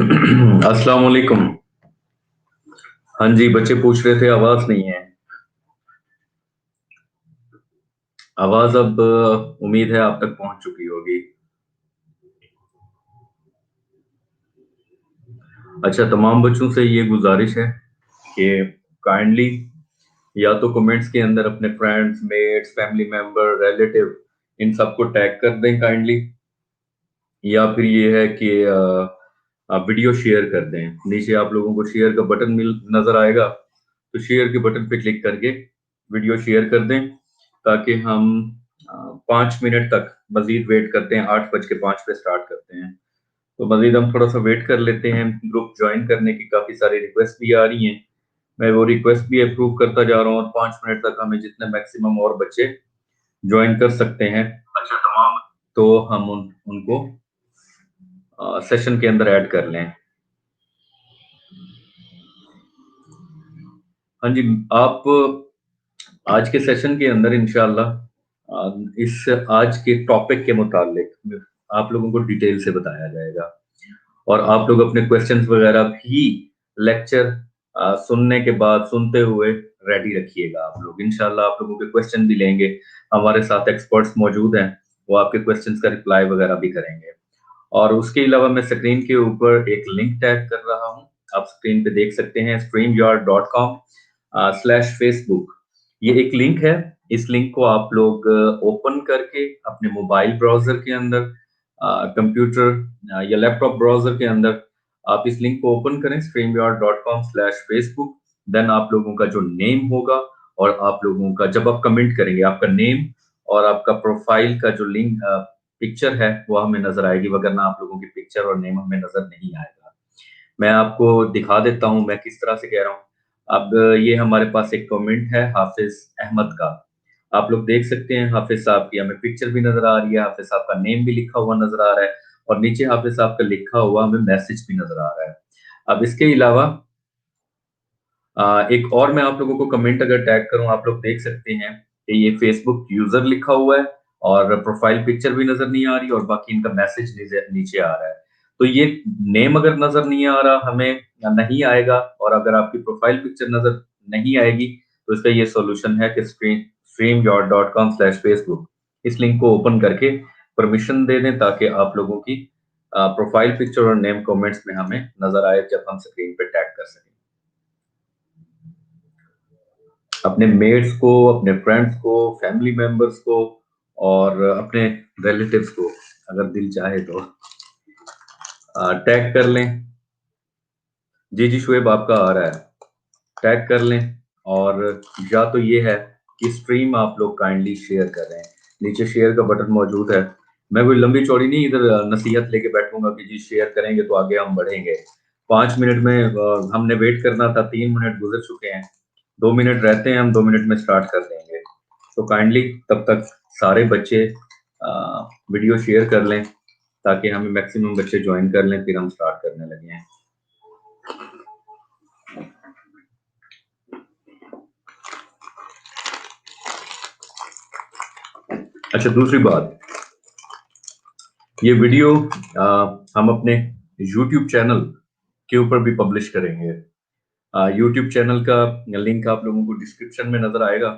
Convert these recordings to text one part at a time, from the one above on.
अस्सलाम वालेकुम। हाँ जी, बच्चे पूछ रहे थे आवाज़ नहीं है। आवाज़ अब उम्मीद है आप तक पहुँच चुकी होगी। अच्छा, तमाम बच्चों से ये गुज़ारिश है कि काइंडली या तो कमेंट्स के अंदर अपने friends, mates, family member, relative इन सबको टैग कर दें काइंडली, या फिर ये है कि आप वीडियो शेयर कर दें। नीचे आप लोगों को शेयर का बटन मिल नज़र आएगा, तो शेयर के बटन पे क्लिक करके वीडियो शेयर कर दें, ताकि हम 5 मिनट तक मज़ीद वेट करते हैं। 8:05 पे स्टार्ट करते हैं, तो मज़ीद हम थोड़ा-सा वेट कर लेते हैं। ग्रुप जॉइन करने की काफ़ी सारी रिक्वेस्ट भी आ रही हैं। मैं वो रिक्वेस्ट भी अप्रूव करता जा रहा हूँ और 5 मिनट तक हमें जितने मैक्सिमम और बच्चे जॉइन कर सकते हैं, अच्छा तमाम, तो हम उनको सेशन के अंदर ऐड कर लें। हाँ जी, आप आज के सेशन के अंदर इंशाल्लाह इस आज के टॉपिक के मुतालिक आप लोगों को डिटेल से बताया जाएगा, और आप लोग अपने क्वेश्चंस वगैरह भी लेक्चर सुनने के बाद सुनते हुए रेडी रखिएगा। आप लोग इंशाल्लाह आप लोगों के क्वेश्चन भी लेंगे। हमारे साथ एक्सपर्ट्स मौजूद हैं, वो आपके क्वेश्चंस का रिप्लाई वगैरह भी करेंगे। और उसके अलावा मैं स्क्रीन के ऊपर एक लिंक टैग कर रहा हूँ, आप स्क्रीन पे देख सकते हैं streamyard.com/facebook। ये एक लिंक है। इस लिंक को आप लोग ओपन करके अपने मोबाइल ब्राउज़र के अंदर, कंप्यूटर या लैपटॉप ब्राउज़र के अंदर आप इस लिंक को ओपन करें streamyard.com/facebook। देन आप लोगों का जो नेम होगा, और आप लोगों का जब आप कमेंट करेंगे, आपका नेम और आपका प्रोफाइल का जो लिंक पिक्चर है वो हमें नज़र आएगी, वगरना आप लोगों की पिक्चर और नेम हमें नज़र नहीं आएगा। मैं आपको दिखा देता हूँ मैं किस तरह से कह रहा हूँ। अब ये हमारे पास एक कमेंट है हाफ़िज़ अहमद का। आप लोग देख सकते हैं हाफ़िज़ साहब की हमें पिक्चर भी नज़र आ रही है, हाफ़िज़ साहब का नेम भी लिखा हुआ नज़र आ रहा है, और नीचे हाफ़िज़ साहब का लिखा हुआ हमें मैसेज भी नज़र आ रहा है। अब इसके अलावा एक और मैं आप लोगों को कमेंट अगर टैग करूँ, आप लोग देख सकते हैं कि ये फ़ेसबुक यूज़र लिखा हुआ है, और प्रोफ़ाइल पिक्चर भी नज़र नहीं आ रही, और बाकी इनका मैसेज नीचे नीचे आ रहा है। तो ये नेम अगर नज़र नहीं आ रहा हमें, या नहीं आएगा, और अगर आपकी प्रोफ़ाइल पिक्चर नज़र नहीं आएगी, तो इसका ये सॉल्यूशन है कि streamyard.com/facebook इस लिंक को ओपन करके परमिशन दे दें, ताकि आप लोगों की प्रोफ़ाइल पिक्चर और नेम कमेंट्स में हमें नज़र आए, जब हम स्क्रीन पे टैग कर सकें। अपने मेट्स को, अपने फ्रेंड्स को, फैमिली मेंबर्स को, और अपने रिलेटिव्स को अगर दिल चाहे तो टैग कर लें। जी, जी, शुएब आपका आ रहा है। टैग कर लें, और या तो ये है कि स्ट्रीम आप लोग काइंडली शेयर कर रहे हैं। नीचे शेयर का बटन मौजूद है। मैं कोई लंबी-चौड़ी नहीं इधर नसीहत लेके बैठूँगा कि जी शेयर करेंगे तो आगे हम बढ़ेंगे। 5 मिनट में हमने वेट करना था, 3 मिनट गुज़र चुके हैं। 2 मिनट रहते हैं, हम 2 मिनट में स्टार्ट कर देंगे। तो काइंडली तब तक सारे बच्चे वीडियो शेयर कर लें, ताकि हमें मैक्सिमम बच्चे जॉइन कर लें, फिर हम स्टार्ट करने लगे हैं। अच्छा, दूसरी बात, ये वीडियो हम अपने यूट्यूब चैनल के ऊपर भी पब्लिश करेंगे। यूट्यूब चैनल का लिंक आप लोगों को डिस्क्रिप्शन में नज़र आएगा।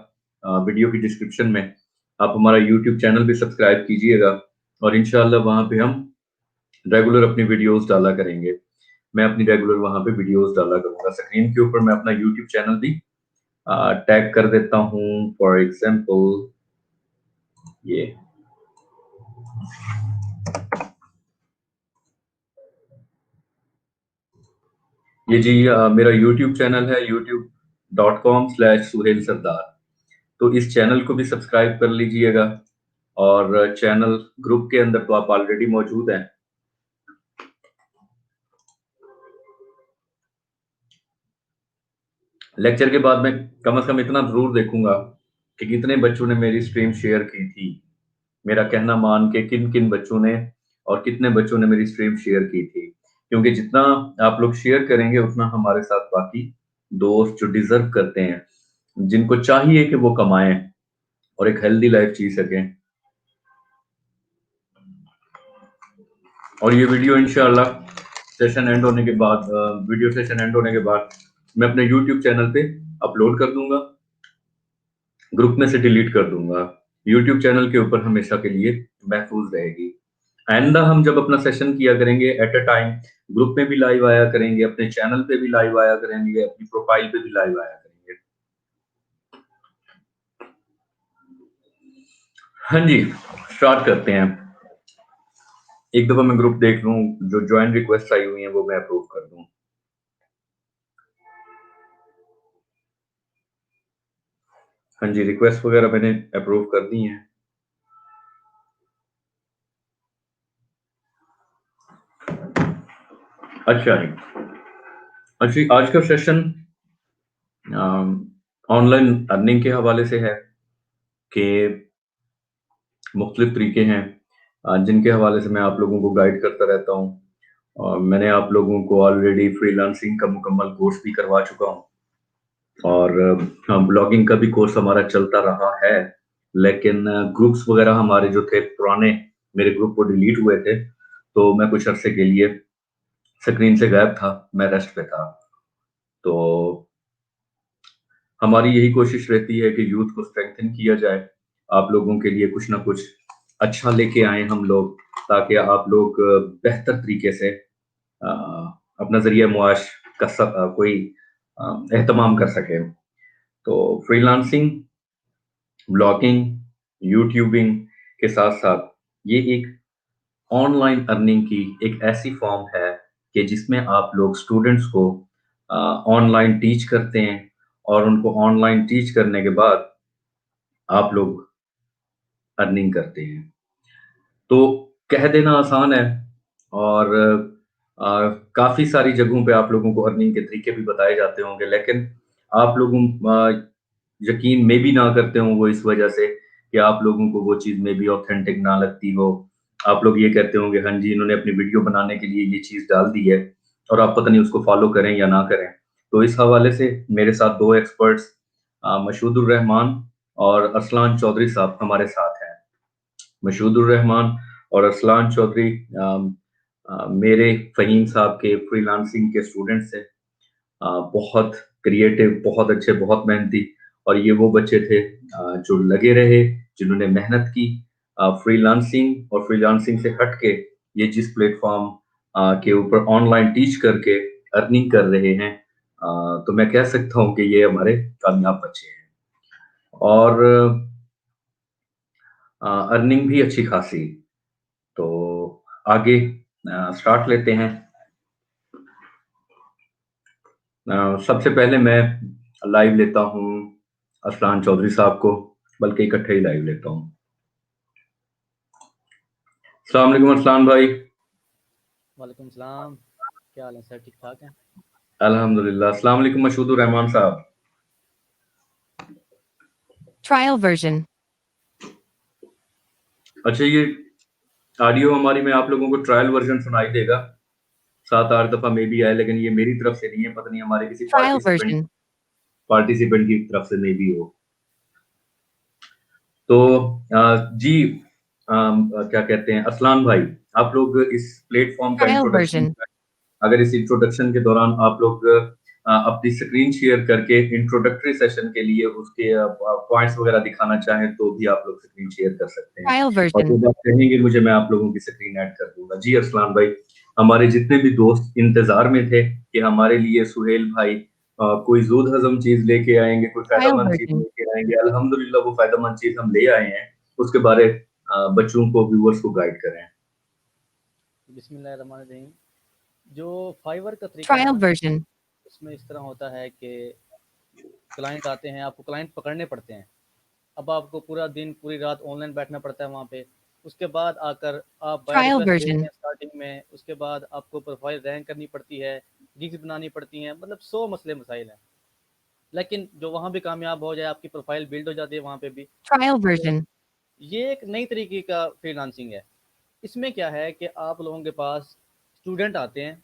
वीडियो की डिस्क्रिप्शन में आप हमारा यूट्यूब चैनल भी सब्सक्राइब कीजिएगा, और इंशाअल्लाह वहाँ पे हम रेगुलर अपनी वीडियोज़ डाला करेंगे। मैं अपनी रेगुलर वहाँ पे वीडियोज़ डाला करूँगा। स्क्रीन के ऊपर मैं अपना यूट्यूब चैनल भी टैग कर देता हूँ। फॉर एग्ज़ाम्पल ये जी मेरा यूट्यूब चैनल है youtube.com/सुहेल सरदार। तो इस चैनल को भी सब्सक्राइब कर लीजिएगा, और चैनल ग्रुप के अंदर तो आप ऑलरेडी मौजूद हैं। लेक्चर के बाद मैं कम से कम इतना ज़रूर देखूँगा कि कितने बच्चों ने मेरी स्ट्रीम शेयर की थी। मेरा कहना मान के किन-किन बच्चों ने, और कितने बच्चों ने मेरी स्ट्रीम शेयर की थी। क्योंकि जितना आप लोग शेयर करेंगे, उतना हमारे साथ बाकी दोस्त जो डिज़र्व करते हैं, जिनको चाहिए कि वो कमाएँ और एक हेल्दी लाइफ़ जी सकें। और ये वीडियो इंशाअल्लाह सेशन एंड होने के बाद वीडियो सेशन एंड होने के बाद मैं अपने यूट्यूब चैनल पे अपलोड कर दूंगा, ग्रुप में से डिलीट कर दूंगा। यूट्यूब चैनल के ऊपर हमेशा के लिए महफूज रहेगी। आइंदा हम जब अपना सेशन किया करेंगे एट अ टाइम, ग्रुप में भी लाइव आया करेंगे, अपने चैनल पे भी लाइव आया करेंगे, अपनी प्रोफाइल पे भी लाइव आया करेंगे। हाँ जी, स्टार्ट करते हैं। एक दफा मैं ग्रुप देख लूं, जो ज्वाइन रिक्वेस्ट आई हुई है वो मैं अप्रूव कर दूं। हाँ जी, रिक्वेस्ट वगैरह मैंने अप्रूव कर दी हैं। अच्छा जी, अच्छा आज का सेशन ऑनलाइन अर्निंग के हवाले से है कि मुख्तलिफ तरीके हैं जिनके हवाले से मैं आप लोगों को गाइड करता रहता हूँ। और मैंने आप लोगों को ऑलरेडी फ्रीलांसिंग का मुकम्मल कोर्स भी करवा चुका हूँ, और ब्लॉगिंग का भी कोर्स हमारा चलता रहा है। लेकिन ग्रुप्स वगैरह हमारे जो थे पुराने, मेरे ग्रुप वो डिलीट हुए थे, तो मैं कुछ अरसे के लिए स्क्रीन से गायब था, मैं रेस्ट पे था। तो हमारी यही कोशिश रहती है कि यूथ को स्ट्रेंथन किया जाए, आप लोगों के लिए कुछ ना कुछ अच्छा लेके आए हम लोग, ताकि आप लोग बेहतर तरीके से अ, अपना ज़रिया मुआश का कोई एहतमाम कर सके। तो फ्रीलांसिंग, ब्लॉगिंग, यूट्यूबिंग के साथ-साथ ये एक ऑनलाइन अर्निंग की एक ऐसी फॉर्म है कि जिसमें आप लोग स्टूडेंट्स को ऑनलाइन टीच करते हैं, और उनको ऑनलाइन टीच करने के बाद आप लोग अर्निंग करते हैं। तो कह देना आसान है, और काफ़ी सारी जगहों पे आप लोगों को अर्निंग के तरीके भी बताए जाते होंगे, लेकिन आप लोगों यकीन में भी ना करते हो, वो इस वजह से कि आप लोगों को वो चीज़ में भी ऑथेंटिक ना लगती हो। आप लोग ये कहते होंगे, हाँ जी, इन्होंने अपनी वीडियो बनाने के लिए ये चीज़ डाल दी है, और आप पता नहीं उसको फॉलो करें या ना करें। तो इस हवाले से मेरे साथ 2 एक्सपर्ट्स मशहूदुर रहमान और अरसलान चौधरी साहब हमारे साथ हैं। मशहूदुर रहमान और अरसलान चौधरी मेरे फ़हीम साहब के फ्रीलांसिंग के स्टूडेंट्स थे। बहुत क्रिएटिव, बहुत अच्छे, बहुत मेहनती, और ये वो बच्चे थे जो लगे रहे, जिन्होंने मेहनत की। फ्रीलांसिंग और फ्रीलांसिंग से हट के ये जिस प्लेटफ़ॉर्म के ऊपर ऑनलाइन टीच करके अर्निंग कर रहे हैं, तो मैं कह सकता हूँ कि ये हमारे कामयाब बच्चे हैं, और अर्निंग भी अच्छी खासी। तो आगे स्टार्ट लेते हैं। सबसे पहले मैं लाइव लेता हूँ अरसलान चौधरी साहब को, बल्कि इकट्ठे ही लाइव लेता हूँ। अस्सलाम वालेकुम अरसलान भाई। वालेकुम सलाम। क्या हाल है सर, ठीक ठाक हैं? अल्हम्दुलिल्लाह। अस्सलाम वालेकुम मशहूदुर रहमान साहब। Trial version. अच्छा, ये ऑडियो हमारी में आप लोगों को ट्रायल वर्जन सुनाई देगा, 7-8 दफ़ा मे बी आए, लेकिन ये मेरी तरफ से नहीं है, पता नहीं हमारे किसी Trial version. पार्टिसिपेंट की तरफ से मे बी हो। तो जी, क्या कहते हैं अरसलान भाई, आप लोग इस प्लेटफ़ॉर्म का Trial इंट्रोडक्शन, version. अगर इस इंट्रोडक्शन के दौरान आप लोग अपनी स्क्रीन शेयर करके इंट्रोडक्टरी सेशन के लिए उसके पॉइंट्स वगैरह दिखाना चाहें, तो भी आप लोग स्क्रीन शेयर कर सकते हैं, Trial और version. जब आप कहेंगे मुझे, मैं आप लोगों की स्क्रीन ऐड कर दूँगा। जी अरसलान भाई, हमारे जितने भी दोस्त इंतज़ार में थे कि हमारे लिए सुहेल भाई कोई ज़ूद हज़म चीज़ लेके आएँगे, कोई Trial फ़ायदेमंद चीज़ version. लेके आएँगे, अल्हम्दुलिल्लाह वो फ़ायदेमंद चीज़ हम ले आए हैं, उसके बारे बच्चों को, व्यूअर्स को गाइड करें। बिस्मिल्लाहिर्रहमानिर्रहीम। जो फाइवर का तरीका है Trial ना, version. उसमें इस तरह होता है कि क्लाइंट आते हैं, आपको क्लाइंट पकड़ने पड़ते हैं। अब आपको पूरा दिन पूरी रात ऑनलाइन बैठना पड़ता है वहाँ पे। उसके बाद आकर आप बाय Trial रिक्वेस्ट भेजते version. हैं स्टार्टिंग में, उसके बाद आपको प्रोफाइल रैंक करनी पड़ती है, गिग्स बनानी पड़ती हैं, मतलब 100 मसले मसाइल हैं। लेकिन जो वहाँ भी कामयाब हो जाए, आपकी प्रोफाइल बिल्ड हो जाती है वहाँ पे भी। Trial तो version. ये एक नई तरीके का फ्रीलांसिंग है। इसमें क्या है कि आप लोगों के पास स्टूडेंट आते हैं,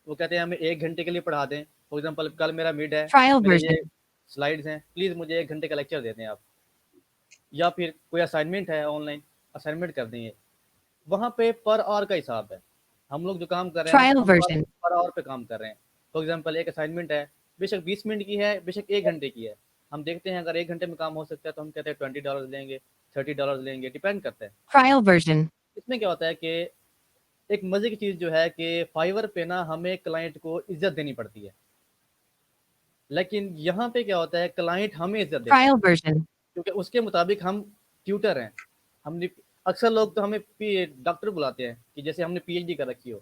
वो कहते हैं हमें 1 घंटे के लिए पढ़ा दें। फॉर एग्ज़ाम्पल कल मेरा मिड है, Trial मेरे version. ये स्लाइड्स हैं, प्लीज़ मुझे 1 घंटे का लेक्चर दे दें आप। या फिर कोई असाइनमेंट है ऑनलाइन, असाइनमेंट कर दें ये। वहाँ पे पर आवर का हिसाब है। हम लोग जो काम कर रहे हैं Trial हम version. पर आवर पे काम कर रहे हैं। फॉर एग्जांपल एक असाइनमेंट है, बेशक 20 मिनट की है, बेशक 1 घंटे की है। हम देखते हैं अगर 1 घंटे में काम हो सकता है तो हम कहते हैं $20 लेंगे, $30 लेंगे, डिपेंड करता है। Trial version. इसमें क्या होता है कि एक मज़े की चीज़ जो है कि फाइवर पे ना हमें क्लाइंट को इज़्ज़त देनी पड़ती है। लेकिन यहाँ पे क्या होता है क्लाइंट हमें इज़्ज़त देता है, Trial version. क्योंकि उसके मुताबिक हम ट्यूटर हैं। हमने अक्सर लोग तो हमें डॉक्टर बुलाते हैं कि जैसे हमने पीएचडी कर रखी हो,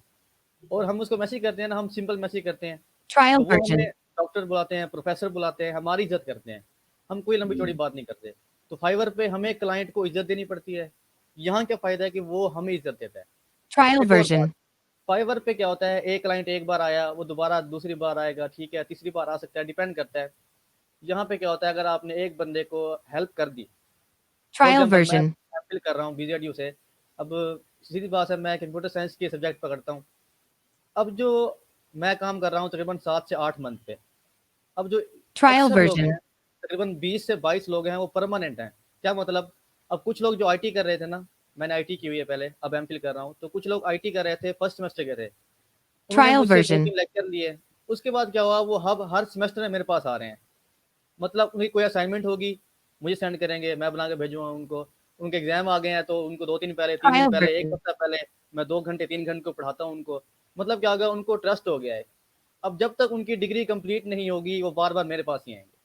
और हम उसको मैसेज करते हैं ना, हम सिंपल मैसेज करते हैं, Trial तो वो हमें version. डॉक्टर बुलाते हैं, प्रोफेसर बुलाते हैं, हमारी इज़्ज़त करते हैं। हम कोई लंबी चौड़ी बात नहीं करते। तो फाइवर पे हमें क्लाइंट को इज़्ज़त देनी पड़ती है। यहाँ क्या फ़ायदा है कि वो हमें इज़्ज़त देता है। Trial एक और बात, version. फाइवर पे क्या होता है, एक क्लाइंट एक बार आया, वो दोबारा दूसरी बार आएगा, ठीक है, तीसरी बार आ सकता है, डिपेंड करता है। यहाँ पे क्या होता है, अगर आपने एक बंदे को हेल्प कर दी, फॉर Trial एग्जांपल मैं version. एमफिल कर रहा हूँ बीजेडयू से, अब सीधी बात है मैं कंप्यूटर साइंस के सब्जेक्ट पकड़ता हूँ। अब जो मैं काम कर रहा हूँ तकरीबन 7 से 8 मंथ पे, अब जो Trial अक्सर लोग हैं version. तकरीबन 20 से 22 लोग हैं वो परमानेंट हैं। क्या मतलब, अब कुछ लोग जो आईटी कर रहे थे ना, मैंने आईटी की हुई है पहले, अब एमफिल कर रहा हूँ, तो कुछ लोग आईटी कर रहे थे, फर्स्ट सेमेस्टर के थे, उन्होंने Trial मुझसे version. 2-3 लेक्चर लिए। उसके बाद क्या हुआ, वो हब हर सेमेस्टर में मेरे पास आ रहे हैं। मतलब उनकी कोई असाइनमेंट होगी, मुझे सेंड करेंगे, मैं बना के भेजूँगा उनको। उनके एग्ज़ाम आ गए हैं तो उनको 2 दिन पहले, 3 दिन Trial पहले, 1 version. हफ्ता पहले मैं 2 घंटे, 3 घंटे को पढ़ाता हूँ उनको। मतलब क्या हो गया, उनको ट्रस्ट हो गया है। अब जब तक उनकी डिग्री कंप्लीट नहीं होगी, वो बार-बार मेरे पास ही आएँगे।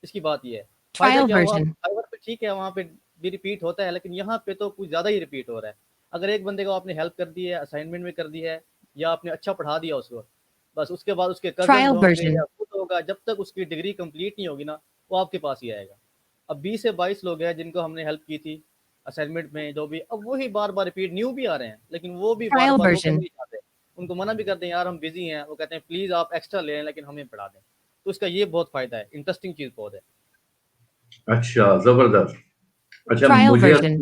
इसकी बात ये है। फ़ायदा Trial क्या हुआ, version. फाइवर पे ठीक है, वहाँ पे भी रिपीट होता है, लेकिन यहाँ पे तो कुछ ज़्यादा ही रिपीट हो रहा है। अगर एक बंदे को आपने हेल्प कर दी है, असाइनमेंट में कर दी है, या आपने अच्छा पढ़ा दिया उसको, बस उसके बाद उसके कज़िन्स Trial होंगे या version. खुद होगा, जब तक उसकी डिग्री कंप्लीट नहीं होगी ना, वो आपके पास ही आएगा। अब 20 से 22 लोग हैं जिनको हमने हेल्प की थी असाइनमेंट में जो भी, अब वही बार-बार रिपीट, न्यू भी आ रहे हैं, लेकिन वो भी Trial बार-बार वो करना version. नहीं चाहते। उनको मना भी करते हैं, यार हम बिज़ी हैं, वो कहते हैं प्लीज़ आप एक्स्ट्रा लें लेकिन हमें पढ़ा दें। तो इसका ये बहुत फ़ायदा है, इंटरेस्टिंग चीज़ बहुत है। अच्छा, ज़बरदस्त। अच्छा, Trial मुझे version.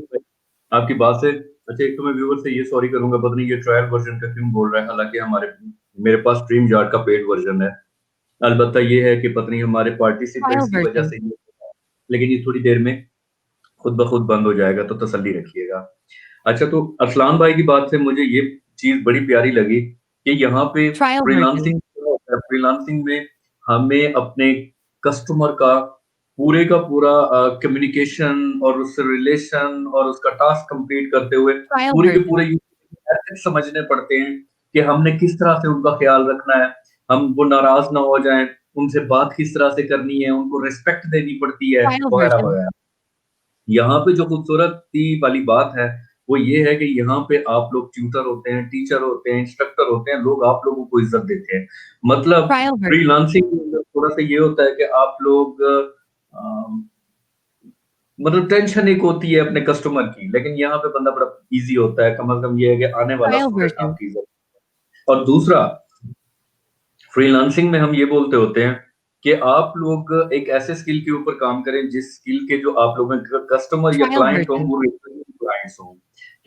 आपकी बात से, अच्छा, एक तो मैं व्यूअर से ये सॉरी करूँगा, पता नहीं ये ट्रायल वर्ज़न का क्यों बोल रहा है, हालाँकि मेरे पास स्ट्रीमयार्ड का पेड वर्ज़न है। अलबत्ता ये है कि पता नहीं हमारे Trial पार्टिसिपेंट्स की वजह version. से ये हो रहा है, लेकिन ये थोड़ी देर में खुद ब खुद बंद हो जाएगा, तो तसल्ली रखिएगा। अच्छा, तो अरसलान भाई की बात से मुझे ये चीज़ बड़ी प्यारी लगी कि यहाँ पे Trial version. फ्रीलांसिंग क्या होता है, फ्रीलांसिंग में हमें अपने कस्टमर का पूरा कम्युनिकेशन और उससे रिलेशन और उसका टास्क कंप्लीट करते हुए Trial पूरे के version. पूरे एथिक्स समझने पड़ते हैं कि हमने किस तरह से उनका ख़्याल रखना है, हम वो नाराज़ ना हो जाएँ, उनसे बात किस तरह से करनी है, उनको रिस्पेक्ट देनी पड़ती है, Trial version. वगैरह-वगैरह। यहाँ पे जो खूबसूरती वाली बात है, वो ये है कि यहाँ पे आप लोग ट्यूटर होते हैं, टीचर होते हैं, इंस्ट्रक्टर होते हैं, लोग आप लोगों को इज़्ज़त देते हैं। मतलब Trial version. फ्रीलांसिंग में थोड़ा-सा ये होता है कि आप लोग मतलब टेंशन एक होती है अपने कस्टमर की, लेकिन यहाँ पे बंदा बड़ा ईज़ी होता है, कम से कम ये है कि आने वाला Trial स्टूडेंट version. आपकी इज़्ज़त। और दूसरा, फ्रीलांसिंग में हम ये बोलते होते हैं कि आप लोग एक ऐसे स्किल के ऊपर काम करें जिस स्किल के जो आप लोगों के कस्टमर या Trial क्लाइंट हों version. वो रिटर्निंग क्लाइंट्स हों।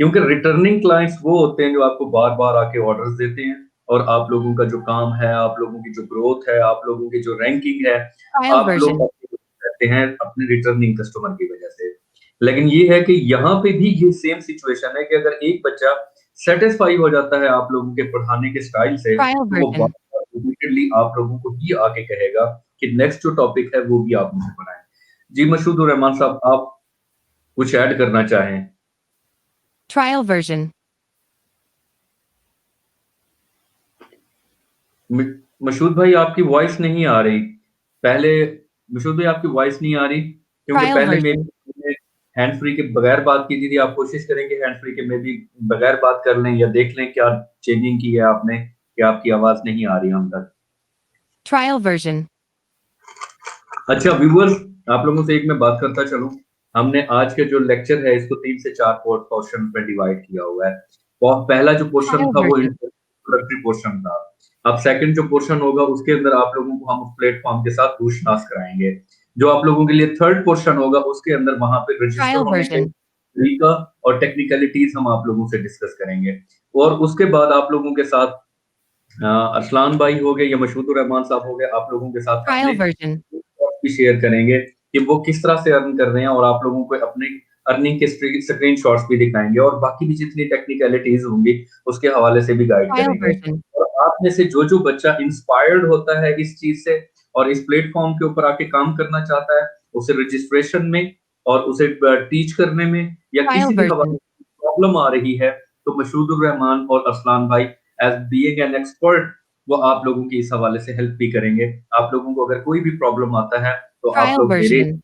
क्योंकि रिटर्निंग क्लाइंट्स वो होते हैं जो आपको बार-बार आके ऑर्डर्स देते हैं और आप लोगों का जो काम है, आप लोगों की जो ग्रोथ है, आप लोगों की जो रैंकिंग है, Trial आप लोग version. करते हैं अपने रिटर्निंग कस्टमर की वजह से। लेकिन ये है कि यहाँ पे भी ये सेम सिचुएशन है कि अगर एक बच्चा सैटिस्फाई हो जाता है आप लोगों के पढ़ाने के स्टाइल से, Trial तो वो version. रिपीटेडली आप लोगों को ही आके कहेगा कि नेक्स्ट जो टॉपिक है वो भी आप मुझे पढ़ाएँ। जी, मशहूर रहमान साहब, आप कुछ ऐड करना चाहें? Trial version. म मशहूद भाई, आपकी वॉइस नहीं आ रही। पहले मशहूद भाई, आपकी वॉइस नहीं आ रही क्योंकि Trial पहले version. मैंने हैंड फ्री के बगैर बात की थी। आप कोशिश करें कि हैंड फ्री के में भी बगैर बात कर लें या देख लें क्या चेंजिंग की है आपने कि आपकी आवाज़ नहीं आ रही हम तक। Trial version. अच्छा व्यूअर्स, आप लोगों से एक मैं बात करता चलूँ। हमने आज के जो लेक्चर है इसको 3 से 4 पोर्शन में डिवाइड किया हुआ है। पहला जो पोर्शन Trial था वो version. इंट्रोडक्टरी पोर्शन था। अब सेकंड जो पोर्शन होगा उसके अंदर आप लोगों को हम उस प्लेटफॉर्म के साथ पूछताछ कराएँगे। जो आप लोगों के लिए थर्ड पोर्शन होगा उसके अंदर वहाँ पे रजिस्टर Trial होने के version. तरीका और टेक्निकलिटीज़ हम आप लोगों से डिस्कस करेंगे। और उसके बाद आप लोगों के साथ अरसलान भाई हो गए या मशहूर रहमान साहब हो गए, आप लोगों के साथ Trial अपने version. भी शेयर करेंगे कि वो किस तरह से अर्न कर रहे हैं और आप लोगों को अपने अर्निंग के स्क्रीन शॉट्स भी दिखाएंगे और बाकी भी जितनी टेक्निकलिटीज होंगी उसके हवाले से भी गाइड Trial करेंगे। version. और आप में से जो बच्चा इंस्पायर्ड होता है इस चीज से और इस प्लेटफॉर्म के ऊपर आके काम करना चाहता है, उसे रजिस्ट्रेशन में और उसे टीच करने में या Trial किसी भी version. हवाले से प्रॉब्लम आ रही है, तो मशहूदुर रहमान और अरसलान भाई एज बीइंग एन एक्सपर्ट वो आप लोगों की इस हवाले से हेल्प भी करेंगे। आप लोगों को अगर कोई भी प्रॉब्लम आता है तो आप Trial लोग मेरे version.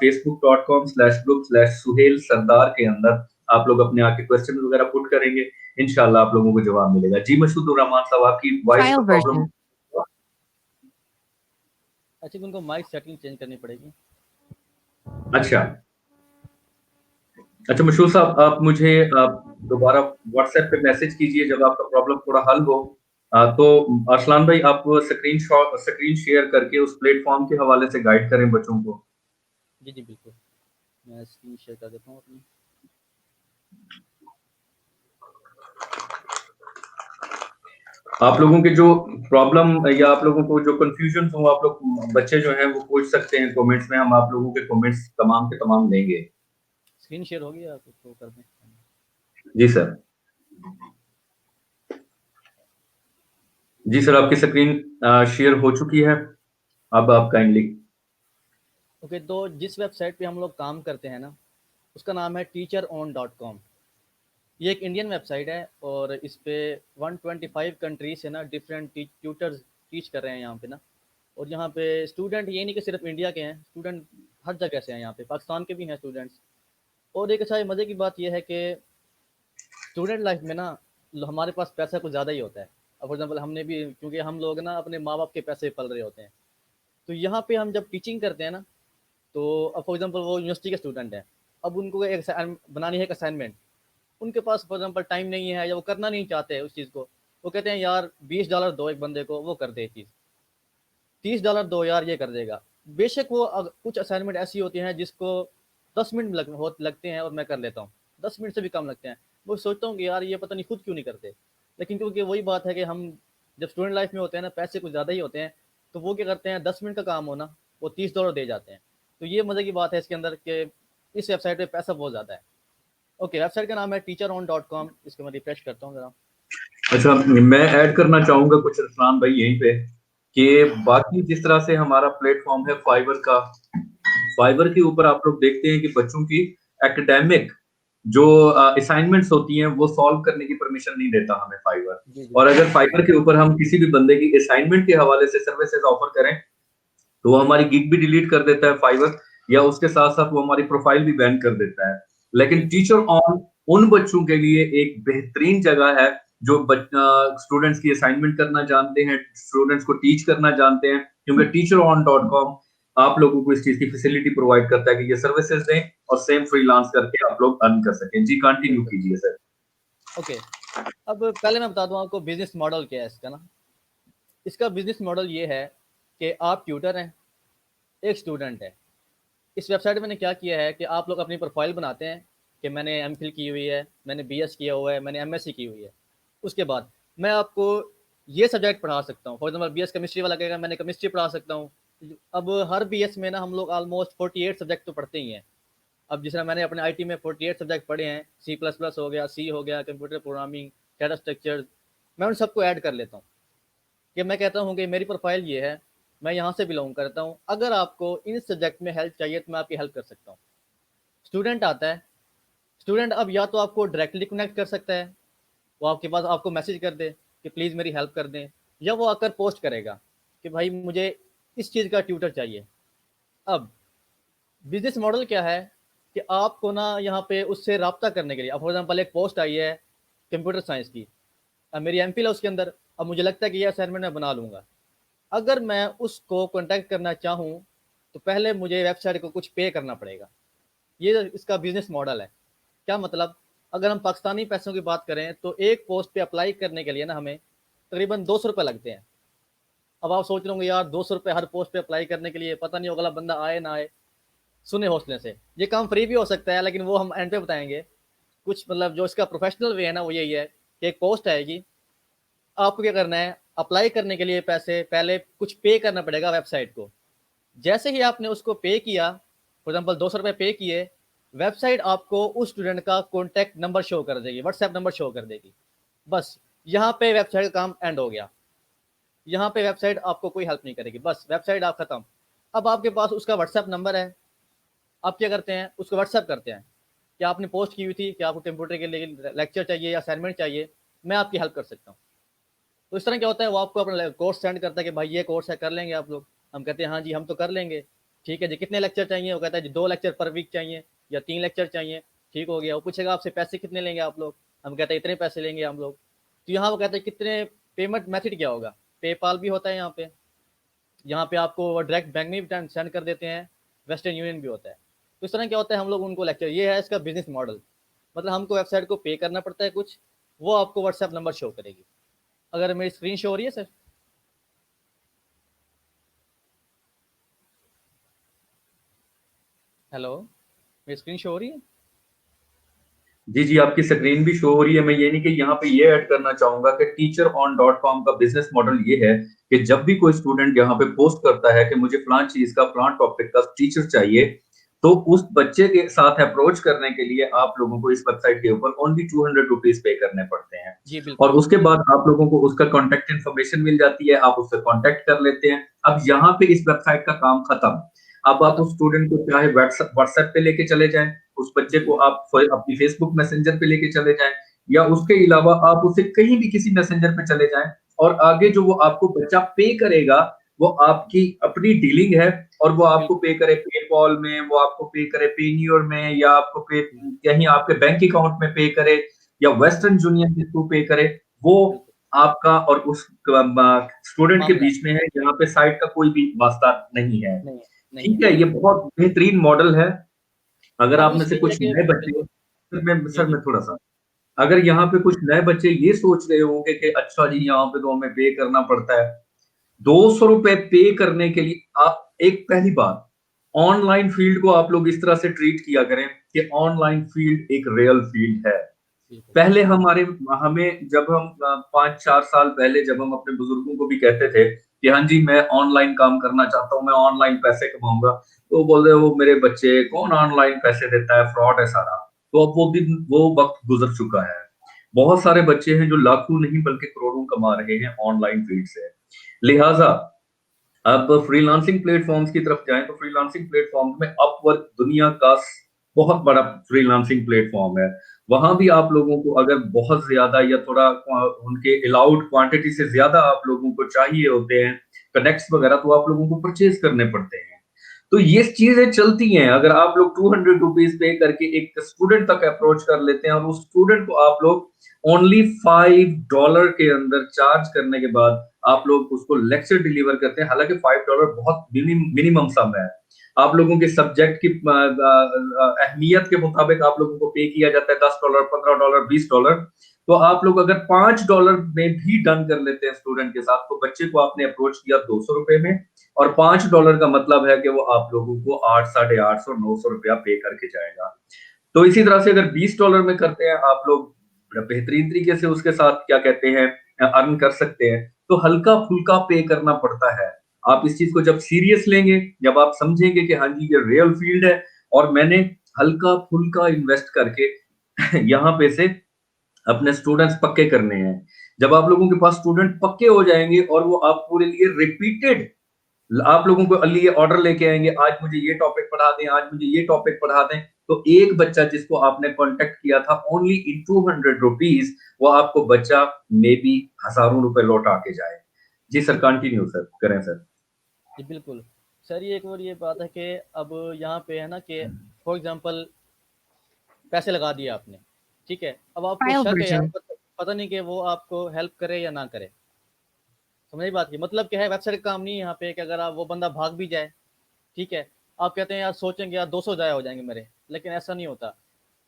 facebook.com/group/सुहेल सरदार के अंदर आप लोग अपने आके क्वेश्चन वगैरह पुट करेंगे, इंशाल्लाह आप लोगों को जवाब मिलेगा। जी मशहूदुर रहमान साहब, आपकी वॉइस Trial का प्रॉब्लम। version. आई थिंक उनको माइक सेटिंग चेंज करनी पड़ेगी। अच्छा अच्छा मशहूर साहब, आप मुझे दोबारा व्हाट्सएप पे मैसेज कीजिए जब आपका प्रॉब्लम थोड़ा हल हो। तो अरसलान भाई आप स्क्रीन शेयर करके उस प्लेटफॉर्म के हवाले से गाइड करें बच्चों को। जी, जी, बिल्कुल। मैं स्क्रीन शेयर कर देता हूँ अपनी। आप लोगों के जो प्रॉब्लम या आप लोगों को जो कंफ्यूजन हो, आप लोग बच्चे जो हैं वो पूछ सकते हैं कमेंट्स में, हम आप लोगों के कमेंट्स तमाम के तमाम लेंगे। स्क्रीन शेयर हो गया, आप उसको कर दें। जी सर। जी सर, आपकी स्क्रीन शेयर हो चुकी है, अब आप काइंडली। ओके, तो जिस वेबसाइट पे हम लोग काम करते हैं ना, उसका नाम है teacheron.com। ये एक इंडियन वेबसाइट है और इस पे 125 कंट्रीज से ना डिफरेंट ट्यूटर्स टीच कर रहे हैं यहाँ पे ना। और यहाँ पे स्टूडेंट ये नहीं कि सिर्फ इंडिया के हैं, स्टूडेंट हर जगह से हैं, यहाँ पे पाकिस्तान के भी हैं स्टूडेंट्स। और एक अच्छा मज़े की बात यह है कि स्टूडेंट लाइफ में ना हमारे पास पैसा कुछ ज़्यादा ही होता है। अब फॉर एग्जाम्पल हमने भी, क्योंकि हम लोग ना अपने माँ बाप के पैसे पल रहे होते हैं, तो यहाँ पे हम जब टीचिंग करते हैं ना, तो अब फॉर एग्जाम्पल वो यूनिवर्सिटी के स्टूडेंट हैं, अब उनको एक बनानी है एक असाइनमेंट, उनके पास फॉर एग्जाम्पल टाइम नहीं है या वो करना नहीं चाहते है उस चीज़ को। वो कहते हैं यार $20 दो एक बंदे को, वो कर दे चीज़, $30 दो यार, ये कर देगा। बेशक वो कुछ असाइनमेंट ऐसी होती हैं जिसको 10 मिनट लगते हैं और मैं कर लेता हूँ, 10 मिनट से भी कम लगते हैं। वो सोचता हूँ कि यार ये पता नहीं खुद क्यों नहीं करते। लेकिन क्योंकि वही बात है कि हम जब स्टूडेंट लाइफ में होते हैं ना, पैसे कुछ ज़्यादा ही होते हैं, तो वो क्या करते हैं, 10 मिनट का काम होना वो $30 दे जाते हैं। तो ये मज़े की बात है इसके अंदर कि इस वेबसाइट पे पैसा बहुत ज़्यादा है। ओके, वेबसाइट का नाम है teacheron.com। इसको मैं रिफ्रेश करता हूँ ज़रा। अच्छा, मैं ऐड करना चाहूंगा कुछ अरसलान भाई यहीं पे कि बाकी जिस तरह से हमारा प्लेटफॉर्म है फाइवर का, फाइवर के ऊपर आप लोग देखते हैं कि बच्चों की एकेडमिक जो असाइनमेंट्स होती हैं वो सॉल्व करने की परमिशन नहीं देता हमें फाइवर। जी, जी, और जी। अगर फाइवर के ऊपर हम किसी भी बंदे की असाइनमेंट के हवाले से सर्विसेज ऑफर करें तो वो हमारी गिग भी डिलीट कर देता है फाइवर, या उसके साथ साथ वो हमारी प्रोफाइल भी बैन कर देता है। लेकिन बिल्कुल। टीचर ऑन उन बच्चों के लिए एक बेहतरीन जगह है जो स्टूडेंट्स की असाइनमेंट करना जानते हैं, स्टूडेंट्स को टीच करना जानते हैं, क्योंकि teacheron.com आप लोगों को इस चीज की फैसिलिटी प्रोवाइड करता है कि ये सर्विसेज दें और सेम फ्रीलांस करके आप लोग अर्न कर सकें। जी कंटिन्यू बिल्कुल। कीजिए सर। ओके, अब पहले मैं बता दूँ आपको बिज़नेस मॉडल क्या है इसका ना। इसका बिज़नेस मॉडल ये है कि आप ट्यूटर हैं, एक स्टूडेंट है। इस वेबसाइट में मैंने क्या किया है कि आप लोग अपनी प्रोफाइल बनाते हैं कि मैंने एमफिल की हुई है, मैंने बीएस किया हुआ है, मैंने एमएससी की हुई है। उसके बाद मैं आपको ये सब्जेक्ट पढ़ा सकता हूँ। फॉर एग्जाम्पल बीएस केमिस्ट्री वाला कहेगा मैंने केमिस्ट्री पढ़ा सकता हूँ। अब हर बीएस में ना हम लोग ऑलमोस्ट 48 सब्जेक्ट तो पढ़ते ही हैं। अब जिस तरह मैंने अपने आईटी में 48 सब्जेक्ट पढ़े हैं, सी प्लस प्लस हो गया, सी हो गया, कंप्यूटर प्रोग्रामिंग, डाटा स्ट्रक्चर, मैं उन सबको ऐड कर लेता हूँ कि मैं कहता हूँ कि मेरी प्रोफाइल ये है, मैं यहाँ से बिलोंग करता हूँ, अगर आपको इन सब्जेक्ट में हेल्प चाहिए तो मैं आपकी हेल्प कर सकता हूँ। स्टूडेंट आता है, स्टूडेंट अब या तो आपको डायरेक्टली कनेक्ट कर सकता है, वो आपके पास आपको मैसेज कर दे कि प्लीज़ मेरी हेल्प कर दें, या वो आकर पोस्ट करेगा कि भाई मुझे इस चीज़ का ट्यूटर चाहिए। अब बिजनेस मॉडल क्या है कि आपको ना यहाँ पे उससे रब्ता करने के लिए, अब फॉर एग्जाम्पल एक पोस्ट आई है कंप्यूटर साइंस की, अब मेरी एमफिल है उसके अंदर, अब मुझे लगता है कि ये असाइनमेंट मैं बना लूँगा। अगर मैं उसको कॉन्टैक्ट करना चाहूँ तो पहले मुझे वेबसाइट को कुछ पे करना पड़ेगा। ये इसका बिजनेस मॉडल है। क्या मतलब, अगर हम पाकिस्तानी पैसों की बात करें तो एक पोस्ट पे अप्लाई करने के लिए ना हमें तकरीबन 200 रुपये लगते हैं। अब आप सोच रहे होंगे यार 200 रुपये हर पोस्ट पे अप्लाई करने के लिए, पता नहीं अगला बंदा आए ना आए। सुने हौसले से, ये काम फ्री भी हो सकता है लेकिन वो हम एंड पे बताएंगे। कुछ मतलब जो इसका प्रोफेशनल वे है ना वो यही है कि एक पोस्ट आएगी, आपको क्या करना है, अप्लाई करने के लिए पैसे पहले कुछ पे करना पड़ेगा वेबसाइट को। जैसे ही आपने उसको पे किया, फॉर एग्जाम्पल 200 रुपये पे किए, वेबसाइट आपको उस स्टूडेंट का कॉन्टैक्ट नंबर शो कर देगी, व्हाट्सएप नंबर शो कर देगी। बस यहाँ पे वेबसाइट का काम एंड हो गया। यहाँ पे वेबसाइट आपको कोई हेल्प नहीं करेगी, बस वेबसाइट आप खत्म। अब आपके पास उसका व्हाट्सएप नंबर है, आप क्या करते हैं, उसको व्हाट्सएप करते हैं कि आपने पोस्ट की हुई थी कि आपको कंप्यूटर के लिए लेक्चर चाहिए या असाइनमेंट चाहिए, मैं आपकी हेल्प कर सकता हूँ। तो इस तरह क्या होता है, वो आपको अपना कोर्स सेंड करता है कि भाई ये कोर्स है, कर लेंगे आप लोग। हम कहते हैं हाँ जी हम तो कर लेंगे। ठीक है जी, कितने लेक्चर चाहिए? वो कहता है जी 2 लेक्चर पर वीक चाहिए या 3 लेक्चर चाहिए। ठीक हो गया। वो पूछेगा आपसे पैसे कितने लेंगे आप लोग, हम कहते हैं इतने पैसे लेंगे हम लोग। तो यहाँ वो कहते हैं कितने, पेमेंट मेथड क्या होगा, पेपाल भी होता है यहाँ पे आपको डायरेक्ट बैंक में भी सेंड कर देते हैं, वेस्टर्न यूनियन भी होता है। तो इस तरह क्या होता है, हम लोग उनको लेक्चर, ये है इसका बिजनेस मॉडल। मतलब हमको वेबसाइट को पे करना पड़ता है कुछ, वो आपको व्हाट्सएप नंबर शो करेगी। अगर मेरी स्क्रीन शो हो रही है सर? हेलो, मेरी स्क्रीन शो हो रही है? जी जी, आपकी स्क्रीन भी शो हो रही है। मैं ये नहीं कि यहाँ पे ये ऐड करना चाहूंगा कि teacheron.com का बिजनेस मॉडल ये है कि जब भी कोई स्टूडेंट यहाँ पे पोस्ट करता है कि मुझे फलां चीज का फलां टॉपिक का टीचर चाहिए, तो उस बच्चे के साथ अप्रोच करने के लिए आप लोगों को इस वेबसाइट के ऊपर ओनली 200 रुपीज पे करने पड़ते हैं। जी और बिल्कुल। उसके बाद आप लोगों को उसका कॉन्टेक्ट इन्फॉर्मेशन मिल जाती है, आप उससे कॉन्टेक्ट कर लेते हैं। अब यहाँ पे इस वेबसाइट का काम खत्म। अब आप खत्म। उस स्टूडेंट को चाहे व्हाट्सएप पे लेके चले जाएं, उस बच्चे जी को आप अपनी फेसबुक मैसेंजर पे लेके चले जाएं, या उसके अलावा आप उसे कहीं भी किसी मैसेंजर पे चले जाएं, और आगे जो वो आपको बच्चा पे करेगा वो आपकी अपनी डीलिंग है। और वो आपको बिल्कुल। पे करे पेपॉल में, वो आपको पे करे पेन्योर में, या आपको पे जी कहीं आपके बैंक अकाउंट में पे करे, या बिल्कुल। वेस्टर्न यूनियन के थ्रू पे करे, वो बिल्कुल आपका और उस स्टूडेंट के मामला है। बीच में है। यहाँ पे साइट का कोई भी वास्ता नहीं है। नहीं है, नहीं है, ठीक है, ये बिल्कुल। बहुत बेहतरीन मॉडल है। अगर अब आप में से इसमें ये है कुछ कि नए बच्चे, बिल्कुल। जी सर जी। मैं थोड़ा सा, अगर यहाँ पे कुछ नए बच्चे ये सोच रहे होंगे कि अच्छा जी यहाँ पे तो हमें पे करना पड़ता है, 200 रुपए पे करने के लिए आप, एक पहली बात, ऑनलाइन फील्ड को आप लोग इस तरह से ट्रीट किया करें कि ऑनलाइन फील्ड एक रियल फील्ड है। बिल्कुल। पहले हमें जब हम 5-4 साल पहले जब हम अपने बुजुर्गों को भी कहते थे कि हाँ जी मैं ऑनलाइन काम करना चाहता हूँ, मैं ऑनलाइन पैसे कमाऊंगा, तो बोल रहे हो मेरे बच्चे कौन ऑनलाइन पैसे देता है, फ्रॉड है सारा। तो अब वो दिन वो वक्त गुजर चुका है। बहुत सारे बच्चे हैं जो लाखों नहीं बल्कि करोड़ों कमा रहे हैं ऑनलाइन फील्ड से। लिहाजा अब फ्रीलांसिंग प्लेटफॉर्म्स की तरफ जाएं तो फ्रीलांसिंग प्लेटफॉर्म में अपवर्क दुनिया का बहुत बड़ा फ्रीलांसिंग प्लेटफॉर्म है। वहां भी आप लोगों को अगर बहुत ज्यादा या थोड़ा उनके अलाउड क्वांटिटी से ज्यादा आप लोगों को चाहिए होते हैं कनेक्ट्स वगैरह, तो आप लोगों को परचेज करने पड़ते हैं। तो ये चीजें चलती हैं। अगर आप लोग 200 रुपीज पे करके एक स्टूडेंट तक अप्रोच कर लेते हैं और उस स्टूडेंट को आप लोग ओनली $5 के अंदर चार्ज करने के बाद आप लोग उसको लेक्चर डिलीवर करते हैं। हालांकि $5 बहुत मिनिमम सम है। आप लोगों के सब्जेक्ट की अहमियत के मुताबिक आप लोगों को पे किया जाता है $10, $15, $20। तो आप लोग अगर $5 में भी डन कर लेते हैं स्टूडेंट के साथ, तो बच्चे को आपने अप्रोच किया 200 रुपए में, और $5 का मतलब है कि वो आप लोगों को 8, 850, $900 पे करके जाएगा। तो इसी तरह से अगर $20 में करते हैं आप लोग, बेहतरीन तरीके से उसके साथ क्या कहते हैं अर्न कर सकते हैं। तो हल्का फुल्का पे करना पड़ता है। आप इस चीज को जब सीरियस लेंगे, जब आप समझेंगे कि हाँ जी ये रियल फील्ड है और मैंने हल्का फुल्का इन्वेस्ट करके यहाँ पे से अपने स्टूडेंट्स पक्के करने हैं। जब आप लोगों के पास स्टूडेंट पक्के हो जाएंगे और वो आप पूरे लिए रिपीटेड आप लोगों को लिए ऑर्डर लेके आएंगे, आज मुझे ये टॉपिक पढ़ा दें, आज मुझे ये टॉपिक पढ़ा दें, तो एक बच्चा जिसको आपने कांटेक्ट किया था ओनली इन 200 रुपीज, वो आपको बच्चा मे बी हजारों रुपए लौटा के जाए। जी सर, कंटिन्यू सर करें सर। जी बिल्कुल। सर ये एक और ये बात है कि अब यहाँ पे है ना कि फॉर एग्जांपल पैसे लगा दिए आपने, ठीक है, अब आपको Trial शक है यार, version. पता नहीं कि वो आपको हेल्प करे या ना करे। समझ बात की मतलब क्या है, वेबसाइट का काम नहीं है यहाँ पे कि अगर आप वो बंदा भाग भी जाए, ठीक है, आप कहते हैं यार सोचेंगे यार 200 जाया हो जाएंगे मेरे, लेकिन ऐसा नहीं होता।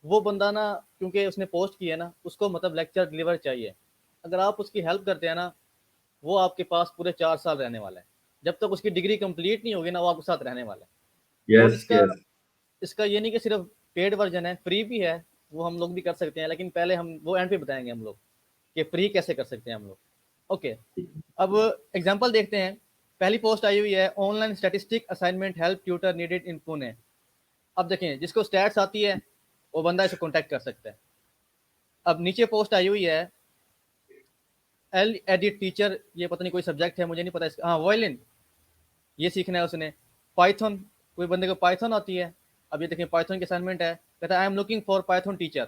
वो बंदा ना, क्योंकि उसने पोस्ट की है ना, उसको मतलब लेक्चर डिलीवर चाहिए। अगर आप उसकी हेल्प करते हैं ना, वो आपके पास पूरे 4 साल रहने वाला है। जब तक उसकी डिग्री कंप्लीट नहीं होगी ना, वो आपके साथ रहने वाला है। तो यस इसका यस। इसका ये नहीं कि सिर्फ पेड वर्जन है, फ्री भी है, वो हम लोग भी कर सकते हैं, लेकिन पहले हम वो एंड पे बताएंगे हम लोग कि फ्री कैसे कर सकते हैं हम लोग। ओके, अब एग्जांपल देखते हैं। पहली पोस्ट आई हुई है, online statistic assignment help tutor needed in Pune. अब देखें जिसको स्टैट्स आती है वो बंदा इसे कॉन्टैक्ट कर सकता है। अब नीचे पोस्ट आई हुई है एल एडिट टीचर, ये पता नहीं कोई सब्जेक्ट है, मुझे नहीं पता इसका, हाँ वायलिन, ये सीखना है उसने। पाइथन, कोई बंदे को पाइथन आती है। अब ये देखें पाइथन की असाइनमेंट है, कहता है I am looking for Python teacher.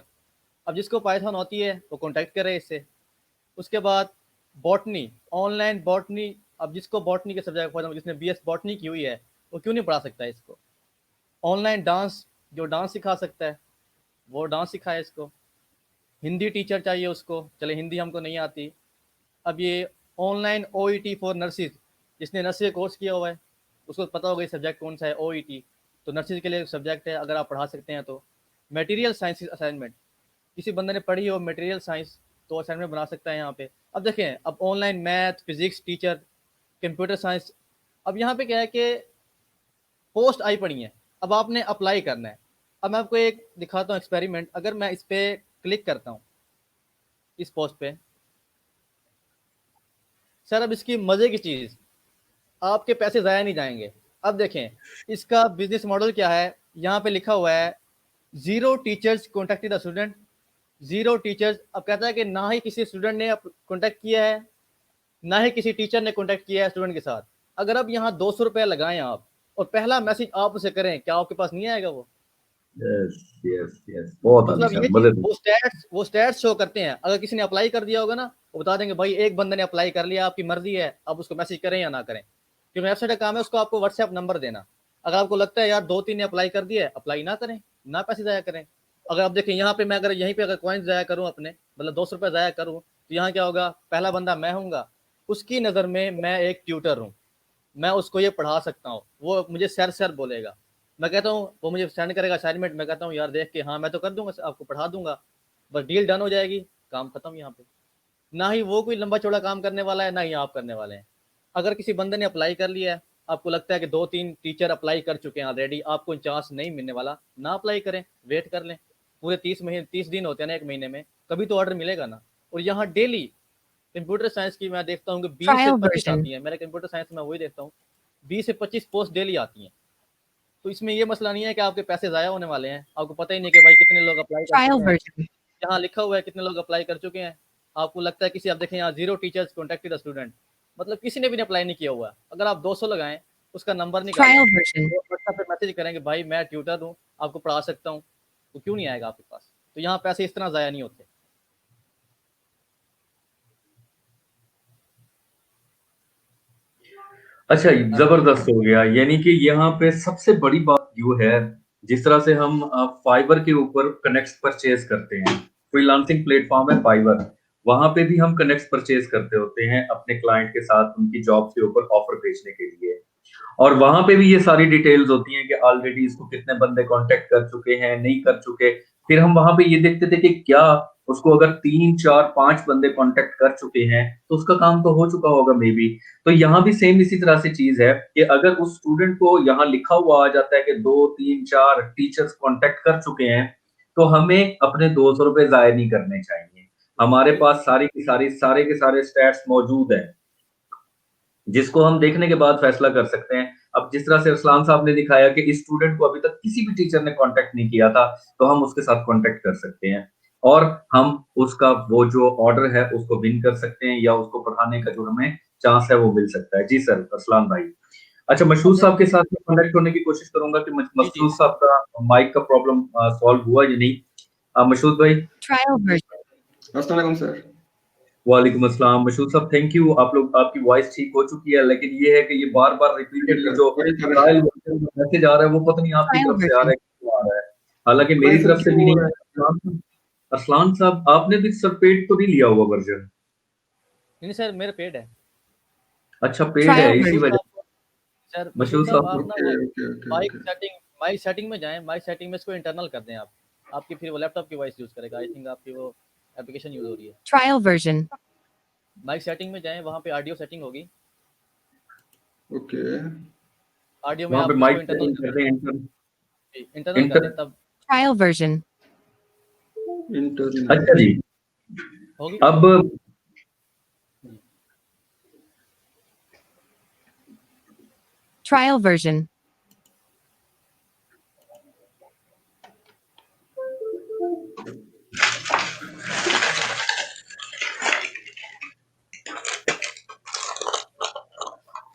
अब जिसको पाइथन आती है वो कॉन्टैक्ट करे इससे। उसके बाद बॉटनी, ऑनलाइन बॉटनी, अब जिसको बॉटनी के सब्जेक्ट, फॉर एग्जाम्पल जिसने बीएस बॉटनी की हुई है वो क्यों नहीं पढ़ा सकता है इसको। ऑनलाइन डांस, जो डांस सिखा सकता है वो डांस सिखाए इसको। हिंदी टीचर चाहिए उसको, चले हिंदी हमको नहीं आती। अब ये ऑनलाइन ओईटी फॉर नर्सिस, जिसने नर्सिंग कोर्स किया हुआ है उसको पता होगा ये सब्जेक्ट कौन सा है, ओईटी, तो नर्सिस के लिए सब्जेक्ट है, अगर आप पढ़ा सकते हैं तो। मटेरियल साइंस असाइनमेंट, किसी बंदे ने पढ़ी हो मटेरियल साइंस तो असाइनमेंट बना सकता है यहाँ पे। अब देखें, अब online math physics teacher, computer science. अब यहाँ पे क्या है कि पोस्ट आई पड़ी है, अब आपने अप्लाई करना है। अब मैं आपको एक दिखाता हूँ एक्सपेरिमेंट। अगर मैं इस पर क्लिक करता हूँ, इस पोस्ट पे, सर अब इसकी मज़े की चीज़, आपके पैसे ज़ाया नहीं जाएंगे। अब देखें इसका बिजनेस मॉडल क्या है, यहाँ पे लिखा हुआ है zero teachers contacted the student, zero teachers. अब कहता है कि ना ही किसी स्टूडेंट ने कॉन्टैक्ट किया है, ना ही किसी टीचर ने कॉन्टैक्ट किया है स्टूडेंट के साथ। अगर अब यहाँ 200 रुपये लगाएं आप और पहला मैसेज आप उसे करें, क्या आपके पास नहीं आएगा वो? यस यस यस, बहुत मतलब अच्छा, ये चीज, मजेदार। वो स्टैट्स शो करते हैं। अगर किसी ने अप्लाई कर दिया होगा ना, वो बता देंगे भाई एक बंदे ने अप्लाई कर लिया, आपकी मर्जी है आप उसको मैसेज करें या ना करें। क्योंकि वेबसाइट का काम है उसको आपको व्हाट्सएप नंबर देना। अगर आपको लगता है यार 2-3 ने अप्लाई कर दिया है, अप्लाई ना करें, ना पैसे ज़ाया करें। अगर आप देखें यहाँ पे, मैं अगर यहीं पे अगर कॉइन्स ज़ाया करूँ अपने, मतलब 200 रुपये ज़ाया करूँ, तो यहाँ क्या होगा, पहला बंदा मैं हूँगा, उसकी नज़र में मैं एक ट्यूटर हूँ, मैं उसको ये पढ़ा सकता हूँ। वो मुझे सर सर बोलेगा, मैं कहता हूँ, वो मुझे सेंड करेगा असाइनमेंट, मैं कहता हूँ यार देख के हाँ मैं तो कर दूंगा, आपको पढ़ा दूंगा, बस डील डन हो जाएगी, काम खत्म यहाँ पे। ना ही वो कोई लंबा चौड़ा काम करने वाला है, ना ही आप करने वाले हैं। अगर किसी बंदे ने अप्लाई कर लिया है, आपको लगता है कि 2-3 टीचर अप्लाई कर चुके हैं ऑलरेडी, आपको चांस नहीं मिलने वाला, ना अप्लाई करें, वेट कर लें। पूरे 30 दिन होते हैं ना एक महीने में, कभी तो ऑर्डर मिलेगा ना। और यहाँ डेली कंप्यूटर साइंस की मैं देखता हूँ कि 20 से Trial 25 version. आती है, मेरे कंप्यूटर साइंस में वही देखता हूँ, 20 से 25 पोस्ट डेली आती हैं। तो इसमें ये मसला नहीं है कि आपके पैसे ज़ाया होने वाले हैं, आपको पता ही नहीं कि भाई कितने लोग अप्लाई कर Trial चुके हैं। version. यहाँ लिखा हुआ है कितने लोग अप्लाई कर चुके हैं, आपको लगता है किसी, आप देखें यहाँ zero teachers contacted the student, मतलब किसी ने भी अप्लाई नहीं किया हुआ है। अगर आप 200 लगाएं, उसका नंबर निकालें, Trial version. तो व्हाट्सएप पे मैसेज करेंगे भाई मैं ट्यूटर हूँ, आपको पढ़ा सकता हूँ, तो क्यों नहीं आएगा आपके पास। तो यहाँ पैसे इस तरह ज़ाया नहीं होते। अच्छा, जबरदस्त हो गया। यानी कि यहाँ पे सबसे बड़ी बात जो है, जिस तरह से हम फाइवर के ऊपर कनेक्ट परचेज करते हैं, फ्रीलांसिंग प्लेटफॉर्म है फाइवर, वहां पे भी हम कनेक्ट परचेज करते होते हैं अपने क्लाइंट के साथ उनकी जॉब के ऊपर ऑफर भेजने के लिए। और वहां पे भी ये सारी डिटेल्स होती हैं कि ऑलरेडी इसको कितने बंदे कांटेक्ट कर चुके हैं, नहीं कर चुके। फिर हम वहां पे ये देखते थे कि क्या उसको अगर 3 4 5 बंदे कांटेक्ट कर चुके हैं तो उसका काम तो हो चुका होगा मे बी। तो यहाँ भी सेम इसी तरह से चीज है कि अगर उस स्टूडेंट को यहाँ लिखा हुआ आ जाता है कि 2 3 4 टीचर्स कांटेक्ट कर चुके हैं, तो हमें अपने 200 रुपए जाया नहीं करने चाहिए। हमारे पास सारी की सारी सारे के सारे स्टैट्स मौजूद हैं, जिसको हम देखने के बाद फैसला कर सकते हैं। अब जिस तरह से अरसलान साहब ने दिखाया कि इस स्टूडेंट को अभी तक किसी भी टीचर ने कांटेक्ट नहीं किया था, तो हम उसके साथ कांटेक्ट कर सकते हैं और हम उसका वो जो ऑर्डर है उसको विन कर सकते हैं, या उसको पढ़ाने का जो हमें चांस है वो मिल सकता है। जी सर, अरसलान भाई। अच्छा, अब मशहूर साहब के देखें, साथ मैं कनेक्ट होने की कोशिश करूंगा कि जी जी, मशहूर साहब का माइक का प्रॉब्लम सॉल्व हुआ या नहीं। मशहूद भाई। Trial version. अस्सलाम वालेकुम सर। वालेकुम अस्सलाम। मशहूद साहब थैंक यू, आप लोग, आपकी वॉइस ठीक हो चुकी है, लेकिन ये है कि ये बार-बार रिपीटेडली जो वही कर रहे ट्रायल हैं। वर्जन मैसेज आ रहा है वो पता नहीं आपकी Trial तरफ से आ रहा version. है कि क्यों आ रहा है। हालाँकि पता मेरी नहीं सर तरफ से क्यों भी हो नहीं रहा है। है। अरसलान साहब आपने भी सर पेड तो नहीं लिया हुआ वर्जन? नहीं सर मेरे पेड है। अच्छा, पेड है Trial इसी मशहूद version. वजह साहब, सर मशहूद मशहूद साहब साहब आप ना ओके वो okay okay mike okay. Setting, mike setting में जाएं, माइक सेटिंग में इसको इंटरनल कर दें आप, आपकी फिर वो लैपटॉप की वॉइस यूज़ करेगा। आई थिंक आपकी वो एप्लीकेशन यूज़ हो रही है। Trial version. माइक सेटिंग में जाएं, वहाँ पे ऑडियो सेटिंग होगी, ओके ऑडियो में वहाँ पे आप इसको माइक इंटरनल सेटिंग कर कर दें, दें, इंटरनल कर इंटर दें तब Trial version. इंटरनल। अच्छा जी। होगी। अब जी। Trial version.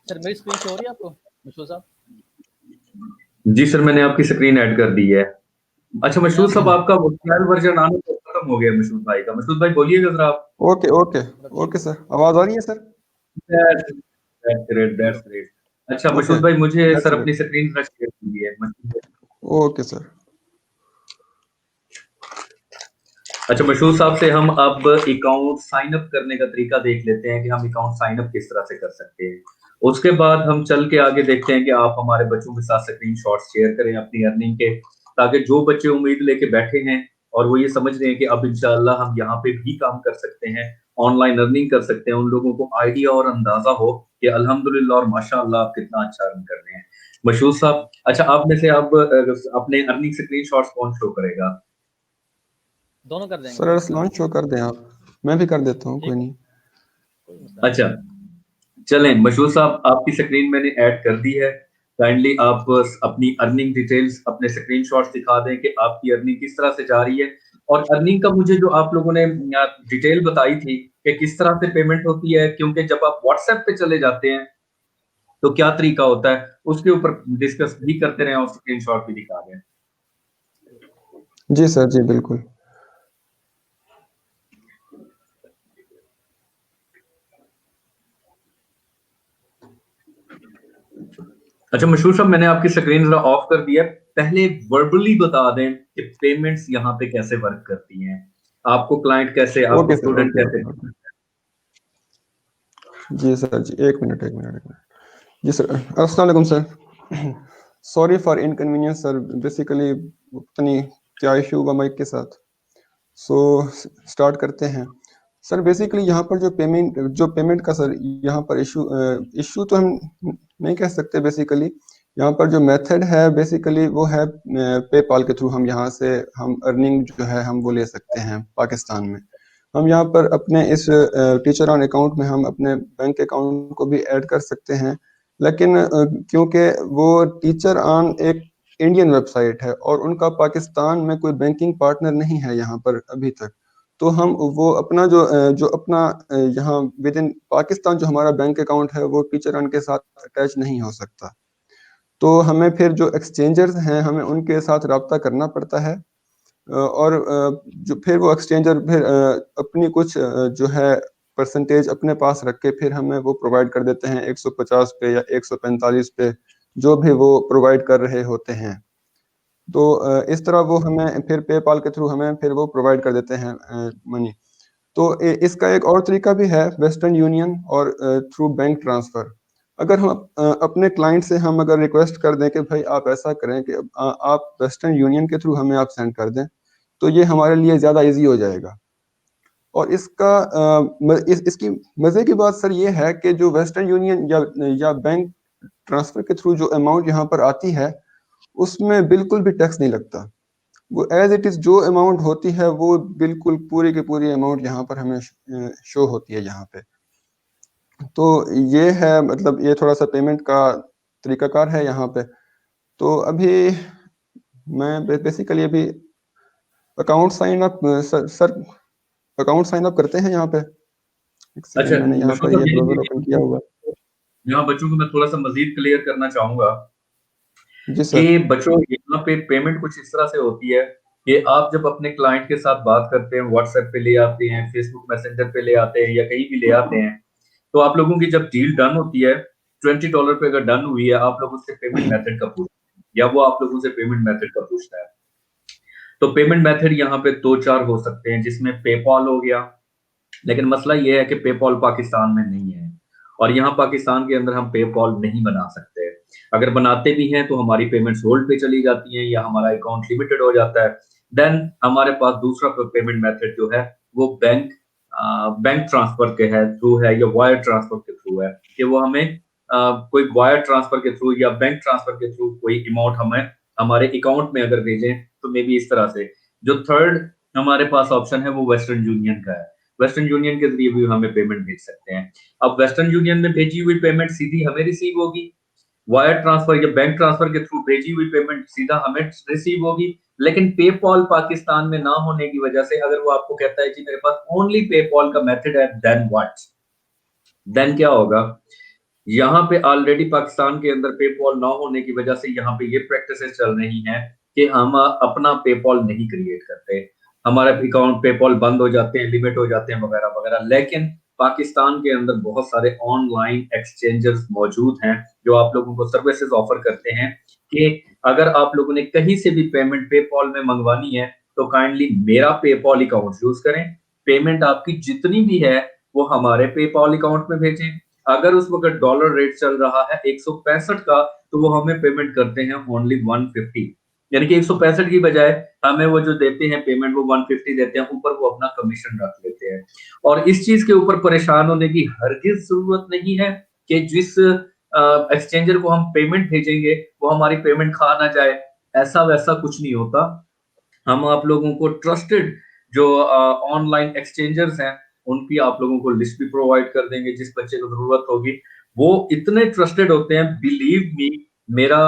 सर मेरी स्क्रीन शो हो रही है आपको मशहूर साहब? जी सर, मैंने आपकी स्क्रीन ऐड कर दी है। अच्छा मशहूर साहब, आपका वो ट्रायल वर्जन आना तो खत्म हो गया मशहूर भाई का। मशहूर भाई बोलिएगा जरा आप। ओके ओके ओके सर, आवाज आ रही है sir? That's great, that's great. अच्छा ओके, मशहूर भाई, मुझे दैट्स सर ग्रेट। अपनी स्क्रीन जरा शेयर कीजिए मशहूर भाई। Okay sir. अच्छा मशहूर साहब से हम अब अकाउंट साइन अप करने का तरीका देख लेते हैं कि हम अकाउंट साइन अप किस तरह से कर सकते हैं। उसके बाद हम चल के आगे देखते हैं कि आप हमारे बच्चों के साथ स्क्रीनशॉट शेयर करें अपनी अर्निंग के, ताकि जो बच्चे उम्मीद लेके बैठे हैं और वो ये समझ रहे हैं कि अब इंशाल्लाह हम यहाँ पे भी काम कर सकते हैं, ऑनलाइन अर्निंग कर सकते हैं, उन लोगों को आइडिया और अंदाजा हो कि अल्हम्दुलिल्लाह और माशाअल्लाह आप कितना अच्छा अर्न कर रहे हैं। मशहूर साहब, अच्छा आप में से अब अपने अर्निंग स्क्रीनशॉट्स कौन शो करेगा? दोनों कर देंगे सर सर। अर्सलान शो कर दें आप, मैं भी कर देता हूँ, ठीक कोई है, नहीं। कोई मसला नहीं। अच्छा चलें मशहूर साहब, आपकी स्क्रीन मैंने ऐड कर दी है। काइंडली आप अपनी अर्निंग डिटेल्स, अपने स्क्रीनशॉट्स दिखा दें कि आपकी अर्निंग किस तरह से जा रही है। और अर्निंग का मुझे जो आप लोगों ने डिटेल बताई थी कि किस तरह से पेमेंट होती है, क्योंकि जब आप व्हाट्सएप पे चले जाते हैं तो क्या तरीका होता है, उसके ऊपर डिस्कस भी करते रहे और स्क्रीनशॉट भी दिखा दें। जी सर, जी बिल्कुल। अच्छा मशहूर साहब, मैंने आपकी स्क्रीन जरा ऑफ कर दिया है। पहले वर्बली बता दें कि पेमेंट्स यहाँ पे कैसे वर्क करती हैं, आपको क्लाइंट कैसे, आपको ओके सर, स्टूडेंट ओके कैसे। Okay okay. जी सर, जी एक मिनट एक मिनट एक मिनट। जी सर, अस्सलाम वालेकुम sir. Sorry for inconvenience sir, basically पता नहीं क्या इशू हुआ माइक के साथ। सो स्टार्ट करते हैं। सर बेसिकली यहाँ पर जो पेमेंट का सर यहाँ पर इशू तो हम नहीं कह सकते। बेसिकली यहाँ पर जो मेथड है बेसिकली वो है पेपाल के थ्रू हम यहाँ से हम अर्निंग जो है हम वो ले सकते हैं पाकिस्तान में। हम यहाँ पर अपने इस टीचर ऑन अकाउंट में हम अपने बैंक अकाउंट को भी ऐड कर सकते हैं, लेकिन क्योंकि वो टीचर ऑन एक इंडियन वेबसाइट है और उनका पाकिस्तान में कोई बैंकिंग पार्टनर नहीं है यहाँ पर अभी तक, तो हम वो अपना जो अपना यहाँ विद इन पाकिस्तान जो हमारा बैंक अकाउंट है वो टीचर ऑन के साथ अटैच नहीं हो सकता। तो हमें फिर जो एक्सचेंजर्स हैं हमें उनके साथ रब्ता करना पड़ता है। और जो फिर वो एक्सचेंजर फिर अपनी कुछ जो है परसेंटेज अपने पास रख के फिर हमें वो प्रोवाइड कर देते हैं 150 पे या 145 पे, जो भी वो प्रोवाइड कर रहे होते हैं। तो इस तरह वो हमें फिर पेपाल के थ्रू हमें फिर वो प्रोवाइड कर देते हैं मनी। तो इसका एक और तरीका भी है, वेस्टर्न यूनियन और थ्रू बैंक ट्रांसफ़र। अगर हम अपने क्लाइंट से हम अगर रिक्वेस्ट कर दें कि भाई आप ऐसा करें कि आप वेस्टर्न यूनियन के थ्रू हमें आप सेंड कर दें, तो ये हमारे लिए ज़्यादा ईजी हो जाएगा। और इसका इसकी मज़े की बात सर ये है कि जो वेस्टर्न यूनियन या बैंक ट्रांसफ़र के थ्रू जो अमाउंट यहाँ पर आती है उसमें बिल्कुल भी टैक्स नहीं लगता। वो एज इट इज़ जो अमाउंट होती है वो बिल्कुल पूरी की पूरी अमाउंट यहाँ पर हमें शो होती है यहाँ पे। तो ये है, मतलब ये थोड़ा सा पेमेंट का तरीकाकार है यहाँ पे। तो अभी मैं बेसिकली अभी account sign up sir account sign up करते हैं यहाँ पे। एक अच्छा सेकंड, मैंने यहाँ मशहूर पर साहब, ये ब्राउज़र ओपन किया हुआ है। यहाँ बच्चों को मैं थोड़ा सा मजीद क्लियर करना चाहूंगा जी कि सर। बच्चों यहाँ पे पेमेंट कुछ इस तरह से होती है कि आप जब अपने क्लाइंट के साथ बात करते हैं, व्हाट्सएप पे ले आते हैं, फेसबुक मैसेंजर पे ले आते हैं या कहीं भी ले आते हैं, तो आप लोगों की जब डील डन होती है, $20 पे अगर डन हुई है, आप लोग उससे पेमेंट मेथड का पूछते हैं या वो आप लोगों से पेमेंट मेथड का पूछता है। तो पेमेंट मेथड यहाँ पे दो चार हो सकते हैं, जिसमें पेपॉल हो गया, लेकिन मसला ये है कि पेपॉल पाकिस्तान में नहीं है और यहाँ पाकिस्तान के अंदर हम पेपॉल नहीं बना सकते। अगर बनाते भी हैं तो हमारी पेमेंट्स होल्ड पे चली जाती हैं या हमारा अकाउंट लिमिटेड हो जाता है। देन हमारे पास दूसरा पेमेंट मेथड जो है वो बैंक ट्रांसफर के है थ्रू है या वायर ट्रांसफर के थ्रू है कि वो हमें कोई वायर ट्रांसफर के थ्रू या बैंक ट्रांसफर के थ्रू कोई अमाउंट हमें हमारे अकाउंट में अगर भेजें तो मे बी इस तरह से। जो थर्ड हमारे पास ऑप्शन है वो वेस्टर्न यूनियन का है। वेस्टर्न यूनियन के जरिए भी हमें पेमेंट भेज सकते हैं। अब वेस्टर्न यूनियन में भेजी हुई पेमेंट सीधी हमें रिसीव होगी, वायर ट्रांसफर या बैंक ट्रांसफर के थ्रू भेजी हुई पेमेंट सीधा हमें रिसीव होगी। लेकिन पेपॉल पाकिस्तान में ना होने की वजह से अगर वो आपको कहता है कि मेरे पास ओनली पेपॉल का मेथड है, देन व्हाट, देन क्या होगा? यहाँ पे ऑलरेडी पाकिस्तान के अंदर पेपॉल ना होने की वजह से यहाँ पे ये प्रैक्टिसेस चल रही हैं कि हम अपना पेपॉल नहीं क्रिएट करते, हमारे अकाउंट पेपॉल बंद हो जाते हैं, लिमिट हो जाते हैं वगैरह वगैरह। लेकिन पाकिस्तान के अंदर बहुत सारे ऑनलाइन एक्सचेंजर्स मौजूद हैं जो आप लोगों को सर्विसेज ऑफर करते हैं कि अगर आप लोगों ने कहीं से भी पेमेंट पेपॉल में मंगवानी है तो काइंडली मेरा पेपॉल अकाउंट यूज करें, पेमेंट आपकी जितनी भी है वो हमारे पेपॉल अकाउंट में भेजें। अगर उस वक्त डॉलर रेट चल रहा है 165 का तो वो हमें पेमेंट करते हैं ओनली 150, यानी कि 165 की बजाय हमें वो जो देते हैं पेमेंट वो 150 देते हैं, ऊपर वो अपना कमीशन रख लेते हैं। और इस चीज के ऊपर परेशान होने की हरगिज जरूरत नहीं है कि जिस एक्सचेंजर को हम पेमेंट भेजेंगे वो हमारी पेमेंट खा ना जाए, ऐसा वैसा कुछ नहीं होता। हम आप लोगों को ट्रस्टेड जो ऑनलाइन एक्सचेंजर्स हैं उनकी आप लोगों को लिस्ट भी प्रोवाइड कर देंगे, जिस बच्चे को जरूरत होगी वो इतने ट्रस्टेड होते हैं, बिलीव मी। मेरा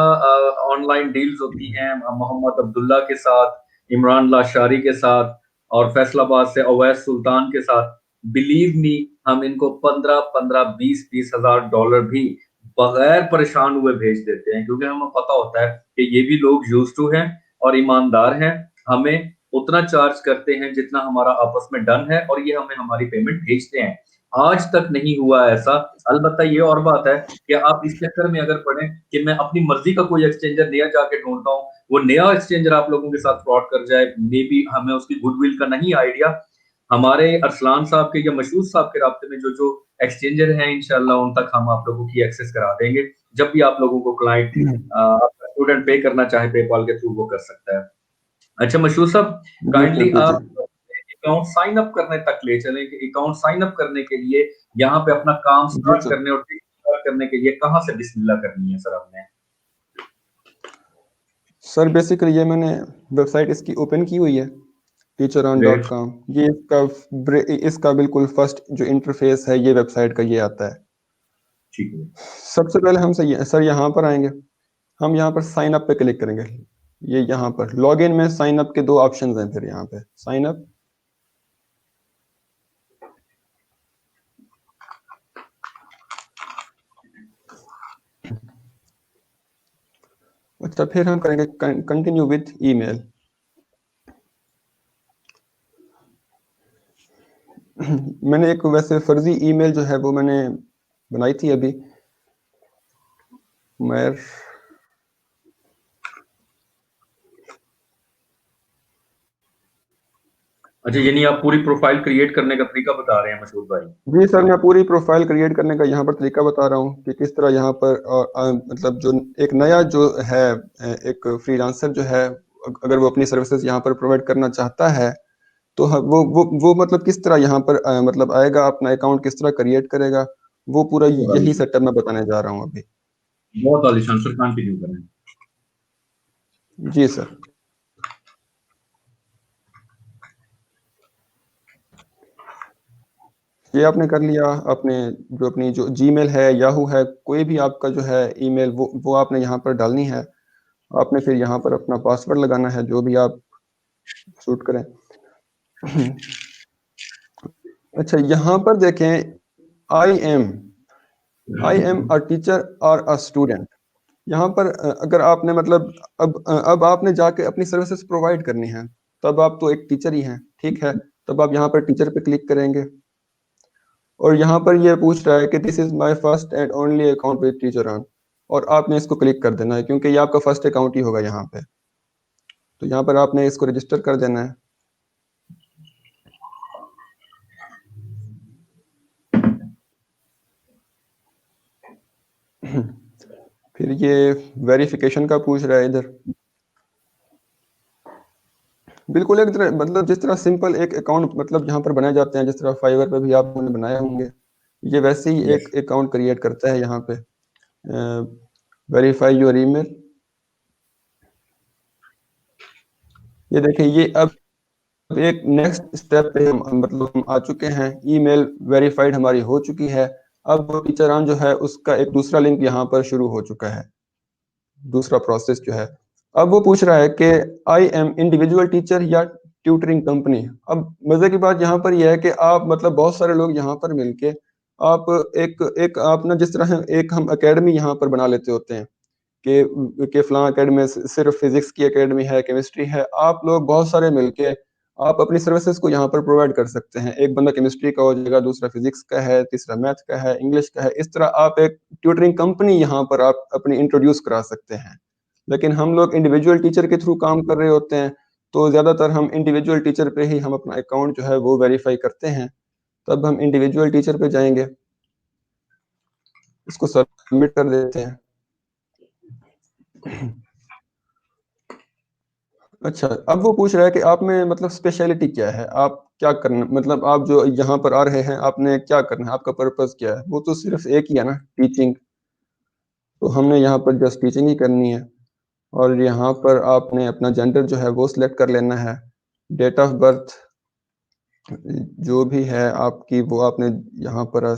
ऑनलाइन डील्स होती हैं मोहम्मद अब्दुल्ला के साथ, इमरान लाशारी के साथ और फैसलाबाद से अवैस सुल्तान के साथ। बिलीव मी, हम इनको 15-15, 20-20 हजार डॉलर भी बगैर परेशान हुए भेज देते हैं, क्योंकि हमें पता होता है कि ये भी लोग यूज टू हैं और ईमानदार हैं, हमें उतना चार्ज करते हैं जितना हमारा आपस में डन है और ये हमें हमारी पेमेंट भेजते हैं। आज तक नहीं हुआ ऐसा। अलबत्ता ये और बात है कि आप इस चक्कर में अगर पड़े कि मैं अपनी मर्जी का कोई एक्सचेंजर नया जाके ढूंढता हूँ, वो नया एक्सचेंजर आप लोगों के साथ फ्रॉड कर जाए, मे बी हमें उसकी गुडविल का नहीं आइडिया, हमारे अरसलान साहब के या मशहूर साहब के राब्ते में जो जो एक्सचेंजर हैं इंशाल्लाह उन तक हम आप लोगों की एक्सेस करा देंगे। जब भी आप लोगों को क्लाइंट स्टूडेंट पे करना चाहे पेपाल के थ्रू वो कर सकता है। अच्छा मशहूर साहब, जी सर, काइंडली जी आप जी। अकाउंट साइन अप करने तक ले चलें कि अकाउंट साइन अप करने के लिए यहाँ पे अपना काम जी स्टार्ट सर। करने और स्टार्ट करने के लिए कहाँ से बिस्मिल्लाह करनी है सर हमने? सर बेसिकली ये मैंने वेबसाइट इसकी ओपन की हुई है, ग्रेट, teacheron.com। ये इसका बिल्कुल फर्स्ट जो इंटरफेस है ये वेबसाइट का ये आता है। ठीक है। सबसे पहले हम सर यहाँ पर आएंगे, हम यहाँ पर साइन अप पे क्लिक करेंगे। ये यहाँ पर लॉगिन में साइन अप के दो ऑप्शंस हैं, फिर यहाँ पे साइन अप। अच्छा, फिर हम करेंगे कंटिन्यू विथ ईमेल। मैंने एक वैसे फर्जी ईमेल जो है वो मैंने बनाई थी अभी, मैं अच्छा, यानी आप पूरी प्रोफाइल क्रिएट करने का तरीका बता रहे हैं मशहूर भाई? जी सर, मैं पूरी प्रोफाइल क्रिएट करने का यहाँ पर तरीका बता रहा हूँ कि किस तरह यहाँ पर मतलब जो एक नया जो है एक फ्रीलांसर जो है, अगर वो अपनी सर्विसेज यहाँ पर प्रोवाइड करना चाहता है तो वो मतलब किस तरह यहाँ पर मतलब आएगा, अपना अकाउंट किस तरह क्रिएट करेगा, वो पूरा यही सेटअप मैं बताने जा रहा हूँ अभी। बहुत आलीशान सर, कंटिन्यू करें। जी सर। ये आपने कर लिया, आपने जो अपनी जो जीमेल है, याहू है, कोई भी आपका जो है ईमेल वो आपने यहाँ पर डालनी है। आपने फिर यहाँ पर अपना पासवर्ड लगाना है जो भी आप सूट करें। अच्छा, यहाँ पर देखें आई एम अ टीचर और अ स्टूडेंट। यहाँ पर अगर आपने मतलब अब आपने जाके अपनी सर्विसेज प्रोवाइड करनी है, तब आप तो एक टीचर ही हैं, ठीक है। तब आप यहाँ पर टीचर पे क्लिक करेंगे और यहाँ पर ये पूछ रहा है कि this is my first and only account with teacher on, और आपने इसको क्लिक कर देना है क्योंकि ये आपका फर्स्ट अकाउंट ही होगा यहाँ पे। तो यहाँ पर आपने इसको रजिस्टर कर देना है। फिर ये वेरिफिकेशन का पूछ रहा है इधर। बिल्कुल एक तरह मतलब जिस तरह सिंपल एक अकाउंट मतलब यहाँ पर बनाए जाते हैं, जिस तरह फाइवर पे भी आपने बनाए होंगे, ये वैसे ही यस, एक अकाउंट क्रिएट करता है यहाँ पे। Verify your email. ये देखें, ये अब एक नेक्स्ट स्टेप पे हम मतलब हम आ चुके हैं। ईमेल वेरीफाइड हमारी हो चुकी है। अब टीचर ऑन जो है उसका एक दूसरा लिंक यहाँ पर शुरू हो चुका है, दूसरा प्रोसेस जो है। अब वो पूछ रहा है कि आई एम इंडिविजुअल टीचर या ट्यूटरिंग कंपनी। अब मजे की बात यहाँ पर यह है कि आप मतलब बहुत सारे लोग यहाँ पर मिलके आप एक आप ना जिस तरह एक हम एकेडमी यहाँ पर बना लेते होते हैं कि फलां एकेडमी में सिर्फ फिजिक्स की एकेडमी है, केमिस्ट्री है, आप लोग बहुत सारे मिलके आप अपनी सर्विसेज को यहाँ पर प्रोवाइड कर सकते हैं। एक बंदा केमिस्ट्री का हो जाएगा, दूसरा फिजिक्स का है, तीसरा मैथ का है, इंग्लिश का है। इस तरह आप एक ट्यूटरिंग कंपनी यहाँ पर आप अपनी इंट्रोड्यूस करा सकते हैं। लेकिन हम लोग इंडिविजुअल टीचर के थ्रू काम कर रहे होते हैं, तो ज़्यादातर हम इंडिविजुअल टीचर पे ही हम अपना अकाउंट जो है वो वेरीफाई करते हैं। तब हम इंडिविजुअल टीचर पे जाएँगे, इसको सबमिट कर देते हैं। अच्छा, अब वो पूछ रहा है कि आप में मतलब स्पेशलिटी क्या है? आप क्या करना मतलब आप जो यहाँ पर आ रहे हैं, आपने क्या करना है? आपका पर्पज़ क्या है? वो तो सिर्फ़ एक ही है ना, टीचिंग। तो हमने यहाँ पर जस्ट टीचिंग ही करनी है और यहाँ पर आपने अपना जेंडर जो है वो सिलेक्ट कर लेना है। डेट ऑफ़ बर्थ जो भी है आपकी वो आपने यहाँ पर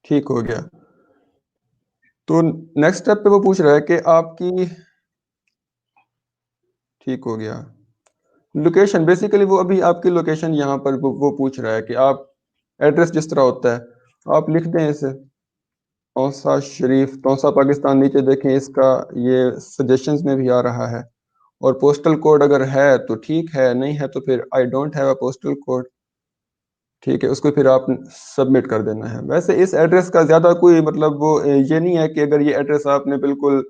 ठीक हो गया। तो नेक्स्ट स्टेप पे वो पूछ रहा है कि आपकी ठीक हो गया। लोकेशन बेसिकली वो अभी आपकी लोकेशन यहाँ पर वो पूछ रहा है कि आप एड्रेस जिस तरह होता है, आप लिख दें इसे तौसा शरीफ, तौसा पाकिस्तान नीचे देखें इसका ये सजेशंस में भी आ रहा है और पोस्टल कोड अगर है तो ठीक है, नहीं है तो फिर I don't have a postal code ठीक है, उसको फिर आप सबमिट कर देना है। वैसे इस एड्रेस का ज़्यादा कोई मतलब वो ये नहीं है कि अगर ये एड्रेस आपने बिल्कुल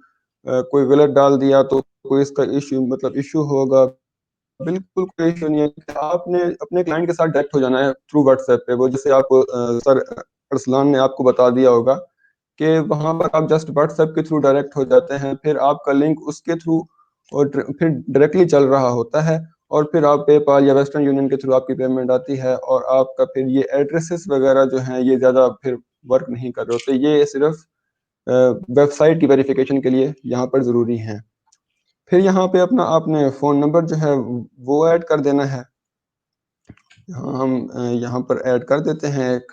कोई गलत डाल दिया तो कोई इसका इश्यू मतलब इश्यू होगा। बिल्कुल कोई इश्यू नहीं है। आपने अपने क्लाइंट के साथ डायरेक्ट हो जाना है थ्रू व्हाट्सएप पे। वो जैसे आप सर अरसलान ने आपको बता दिया होगा कि वहाँ पर आप जस्ट व्हाट्सएप के थ्रू डायरेक्ट हो जाते हैं, फिर आपका लिंक उसके थ्रू और फिर डायरेक्टली चल रहा होता है और फिर आप पेपाल या वेस्टर्न यूनियन के थ्रू आपकी पेमेंट आती है और आपका फिर ये एड्रेसेस वगैरह जो हैं ये ज़्यादा फिर वर्क नहीं कर रहे होते। ये सिर्फ वेबसाइट की वेरिफिकेशन के लिए यहाँ पर ज़रूरी हैं। फिर यहाँ पे अपना आपने फ़ोन नंबर जो है वो ऐड कर देना है। यहाँ हम यहाँ पर ऐड कर देते हैं एक।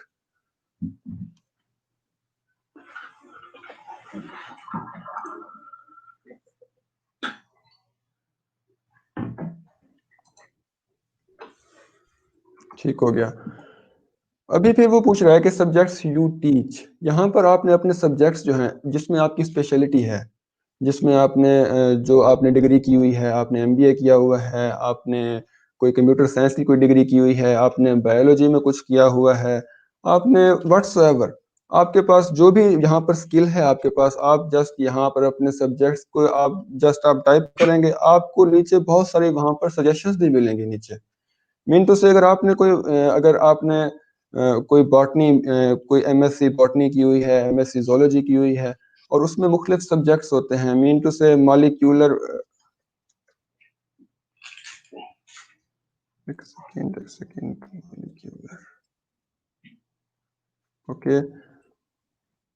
ठीक हो गया। अभी फिर वो पूछ रहा है कि सब्जेक्ट्स यू टीच। यहाँ पर आपने अपने सब्जेक्ट्स जो हैं जिसमें आपकी स्पेशलिटी है, जिसमें आपने जो आपने डिग्री की हुई है, आपने एमबीए किया हुआ है, आपने कोई कंप्यूटर साइंस की कोई डिग्री की हुई है, आपने बायोलॉजी में कुछ किया हुआ है, आपने व्हाट्सएवर आपके पास जो भी यहाँ पर स्किल है आपके पास, आप जस्ट यहाँ पर अपने सब्जेक्ट्स को आप जस्ट आप टाइप करेंगे, आपको नीचे बहुत सारे वहाँ पर सजेशंस भी मिलेंगे नीचे। मीन टू से अगर आपने अगर आपने कोई बॉटनी कोई एमएससी बॉटनी की हुई है, एमएससी ज़ूलॉजी की हुई है और उसमें मुख्तलिफ सब्जेक्ट्स होते हैं। मीन टू से मॉलिक्यूलर एक second molecular okay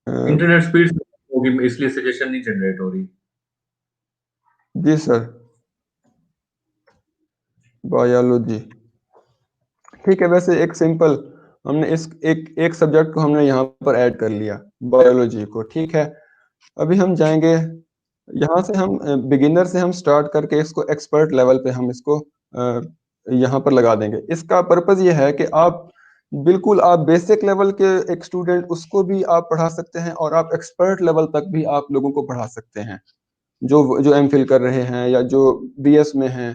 internet speed होगी इसलिए सजेशन नहीं जनरेट हो रही। जी सर, बायोलॉजी ठीक है। वैसे एक सिंपल हमने इस एक सब्जेक्ट को हमने यहाँ पर ऐड कर लिया बायोलॉजी को, ठीक है। अभी हम जाएंगे यहाँ से हम बिगिनर से हम स्टार्ट करके इसको एक्सपर्ट लेवल पे हम इसको यहाँ पर लगा देंगे। इसका पर्पज़ ये है कि आप बिल्कुल आप बेसिक लेवल के एक स्टूडेंट उसको भी आप पढ़ा सकते हैं और आप एक्सपर्ट लेवल तक भी आप लोगों को पढ़ा सकते हैं, जो एमफिल कर रहे हैं या जो बीएस में हैं।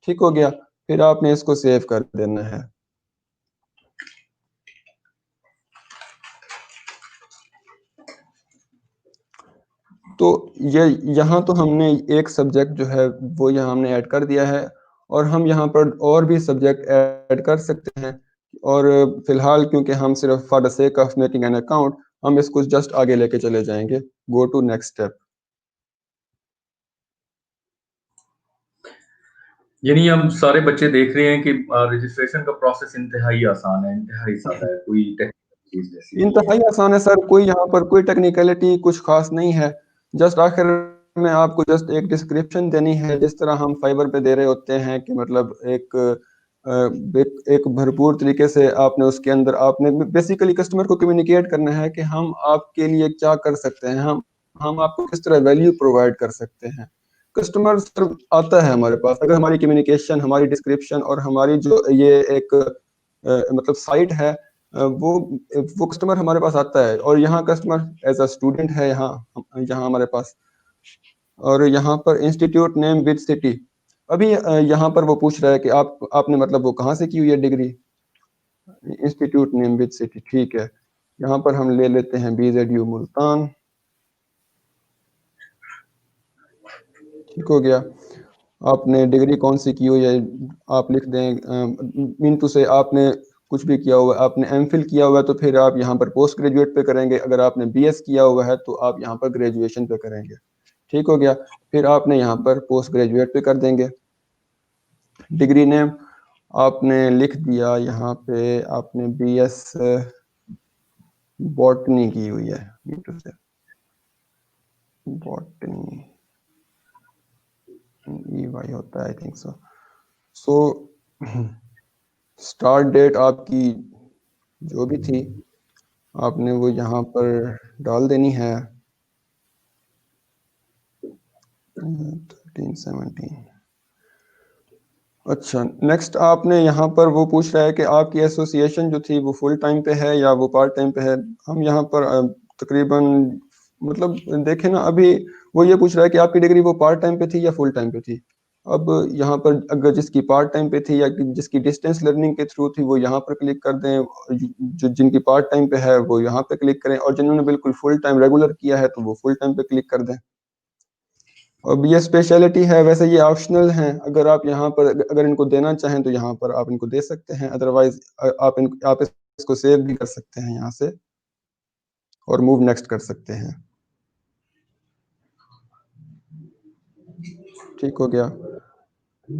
ठीक हो गया। फिर आपने इसको सेव कर देना है। तो ये यहाँ तो हमने एक सब्जेक्ट जो है वो यहाँ हमने ऐड कर दिया है और हम यहाँ पर और भी सब्जेक्ट ऐड कर सकते हैं और फिलहाल क्योंकि हम सिर्फ for the sake of making an account हम इसको जस्ट आगे लेके चले जाएंगे। Go to next step. यानी हम सारे बच्चे देख रहे हैं कि रजिस्ट्रेशन का प्रोसेस इंतहाई आसान है, इंतहाई सादा है, कोई टेक्निकल चीज जैसी नहीं है। इंतहाई आसान है सर, कोई यहाँ पर कोई टेक्निकलिटी कुछ खास नहीं है। जस्ट आखिर में आपको जस्ट एक डिस्क्रिप्शन देनी है जिस तरह हम फाइवर पे दे रहे होते हैं कि मतलब एक भरपूर तरीके से आपने उसके अंदर आपने बेसिकली कस्टमर को कम्युनिकेट करना है कि हम आपके लिए क्या कर सकते हैं, हम आपको किस तरह वैल्यू प्रोवाइड कर सकते हैं। कस्टमर सर आता है हमारे पास, अगर हमारी कम्युनिकेशन, हमारी डिस्क्रिप्शन और हमारी जो ये एक मतलब साइट है, वो कस्टमर हमारे पास आता है। और यहाँ कस्टमर एज अ स्टूडेंट है यहाँ हमारे पास। और यहाँ पर इंस्टीट्यूट नेम विद सिटी, अभी यहाँ पर वो पूछ रहा है कि आपने मतलब वो कहाँ से की हुई है degree, institute name with city, ठीक है। यहाँ पर हम ले लेते हैं BZU मुल्तान, ठीक हो गया। आपने डिग्री कौन सी की हुई है आप लिख दें, मीन टू से आपने कुछ भी किया हुआ है, आपने MPhil किया हुआ है तो फिर आप यहाँ पर पोस्ट ग्रेजुएट पे करेंगे, अगर आपने BS किया हुआ है तो आप यहाँ पर ग्रेजुएशन पे करेंगे, ठीक हो गया। फिर आपने यहाँ पर पोस्ट ग्रेजुएट पे कर देंगे। डिग्री नेम आपने लिख दिया, यहाँ पे आपने BS बॉटनी की हुई है, mean to say botany EY होता है I think so. So start date आपकी जो भी थी आपने वो यहाँ पर डाल देनी है, 13-17। अच्छा, नेक्स्ट आपने यहाँ पर वो पूछ रहा है कि आपकी एसोसिएशन जो थी वो फुल टाइम पे है या वो पार्ट टाइम पे है। हम यहाँ पर तकरीबन मतलब देखें ना, अभी वो ये पूछ रहा है कि आपकी डिग्री वो पार्ट टाइम पे थी या फुल टाइम पे थी। अब यहाँ पर अगर जिसकी पार्ट टाइम पे थी या जिसकी डिस्टेंस लर्निंग के थ्रू थी वो यहाँ पर क्लिक कर दें, जो जिनकी पार्ट टाइम पे है वो यहाँ पे क्लिक करें, और जिन्होंने बिल्कुल फुल टाइम रेगुलर किया है तो वो फुल टाइम पे क्लिक कर दें। अब ये स्पेशलिटी है, वैसे ये ऑप्शनल हैं, अगर आप यहाँ पर अगर इनको देना चाहें तो यहाँ पर आप इनको दे सकते हैं, अदरवाइज आप इसको सेव भी कर सकते हैं यहाँ से और मूव नेक्स्ट कर सकते हैं, ठीक हो गया।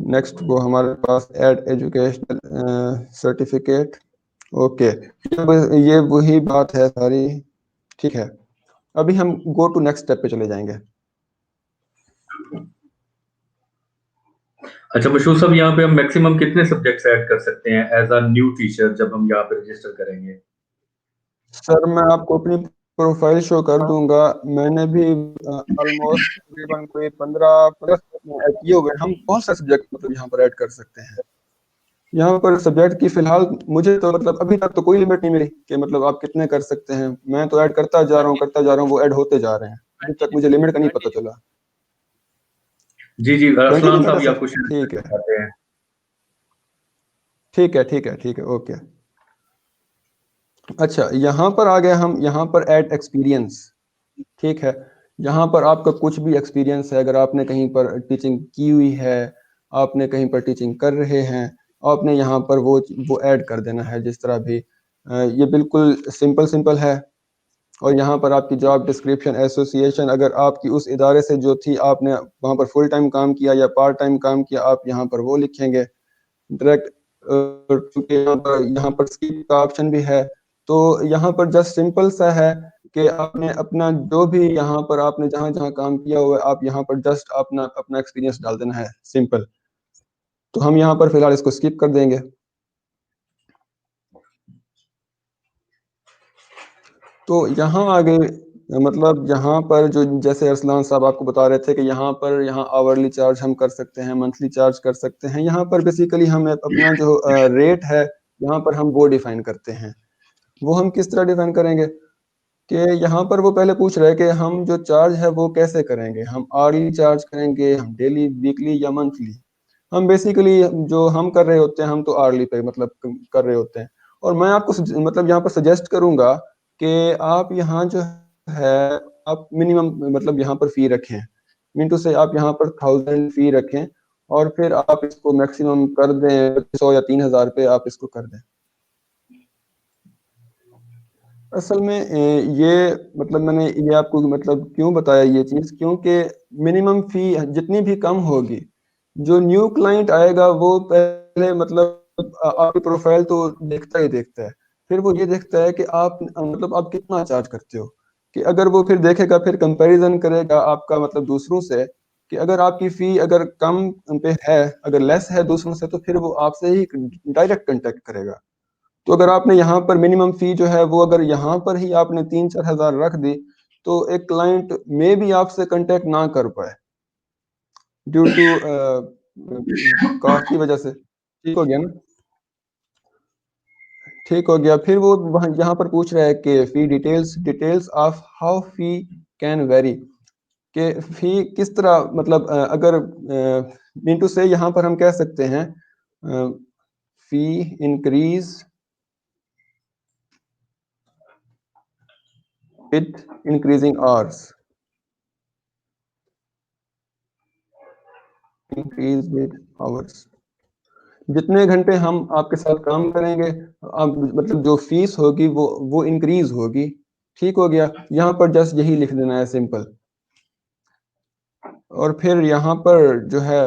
नेक्स्ट वो हमारे पास ऐड एजुकेशनल सर्टिफिकेट, ओके, ये वही बात है सारी, ठीक है। अभी हम गो टू नेक्स्ट स्टेप पे चले जाएंगे। अच्छा मशहूर साहब, यहाँ पे हम मैक्सिमम कितने सब्जेक्ट्स ऐड कर सकते हैं एज अ न्यू टीचर जब हम यहाँ पे रजिस्टर करेंगे? सर मैं आपको अपनी प्रोफाइल शो कर दूंगा, मैंने भी ऑलमोस्ट तकरीबन कोई 15 ऐड किए हुए हैं। हम कौन सा सब्जेक्ट मतलब यहाँ पर ऐड कर सकते हैं, यहाँ पर सब्जेक्ट की फिलहाल मुझे तो मतलब अभी तक तो कोई लिमिट नहीं मिली कि मतलब आप कितने कर सकते हैं। मैं तो ऐड करता जा रहा हूँ, वो ऐड होते जा रहे हैं, अभी तक मुझे लिमिट का नहीं पता चला। जी जी, 20 अरसलान लिमिट है साहब या सर, कुछ ठीक है बताते हैं। ठीक है ठीक है ठीक है, ओके। अच्छा, यहाँ पर आ गए हम, यहाँ पर ऐड एक्सपीरियंस, ठीक है। यहाँ पर आपका कुछ भी एक्सपीरियंस है, अगर आपने कहीं पर टीचिंग की हुई है, आपने कहीं पर टीचिंग कर रहे हैं, आपने यहाँ पर वो ऐड कर देना है जिस तरह भी। ये बिल्कुल सिंपल है। और यहाँ पर आपकी जॉब डिस्क्रिप्शन, एसोसिएशन, अगर आपकी उस इदारे से जो थी आपने वहाँ पर फुल टाइम काम किया या पार्ट टाइम काम किया, आप यहाँ पर वो लिखेंगे डायरेक्ट। यहाँ पर स्किप का ऑप्शन भी है, तो यहाँ पर जस्ट सिंपल सा है कि आपने अपना जो भी यहाँ पर आपने जहाँ जहाँ काम किया हुआ है आप यहाँ पर जस्ट अपना अपना एक्सपीरियंस डाल देना है, सिंपल। तो हम यहाँ पर फिलहाल इसको स्किप कर देंगे। तो यहाँ आगे मतलब यहाँ पर जो जैसे अरसलान साहब आपको बता रहे थे कि यहाँ पर आवरली चार्ज हम कर सकते हैं, मंथली चार्ज कर सकते हैं। यहाँ पर बेसिकली हम अपना जो रेट है यहाँ पर हम वो डिफाइन करते हैं। वो हम किस तरह डिफाइन करेंगे कि यहाँ पर वो पहले पूछ रहे हैं कि हम जो चार्ज है वो कैसे करेंगे, हम आवरली चार्ज करेंगे, हम डेली, वीकली या मंथली। हम बेसिकली जो हम कर रहे होते हैं हम तो आवरली पे मतलब कर रहे होते हैं। और मैं आपको मतलब यहाँ पर सजेस्ट करूंगा कि आप यहाँ जो है आप मिनिमम मतलब यहाँ पर फी रखें, मीन टू से आप यहाँ पर 1000 फी रखें और फिर आप इसको मैक्सिमम कर दें 2500 या 3000 पे आप इसको कर दें। असल में ये मतलब मैंने ये आपको मतलब क्यों बताया ये चीज़, क्योंकि मिनिमम फी जितनी भी कम होगी, जो न्यू क्लाइंट आएगा वो पहले मतलब आपकी प्रोफाइल तो देखता ही देखता है, फिर वो ये देखता है कि आप मतलब आप कितना चार्ज करते हो। कि अगर वो फिर देखेगा, फिर कंपैरिजन करेगा आपका मतलब दूसरों से, कि अगर आपकी फी अगर कम पे है, अगर लेस है दूसरों से, तो फिर वो आपसे ही डायरेक्ट कांटेक्ट करेगा। तो अगर आपने यहाँ पर मिनिमम फी जो है वो अगर यहाँ पर ही आपने 3-4 हजार रख दी, तो एक क्लाइंट में भी आपसे कांटेक्ट ना कर पाए। ड्यू टू कॉस्ट की वजह से। ठीक हो गया ना? ठीक हो गया। फिर वो वहाँ यहाँ पर पूछ रहा है कि फी details of how fee can very, कि फी किस तरह मतलब अगर मीन टू से यहाँ पर हम कह सकते हैं fee increase with increasing hours, increase with hours, जितने घंटे हम आपके साथ काम करेंगे आप मतलब जो फीस होगी वो इंक्रीज होगी। ठीक हो गया। यहाँ पर जस्ट यही लिख देना है सिंपल। और फिर यहाँ पर जो है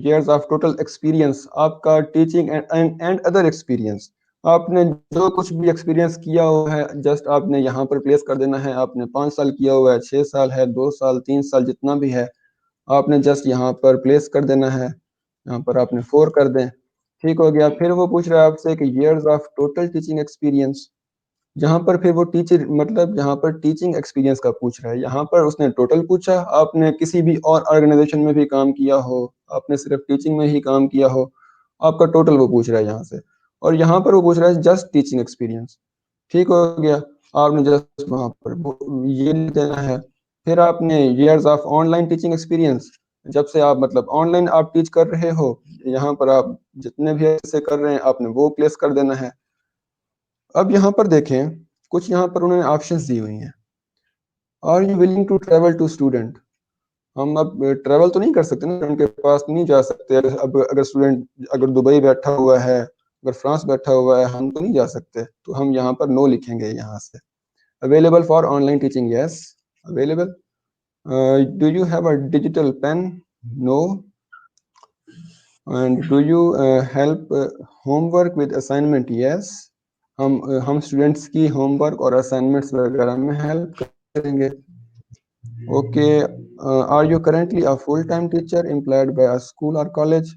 years ऑफ टोटल एक्सपीरियंस, आपका टीचिंग एंड अदर एक्सपीरियंस, आपने जो कुछ भी एक्सपीरियंस किया हुआ है जस्ट आपने यहाँ पर प्लेस कर देना है। आपने 5 साल किया हुआ है, 6 साल है, 2 साल, 3 साल, जितना भी है आपने जस्ट यहाँ पर प्लेस कर देना है। यहाँ पर आपने 4 कर दें। ठीक हो गया। फिर वो पूछ रहा है आपसे कि years of total teaching experience, जहाँ पर फिर वो टीचर मतलब यहाँ पर टीचिंग एक्सपीरियंस का पूछ रहा है। यहाँ पर उसने टोटल पूछा, आपने किसी भी और ऑर्गेनाइजेशन में भी काम किया हो, आपने सिर्फ टीचिंग में ही काम किया हो, आपका टोटल वो पूछ रहा है यहाँ से। और यहाँ पर वो पूछ रहा है जस्ट टीचिंग एक्सपीरियंस। ठीक हो गया। आपने जस्ट वहाँ पर ये लिख देना है। फिर आपने years of online teaching experience, जब से आप मतलब ऑनलाइन आप टीच कर रहे हो, यहाँ पर आप जितने भी ऐसे कर रहे हैं आपने वो प्लेस कर देना है। अब यहाँ पर देखें, कुछ यहाँ पर उन्होंने ऑप्शंस दी हुई हैं। Are you willing to travel to student, हम अब ट्रेवल तो नहीं कर सकते ना, उनके पास नहीं जा सकते। अब अगर स्टूडेंट अगर दुबई बैठा हुआ है, अगर फ्रांस बैठा हुआ है, हम तो नहीं जा सकते, तो हम यहाँ पर नो लिखेंगे यहाँ से। Available for online teaching, yes available. Do you have a digital pen, no. And do you help homework with assignment, yes. हम स्टूडेंट्स की होमवर्क और असाइनमेंट्स वगैरह में हेल्प करेंगे। Okay. Are you currently a full time teacher employed by a school और college,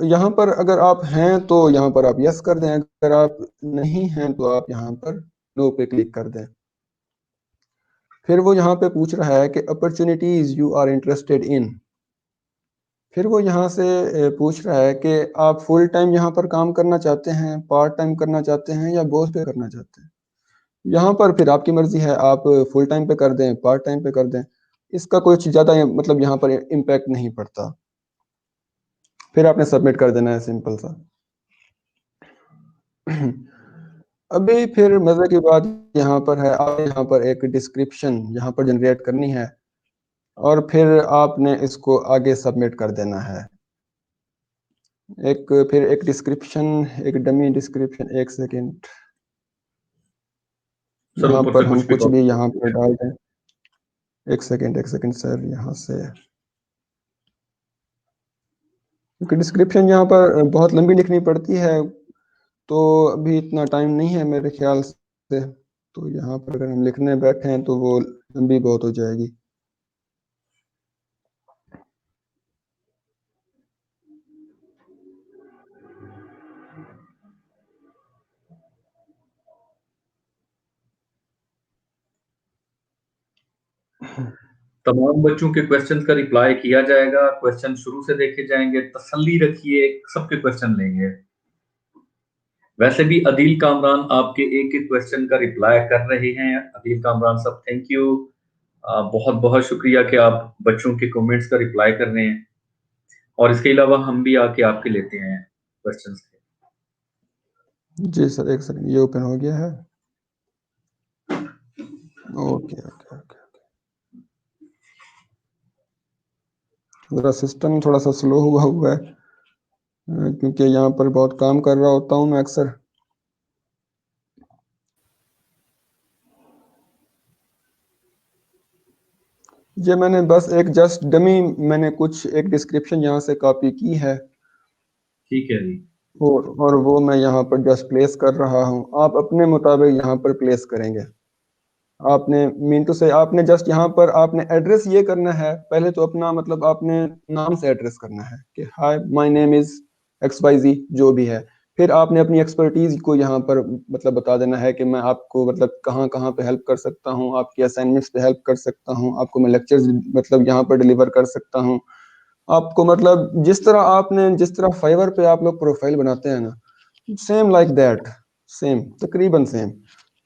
यहाँ पर अगर आप हैं तो यहाँ पर आप यस कर दें, अगर आप नहीं हैं तो आप यहाँ पर नो पे क्लिक कर दें। फिर वो यहाँ पे पूछ रहा है कि opportunities you are interested in, फिर वो यहाँ से पूछ रहा है कि आप फुल टाइम यहाँ पर काम करना चाहते हैं, पार्ट टाइम करना चाहते हैं, या बोझ पे करना चाहते हैं। यहाँ पर फिर आपकी मर्जी है, आप फुल टाइम पे कर दें, पार्ट टाइम पे कर दें, इसका कुछ ज़्यादा मतलब यहाँ पर इम्पैक्ट नहीं पड़ता। फिर आपने सबमिट कर देना है, सिंपल सा। अभी फिर मजे की बात यहाँ पर है, आप यहाँ पर एक डिस्क्रिप्शन यहाँ पर जनरेट करनी है और फिर आपने इसको आगे सबमिट कर देना है। फिर एक डिस्क्रिप्शन, एक डमी डिस्क्रिप्शन, एक सेकेंड, सर यहाँ ऊपर पर से हम कुछ भी कुछ भी यहाँ पर डाल दें। एक सेकेंड सर, यहाँ से क्योंकि डिस्क्रिप्शन यहाँ पर बहुत लंबी लिखनी पड़ती है, तो अभी इतना टाइम नहीं है मेरे ख्याल से, तो यहाँ पर अगर हम लिखने बैठे हैं तो वो लंबी बहुत हो जाएगी। तमाम बच्चों के क्वेश्चंस का रिप्लाई किया जाएगा। क्वेश्चन शुरू से देखे जाएंगे, तसल्ली रखिए, सबके क्वेश्चन लेंगे। वैसे भी अदील कामरान आपके एक एक क्वेश्चन का रिप्लाई कर रहे हैं। अदील कामरान साहब, थैंक यू, बहुत बहुत शुक्रिया कि आप बच्चों के कमेंट्स का रिप्लाई कर रहे हैं। और इसके अलावा हम भी आके आपके लेते हैं क्वेश्चंस। जी सर, एक सेकेंड, ये ओपन हो गया है। Okay okay okay. मेरा सिस्टम थोड़ा सा स्लो हुआ है क्योंकि यहाँ पर बहुत काम कर रहा होता हूँ मैं अक्सर। ये मैंने बस एक जस्ट डमी मैंने कुछ एक डिस्क्रिप्शन यहाँ से कॉपी की है, ठीक है जी। और वो मैं यहाँ पर जस्ट प्लेस कर रहा हूँ। आप अपने मुताबिक यहाँ पर प्लेस करेंगे। आपने मीन टू से आपने जस्ट यहाँ पर आपने एड्रेस ये करना है, पहले तो अपना मतलब आपने नाम से एड्रेस करना है कि hi my name is XYZ, जो भी है। फिर आपने अपनी एक्सपर्टीज को यहाँ पर मतलब बता देना है कि मैं आपको मतलब कहाँ कहाँ पे हेल्प कर सकता हूँ, आपकी असाइनमेंट्स पे हेल्प कर सकता हूँ, आपको मैं लेक्चर्स मतलब यहाँ पर डिलीवर कर सकता हूँ। आपको मतलब जिस तरह फाइवर पे आप लोग प्रोफाइल बनाते हैं ना, सेम लाइक दैट, सेम तकरीबन सेम।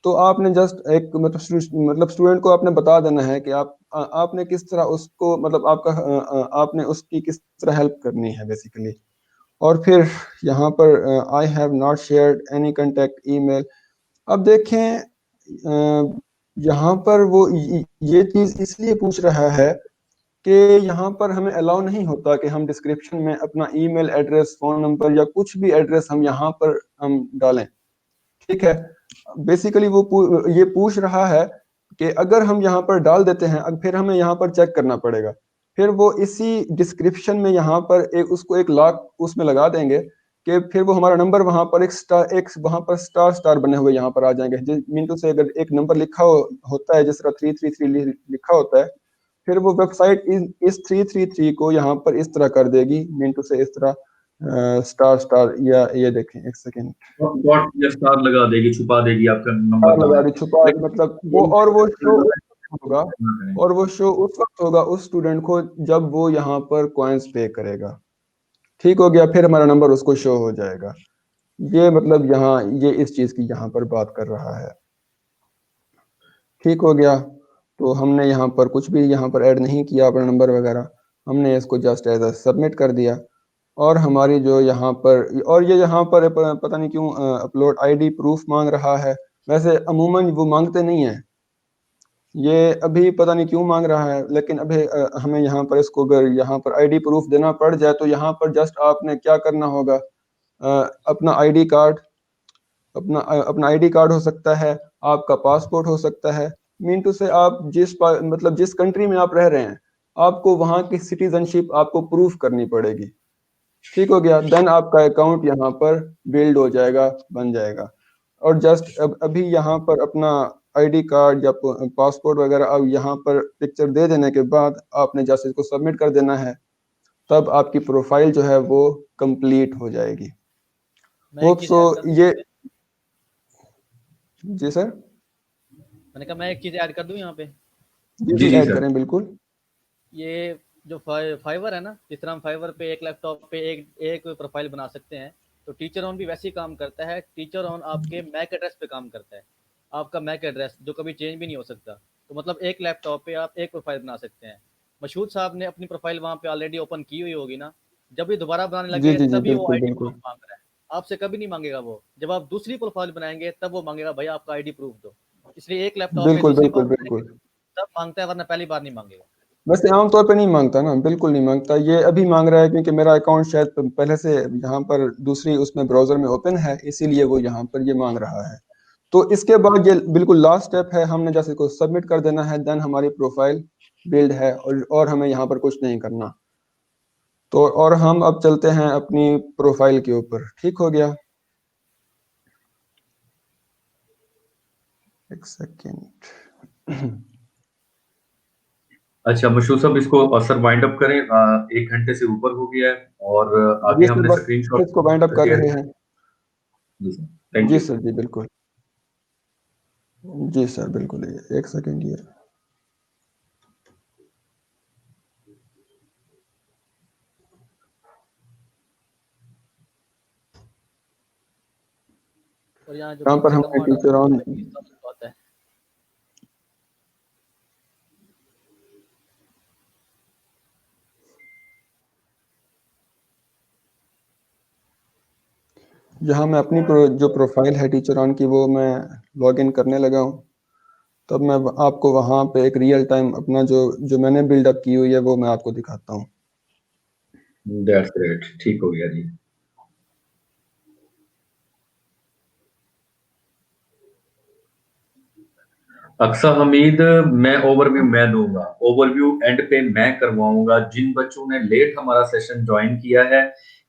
तो आपने जस्ट एक मतलब स्टूडेंट को आपने बता देना है कि आपने किस तरह उसको मतलब आपने उसकी किस तरह हेल्प करनी है बेसिकली। और फिर यहाँ पर I have not shared any contact email. अब देखें यहाँ पर वो ये चीज इसलिए पूछ रहा है कि यहाँ पर हमें अलाउ नहीं होता कि हम डिस्क्रिप्शन में अपना ईमेल एड्रेस, फोन नंबर या कुछ भी एड्रेस हम यहाँ पर हम डालें। ठीक है, बेसिकली ये पूछ रहा है कि अगर हम यहाँ पर डाल देते हैं, अब फिर हमें यहाँ पर चेक करना पड़ेगा। फिर वो इसी डिस्क्रिप्शन में यहाँ पर उसको एक लॉक उसमें लगा देंगे कि फिर वो हमारा नंबर वहां पर एक वहां पर स्टार स्टार बने हुए यहाँ पर आ जाएंगे। मिनटू से अगर एक नंबर होता है जिस तरह 333 लिखा होता है, फिर वो वेबसाइट इस 333 को यहाँ पर इस तरह कर देगी, मिनटू से इस तरह स्टार स्टार, या ये देखें एक सेकेंड, डॉट या स्टार लगा देगी, छुपा देगी आपका नंबर स्टार कहाँ लगा है। दी छुपा, मतलब वो होगा, और वो शो उस वक्त होगा उस स्टूडेंट को जब वो यहाँ पर कॉइन्स पे करेगा। ठीक हो गया, फिर हमारा नंबर उसको शो हो जाएगा। ये मतलब यहाँ ये इस चीज की यहाँ पर बात कर रहा है। ठीक हो गया, तो हमने यहाँ पर कुछ भी यहाँ पर ऐड नहीं किया अपना नंबर वगैरह, हमने इसको जस्ट एज अ सबमिट कर दिया। और हमारी जो यहाँ पर, और ये यहाँ पर पता नहीं क्यों अपलोड आईडी प्रूफ मांग रहा है। वैसे अमूमन वो मांगते नहीं है, ये अभी पता नहीं क्यों मांग रहा है, लेकिन अभी हमें यहाँ पर इसको अगर यहाँ पर आईडी प्रूफ देना पड़ जाए तो यहाँ पर जस्ट आपने क्या करना होगा, अपना आईडी कार्ड, अपना आईडी कार्ड हो सकता है, आपका पासपोर्ट हो सकता है, मीन टू से आप मतलब जिस कंट्री में आप रह रहे हैं, आपको वहाँ की सिटीजनशिप आपको प्रूफ करनी पड़ेगी। ठीक हो गया, देन आपका अकाउंट यहाँ पर बिल्ड हो जाएगा, बन जाएगा। और जस्ट अभी यहाँ पर अपना आईडी कार्ड या पासपोर्ट वगैरह अब यहाँ पर पिक्चर दे देने के बाद आपने जैसे इसको सबमिट कर देना है, तब आपकी प्रोफाइल जो है वो कंप्लीट हो जाएगी। मैं एक होप चीज सो ऐड कर दूं ये, यहाँ पे? जी सर, मैंने कहा मैं एक चीज ऐड कर दूं यहाँ पे। जी जी जी जी ऐड सर। करें बिल्कुल। ये जो फाइवर है ना, जिस तरह हम फाइवर पे एक लैपटॉप पे एक प्रोफाइल बना सकते हैं, तो टीचर ऑन भी वैसे ही काम करता है। टीचर ऑन आपके मैक एड्रेस पे काम करता है, आपका मैक एड्रेस जो कभी चेंज भी नहीं हो सकता। तो मतलब एक लैपटॉप पे आप एक प्रोफाइल बना सकते हैं। मशहूद साहब ने अपनी प्रोफाइल वहाँ पे ऑलरेडी ओपन की हुई होगी ना, जब भी दोबारा बनाने जी लगे जी जी तभी वो बिल्कुल आईडी बिल्कुल। प्रूफ मांग रहा है। आपसे कभी नहीं मांगेगा वो, जब आप दूसरी प्रोफाइल बनाएंगे तब वो मांगेगा भाई आपका आईडी प्रूफ दो। इसलिए एक लैपटॉप पे बिल्कुल दूसरी बार बिल्कुल बनाएंगे बिल्कुल। तब मांगता है, वरना पहली बार नहीं मांगेगा। वैसे आमतौर पे नहीं मांगता ना, बिल्कुल नहीं मांगता। ये अभी मांग रहा है क्योंकि मेरा अकाउंट शायद पहले से यहाँ पर दूसरी उसमें ब्राउजर में ओपन है, इसीलिए वो यहाँ पर ये मांग रहा है। तो इसके बाद ये बिल्कुल लास्ट स्टेप है, हमने जैसे इसको सबमिट कर देना है, देन हमारी प्रोफाइल बिल्ड है, और हमें यहाँ पर कुछ नहीं करना। तो और हम अब चलते हैं अपनी प्रोफाइल के ऊपर। ठीक हो गया, एक सेकेंड। अच्छा मशहूर साहब, इसको असर वाइंड अप करें, 1 घंटे से ऊपर हो गया है और आगे जी सर, हमने बस स्क्रीनशॉट इसको वाइंड अप कर शेयर रहे किया। हैं। जी सर, थैंक जी यू। सर, जी बिल्कुल। जी सर बिल्कुल, ये एक सेकेंड ये। और यहाँ जो यहाँ कम पर से कम हमने ऑर्डर टीचर ऑन, होता है। यहाँ मैं अपनी जो प्रोफाइल है टीचर ऑन की, वो मैं लॉग इन करने लगा हूँ। तब मैं आपको वहाँ पे एक रियल टाइम अपना जो मैंने बिल्डअप की हुई है वो मैं आपको दिखाता हूँ। दैट्स ग्रेट, ठीक हो गया जी। अक्सा हमीद, मैं दूंगा ओवरव्यू एंड पे मैं करवाऊंगा। जिन बच्चों ने लेट हमारा सेशन ज्वाइन किया है,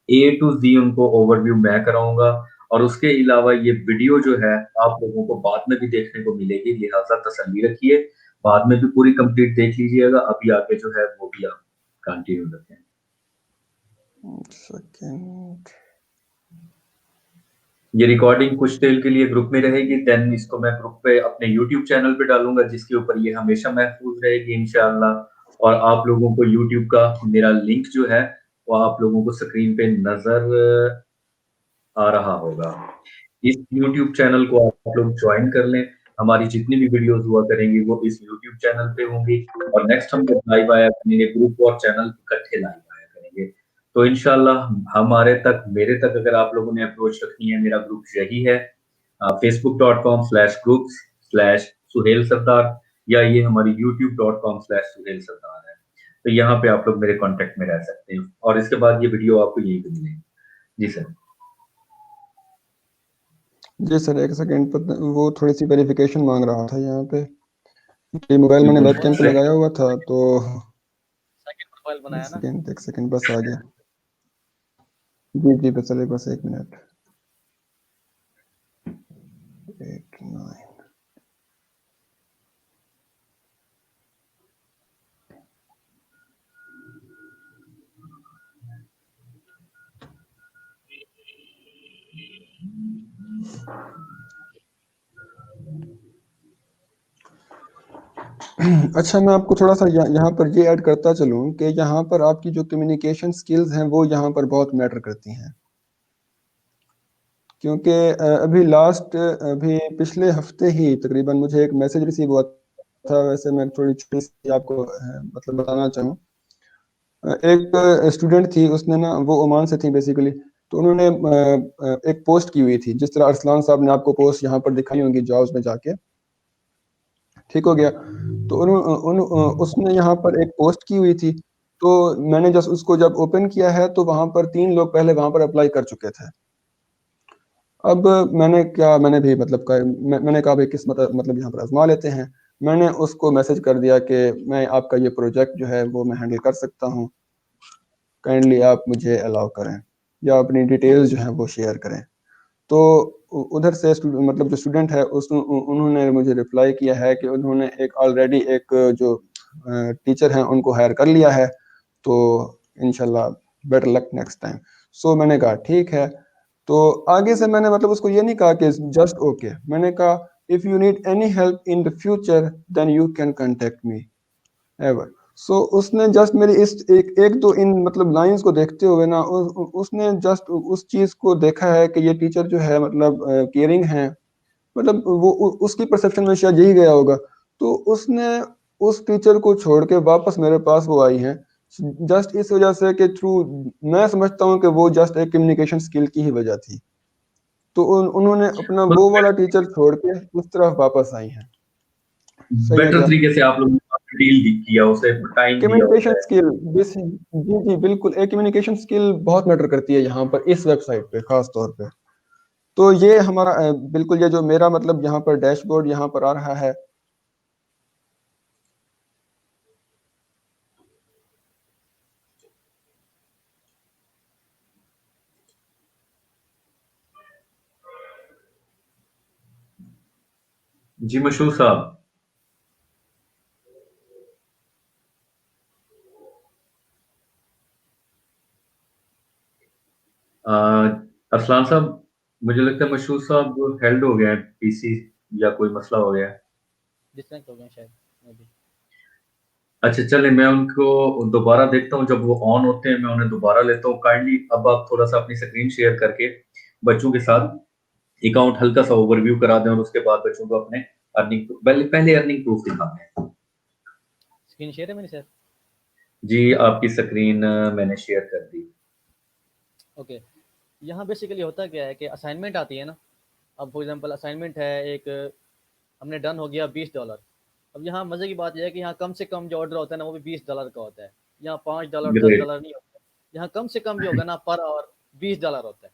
ए टू जी उनको ओवरव्यू मैं कराऊंगा। और उसके अलावा ये वीडियो जो है आप लोगों को बाद में भी देखने को मिलेगी, लिहाजा तसल्ली रखिए, बाद में भी पूरी कंप्लीट देख लीजिएगा। अभी आगे जो है वो भी आप कंटिन्यू रखें। सेकेंड, ये रिकॉर्डिंग कुछ देर के लिए ग्रुप में रहेगी, देन इसको मैं ग्रुप पे अपने यूट्यूब चैनल पे डालूंगा, जिसके ऊपर ये हमेशा महफूज रहेगी इंशाअल्लाह। और आप लोगों को यूट्यूब का मेरा लिंक जो है वो आप लोगों को स्क्रीन पे नजर आ रहा होगा। इस यूट्यूब चैनल को आप लोग ज्वाइन कर लें। हमारी जितनी भी वीडियोस हुआ करेंगी वो इस यूट्यूब चैनल पे होंगी और नेक्स्ट हम जब लाइव आया करेंगे ग्रुप और चैनल इकट्ठे लाइव आया करेंगे। तो इंशाल्लाह हमारे तक मेरे तक अगर आप लोगों ने अप्रोच रखनी है, मेरा ग्रुप यही है facebook.com/groups/सुहेल सरदार या ये हमारी youtube.com/सुहेल सरदार है। तो यहाँ पे आप लोग मेरे कांटेक्ट में रह सकते हैं और इसके बाद ये वीडियो आपको यहीं पे मिलेगी। जी सर। जी सर, एक सेकंड, वो थोड़ी सी वेरिफिकेशन मांग रहा था यहाँ पे। ये मोबाइल मैंने बिल्कुल वेबकैम पे लगाया हुआ था तो सेकंड प्रोफाइल बनाया ना। एक सेकंड बस आ गया। जी जी बस चले, बस 1 मिनट। 8 9 अच्छा, मैं आपको थोड़ा सा यहाँ पर ये ऐड करता चलूँ कि यहाँ पर आपकी जो कम्युनिकेशन स्किल्स हैं वो यहाँ पर बहुत मैटर करती हैं, क्योंकि अभी पिछले हफ्ते ही तकरीबन मुझे एक मैसेज रिसीव हुआ था। वैसे मैं थोड़ी छोटी सी आपको मतलब बताना चाहूँ। एक स्टूडेंट थी, उसने ना, वो ओमान से थी बेसिकली, तो उन्होंने एक पोस्ट की हुई थी, जिस तरह अरसलान साहब ने आपको पोस्ट यहाँ पर दिखाई होंगी जॉब्स में जाके। ठीक हो गया। तो उसने यहाँ पर एक पोस्ट की हुई थी, तो मैंने जस्ट उसको जब ओपन किया है तो वहां पर 3 लोग पहले वहां पर अप्लाई कर चुके थे। अब मैंने भी मतलब मैंने कहा भाई किस्मत मतलब यहाँ पर आजमा लेते हैं। मैंने उसको मैसेज कर दिया कि मैं आपका ये प्रोजेक्ट जो है वो मैं हैंडल कर सकता हूँ, काइंडली आप मुझे अलाउ करें या अपनी डिटेल्स जो है वो शेयर करें। तो उधर से मतलब जो स्टूडेंट है उन्होंने मुझे रिप्लाई किया है कि उन्होंने ऑलरेडी एक जो टीचर हैं उनको हायर कर लिया है, तो इंशाल्लाह बेटर लक नेक्स्ट टाइम। सो मैंने कहा ठीक है। तो आगे से मैंने मतलब उसको ये नहीं कहा कि जस्ट ओके, मैंने कहा if you need any help in the future then you can contact me ever. So उसने जस्ट मेरी इस एक दो इन मतलब लाइंस को देखते हुए ना उसने जस्ट उस चीज को देखा है कि ये टीचर जो है मतलब केयरिंग है, मतलब उसकी परसेप्शन में शायद यही गया होगा। तो उसने उस टीचर को छोड़ के वापस मेरे पास वो आई हैं, जस्ट इस वजह से कि थ्रू, मैं समझता हूँ कि वो जस्ट एक कम्युनिकेशन स्किल की ही वजह थी। तो उन्होंने अपना वो वाला टीचर छोड़ के उस तरफ वापस आई हैं। सही है बेटर क्या? तरीके से आप लोगों ने डील किया, उसे टाइम दिया कम्युनिकेशन होता है। स्किल, जी जी बिल्कुल, एक कम्युनिकेशन स्किल बहुत मैटर करती है यहाँ पर इस वेबसाइट पे खास तौर पे। तो ये हमारा बिल्कुल ये जो मेरा मतलब यहाँ पर डैशबोर्ड यहाँ पर आ रहा है। जी मशहूर साहब। अरसलान साहब, मुझे लगता है मशहूर साहब हेल्ड हो गए हैं पीसी या कोई मसला हो गया है। डिस्कनेक्ट हो गया शायद मे बी। अच्छा चले, मैं उनको दोबारा देखता हूँ, जब वो ऑन होते हैं मैं उन्हें दोबारा लेता हूँ। काइंडली अब आप थोड़ा सा अपनी स्क्रीन शेयर करके बच्चों के साथ अकाउंट हल्का सा ओवरव्यू करा दें और उसके बाद बच्चों को अपने पहले अर्निंग प्रूफ दिखाते हैं। स्क्रीन शेयर है मेरी सर। जी आपकी स्क्रीन मैंने शेयर कर दी। ओके, यहाँ बेसिकली होता क्या है कि असाइनमेंट आती है ना। अब फॉर एग्जांपल असाइनमेंट है एक, हमने डन हो गया $20। अब यहाँ मज़े की बात यह है कि यहाँ कम से कम जो ऑर्डर होता है ना वो भी $20 का होता है। यहाँ $5 ग्रेट। $10 नहीं होता है। यहाँ कम से कम जो होगा ना पर आवर $20 होता है,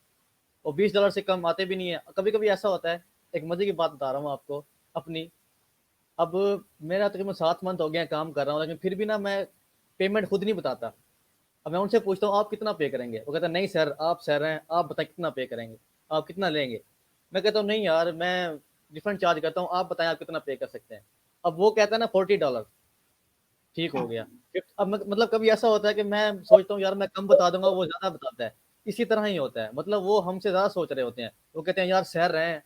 और $20 से कम आते भी नहीं है। कभी कभी ऐसा होता है, एक मज़े की बात बता रहा हूँ आपको अपनी। अब मेरा तकरीबन 7 मंथ हो गया काम कर रहा हूँ, लेकिन फिर भी ना मैं पेमेंट खुद नहीं बताता। अब मैं उनसे पूछता हूँ आप कितना पे करेंगे, वो कहता है नहीं सर आप सर हैं, आप बताएं कितना पे करेंगे, आप कितना लेंगे। मैं कहता हूँ नहीं यार मैं डिफरेंट चार्ज करता हूँ, आप बताएं आप कितना पे कर सकते हैं। अब वो कहता है ना $40, ठीक हो गया। अब मतलब कभी ऐसा होता है कि मैं सोचता हूँ यार मैं कम बता दूंगा, वो ज़्यादा बताता है। इसी तरह ही होता है, मतलब वो हमसे ज़्यादा सोच रहे होते हैं। वो कहते हैं यार सर हैं,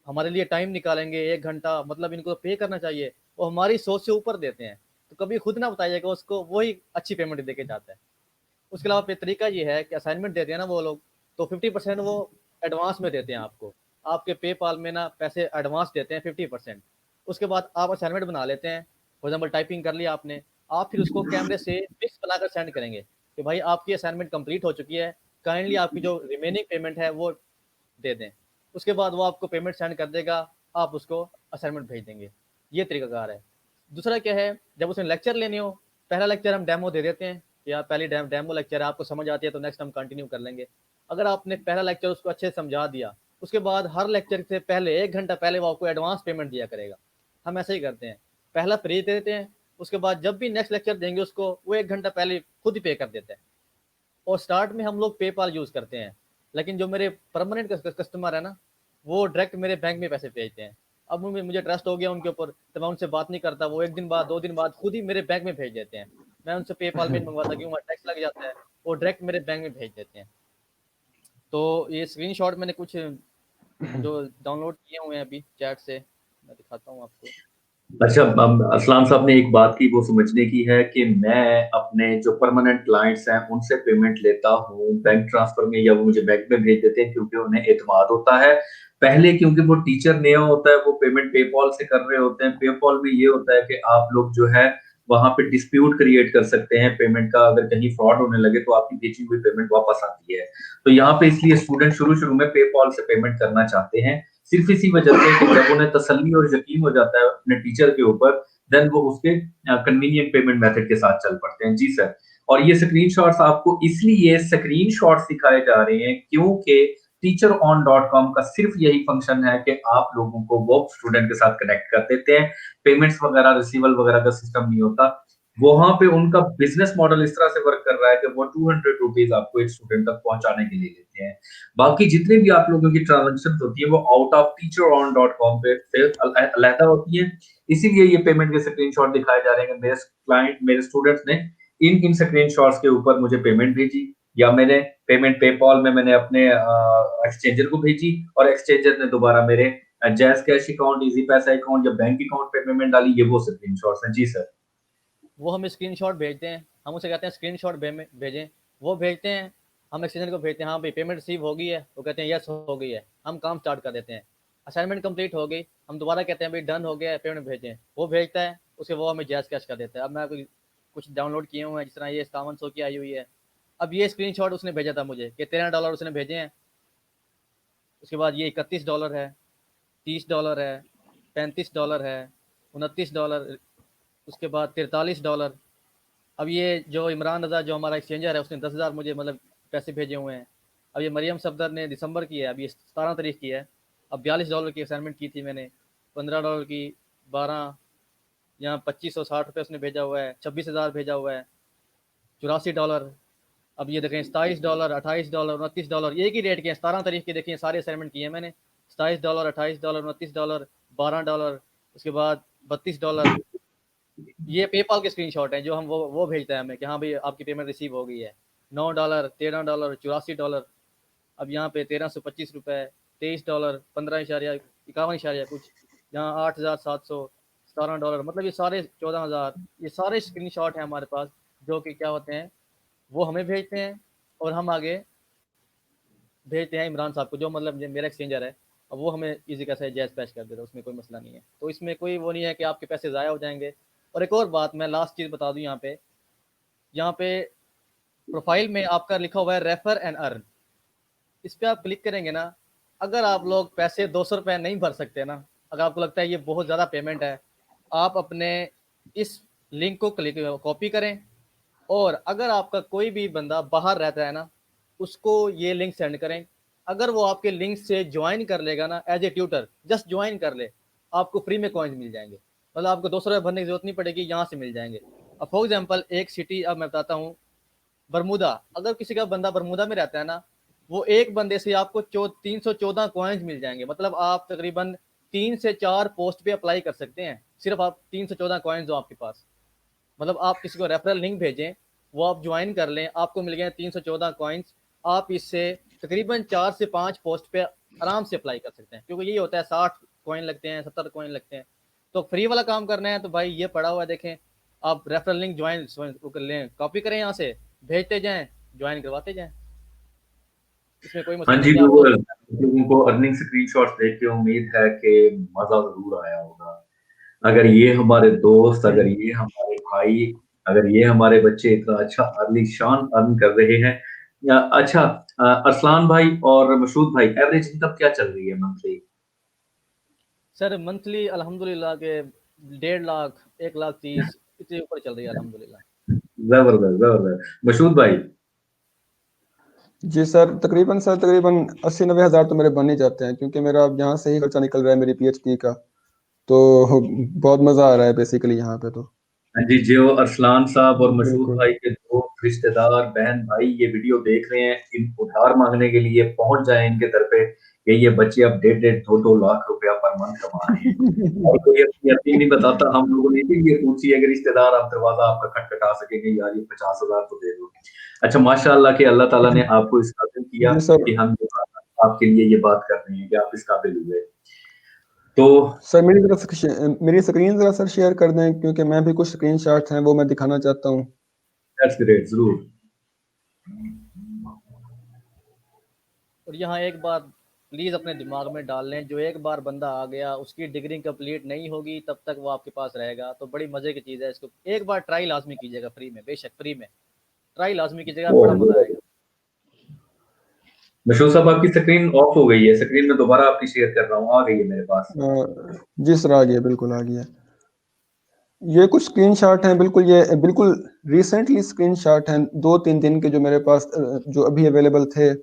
हमारे लिए टाइम निकालेंगे 1 घंटा, मतलब इनको तो पे करना चाहिए, वो हमारी सोच से ऊपर देते हैं। तो कभी खुद ना बताइएगा उसको, वही अच्छी पेमेंट दे के जाता है। उसके अलावा फिर तरीका ये है कि असाइनमेंट देते हैं ना वो लोग, तो 50% वो एडवांस में देते हैं आपको, आपके पेपाल में ना पैसे एडवांस देते हैं 50%। उसके बाद आप असाइनमेंट बना लेते हैं, फॉर एग्जाम्पल टाइपिंग कर लिया आपने, आप फिर उसको कैमरे से पिक्स बनाकर सेंड करेंगे कि भाई आपकी असाइनमेंट कंप्लीट हो चुकी है, काइंडली आपकी जो रिमेनिंग पेमेंट है वो दे दें। उसके बाद वो आपको पेमेंट सेंड कर देगा, आप उसको असाइनमेंट भेज देंगे। ये तरीकाकार है। दूसरा क्या है, जब उसमें लेक्चर लेने हो, पहला लेक्चर हम डेमो दे देते हैं कि यार पहली डेमो लेक्चर है, आपको समझ आती है तो नेक्स्ट हम कंटिन्यू कर लेंगे। अगर आपने पहला लेक्चर उसको अच्छे से समझा दिया, उसके बाद हर लेक्चर से पहले 1 घंटा पहले वो आपको एडवांस पेमेंट दिया करेगा। हम ऐसे ही करते हैं, पहला फ्री दे देते हैं, उसके बाद जब भी नेक्स्ट लेक्चर देंगे उसको वो 1 घंटा पहले खुद ही पे कर देता है। और स्टार्ट में हम लोग पेपाल यूज़ करते हैं, लेकिन जो मेरे परमानेंट कस्टमर है ना, वो डायरेक्ट मेरे बैंक में पैसे भेजते हैं। अब मुझे ट्रस्ट हो गया उनके ऊपर, तो मैं उनसे बात नहीं करता, वो 1 दिन बाद 2 दिन बाद खुद ही मेरे बैंक में भेज देते हैं। मैं उनसे पेपाल में नहीं मंगवाता क्यों, वहाँ टैक्स लग जाता है, वो डायरेक्ट मेरे बैंक में भेज देते हैं। तो ये स्क्रीनशॉट मैंने कुछ जो डाउनलोड किए हुए हैं अभी चैट से, मैं दिखाता हूँ आपको। अच्छा, असलाम साहब ने एक बात की वो समझने की है कि मैं अपने जो परमानेंट क्लाइंट्स हैं उनसे पेमेंट लेता हूँ बैंक ट्रांसफर में, या वो मुझे बैंक में भेज देते हैं क्योंकि उन्हें एतमाद होता है। पहले क्योंकि वो टीचर नया होता है, वो पेमेंट पेपॉल से कर रहे होते हैं। पेपॉल में ये होता है कि आप लोग जो है वहां पे डिस्प्यूट क्रिएट कर सकते हैं पेमेंट का, अगर कहीं फ्रॉड होने लगे तो आपकी भेजी हुई पेमेंट वापस आती है। तो यहाँ पे इसलिए स्टूडेंट शुरू शुरू में पेपॉल से पेमेंट करना चाहते हैं, सिर्फ इसी वजह से कि जब उन्हें तसल्ली और यकीन हो जाता है अपने टीचर के ऊपर, देन वो उसके कन्वीनियंट पेमेंट मेथड के साथ चल पड़ते हैं। जी सर। और ये स्क्रीनशॉट्स आपको इसलिए स्क्रीनशॉट्स दिखाए जा रहे हैं क्योंकि teacheron.com का सिर्फ यही फंक्शन है कि आप लोगों को वो स्टूडेंट के साथ कनेक्ट कर देते हैं। पेमेंट्स वगैरह रिसीवल वगैरह का सिस्टम नहीं होता। वहां पे उनका बिजनेस मॉडल इस तरह से वर्क कर रहा है कि वो 200 रुपीज आपको एक स्टूडेंट तक पहुंचाने के लिए लेते हैं। बाकी जितनी भी आप लोगों की ट्रांजेक्शन होती है वो आउट ऑफ teacheron.com पे अलहदा होती है। इसीलिए ये पेमेंट के स्क्रीनशॉट दिखाए जा रहे हैं। मेरे क्लाइंट, मेरे स्टूडेंट्स ने इन इन स्क्रीनशॉट्स के ऊपर मुझे पेमेंट भेजी, या मैंने पेमेंट पेपॉल में मैंने अपने एक्सचेंजर को भेजी और एक्सचेंजर ने दोबारा मेरे जैज कैश अकाउंट, इजी पैसा अकाउंट या बैंक अकाउंट पे पेमेंट डाली। ये वो स्क्रीनशॉट्स हैं। जी सर। वो हमें स्क्रीनशॉट भेजते हैं, हम उसे कहते हैं स्क्रीनशॉट भेजें, वो भेजते हैं, हम एक्सचेंजर को भेजते हैं, हाँ भाई पेमेंट रिसीव हो गई है, वो कहते हैं यस हो गई है, हम काम स्टार्ट कर देते हैं। असाइनमेंट कंप्लीट हो गई, हम दोबारा कहते हैं भाई डन हो गया है, पेमेंट भेजें, वो भेजता है, उसके वो हमें जैज कैश कर देता है। अब मैं कुछ डाउनलोड किए हुए हैं, जिस तरह ये 5700 की आई हुई है। अब ये स्क्रीनशॉट उसने भेजा था मुझे कि $13 उसने भेजे हैं। उसके बाद ये $31 है, $30 है, $35 है, $29, उसके बाद $43। अब ये जो इमरान रज़ा जो हमारा एक्सचेंजर है उसने 10,000 मुझे मतलब पैसे भेजे हुए हैं। अब ये मरियम सफदर ने दिसंबर की है, अब ये 17 तारीख की है। अब $42 की असाइनमेंट की थी मैंने, $15 की, 12, यहाँ ₹2560 उसने भेजा हुआ है, 26,000 भेजा हुआ है, $84। अब ये देखें $27, $28, $29, एक ही रेट के हैं। 17 तारीख के देखिए सारे असाइनमेंट किए हैं मैंने। $27, $28, $29, $12, उसके बाद $32। ये पेपाल के स्क्रीनशॉट हैं जो हम वो भेजता है हमें कि हाँ भाई आपकी पेमेंट रिसीव हो गई है। $9, $13, $84। अब यहाँ पे ₹1325, $23, 15.51 कुछ, यहाँ 8,700, $17, मतलब ये सारे 14,000, ये सारे स्क्रीनशॉट हैं हमारे पास, जो कि क्या होते हैं वो हमें भेजते हैं और हम आगे भेजते हैं इमरान साहब को, जो मतलब मेरा एक्सचेंजर है। अब वो हमें इजी कैसे जैज पैच कर देता है, उसमें कोई मसला नहीं है। तो इसमें कोई वो नहीं है कि आपके पैसे ज़ाया हो जाएंगे। और एक और बात मैं लास्ट चीज़ बता दूं, यहाँ पे प्रोफाइल में आपका लिखा हुआ है रेफर एंड अर्न। इस पर आप क्लिक करेंगे ना, अगर आप लोग पैसे 200 रुपये नहीं भर सकते ना, अगर आपको लगता है ये बहुत ज़्यादा पेमेंट है, आप अपने इस लिंक को कॉपी करें, और अगर आपका कोई भी बंदा बाहर रहता है ना, उसको ये लिंक सेंड करें। अगर वो आपके लिंक से ज्वाइन कर लेगा ना as a tutor, just join कर ले, आपको फ्री में कॉइन्स मिल जाएंगे। मतलब आपको 200 रुपये भरने की जरूरत नहीं पड़ेगी, यहाँ से मिल जाएंगे। अब फॉर एग्जाम्पल एक सिटी, अब मैं बताता हूँ, बरमूदा। अगर किसी का बंदा बरमूदा में रहता है ना, वो एक बंदे से आपको 314 कॉइन्स मिल जाएंगे। मतलब आप तकरीबन 3 से 4 पोस्ट पे अप्लाई कर सकते हैं, सिर्फ आप 314 कॉइन्स हो आपके पास। मतलब आप किसी को रेफरल लिंक भेजें, वो आप ज्वाइन कर लें, आपको मिल गए 314 कॉइन्स। आप इससे तकरीबन 4 से 5 पोस्ट पे आराम से अप्लाई कर सकते हैं, क्योंकि यही होता है 60 कॉइन लगते हैं, 70 कॉइन लगते हैं। तो फ्री वाला काम करना है तो भाई ये पड़ा हुआ है, देखें आप रेफरल लिंक ज्वाइन कर लें, कॉपी करें, यहाँ से भेजते जाएं, ज्वाइन करवाते जाएं, इसमें कोई मसला हाँ नहीं जी कि आप गूगल, लोगों को अर्निंग स्क्रीनशॉट्स देख के उम्मीद है कि मजा जरूर आया होगा। अगर ये हमारे दोस्त, अगर ये हमारे भाई, अगर ये हमारे बच्चे इतना अच्छा अर्ली शान अर्न कर रहे हैं। अच्छा, अरसलान भाई और मशहूद भाई, एवरेज इनकम क्या चल रही है मंथली? सर मंथली अल्हम्दुलिल्लाह के 1.5 लाख 1,30,000 इतने ऊपर चल रही है अल्हम्दुलिल्लाह। जबरदस्त जबरदस्त। मशहूद भाई? जी सर, तकरीबन 80-90 हज़ार तो मेरे बन ही जाते हैं, क्योंकि मेरा अब यहाँ से ही खर्चा निकल रहा है मेरी पीएचडी का। तो बहुत मज़ा आ रहा है बेसिकली यहाँ पे तो। हाँ जी, जो अरसलान साहब और मशहूद बिल्कुल। भाई के दोस्त, रिश्तेदार, बहन भाई ये वीडियो देख रहे हैं, इन उधार मांगने के लिए पहुंच जाए इनके दर पे कि ये बच्चे अब 1.5-2 लाख रुपया पर मंथ कमा रहे हैं। और कोई अपनी अपनी नहीं बताता, हम लोगों ने इसीलिए पूछी है कि रिश्तेदार आप दरवाजा आपका खटखटा सकेंगे, यार ये 50,000 तो दे दो। अच्छा, माशाअल्लाह कि अल्लाह ताला ने आपको इस काबिल किया जी सर। कि हम ये आपके लिए ये बात कर रहे हैं कि आप इस काबिल हुए। तो सर मेरी स्क्रीन ज़रा सर शेयर कर दें, क्योंकि मैं भी कुछ स्क्रीनशॉट्स हैं वो मैं दिखाना चाहता हूँ। दैट्स ग्रेट, जरूर। और यहाँ एक बात प्लीज़ अपने दिमाग में डाल लें, जो एक बार बंदा आ गया उसकी डिग्री कंप्लीट नहीं होगी तब तक वो आपके पास रहेगा। तो बड़ी मज़े की चीज़ है, इसको एक बार ट्राई लाजमी कीजिएगा फ्री में, बेशक फ्री में ट्राई लाजमी कीजिएगा, बड़ा मज़ा आएगा। मशहूर साहब आपकी स्क्रीन ऑफ हो गई है, स्क्रीन में दोबारा आपकी शेयर कर रहा हूँ, आ गई है मेरे पास। जी सर, आ गया, बिल्कुल आ गया। ये कुछ स्क्रीनशॉट हैं, बिल्कुल रिसेंटली स्क्रीनशॉट हैं, 2-3 दिन के जो मेरे पास जो अभी अवेलेबल थे।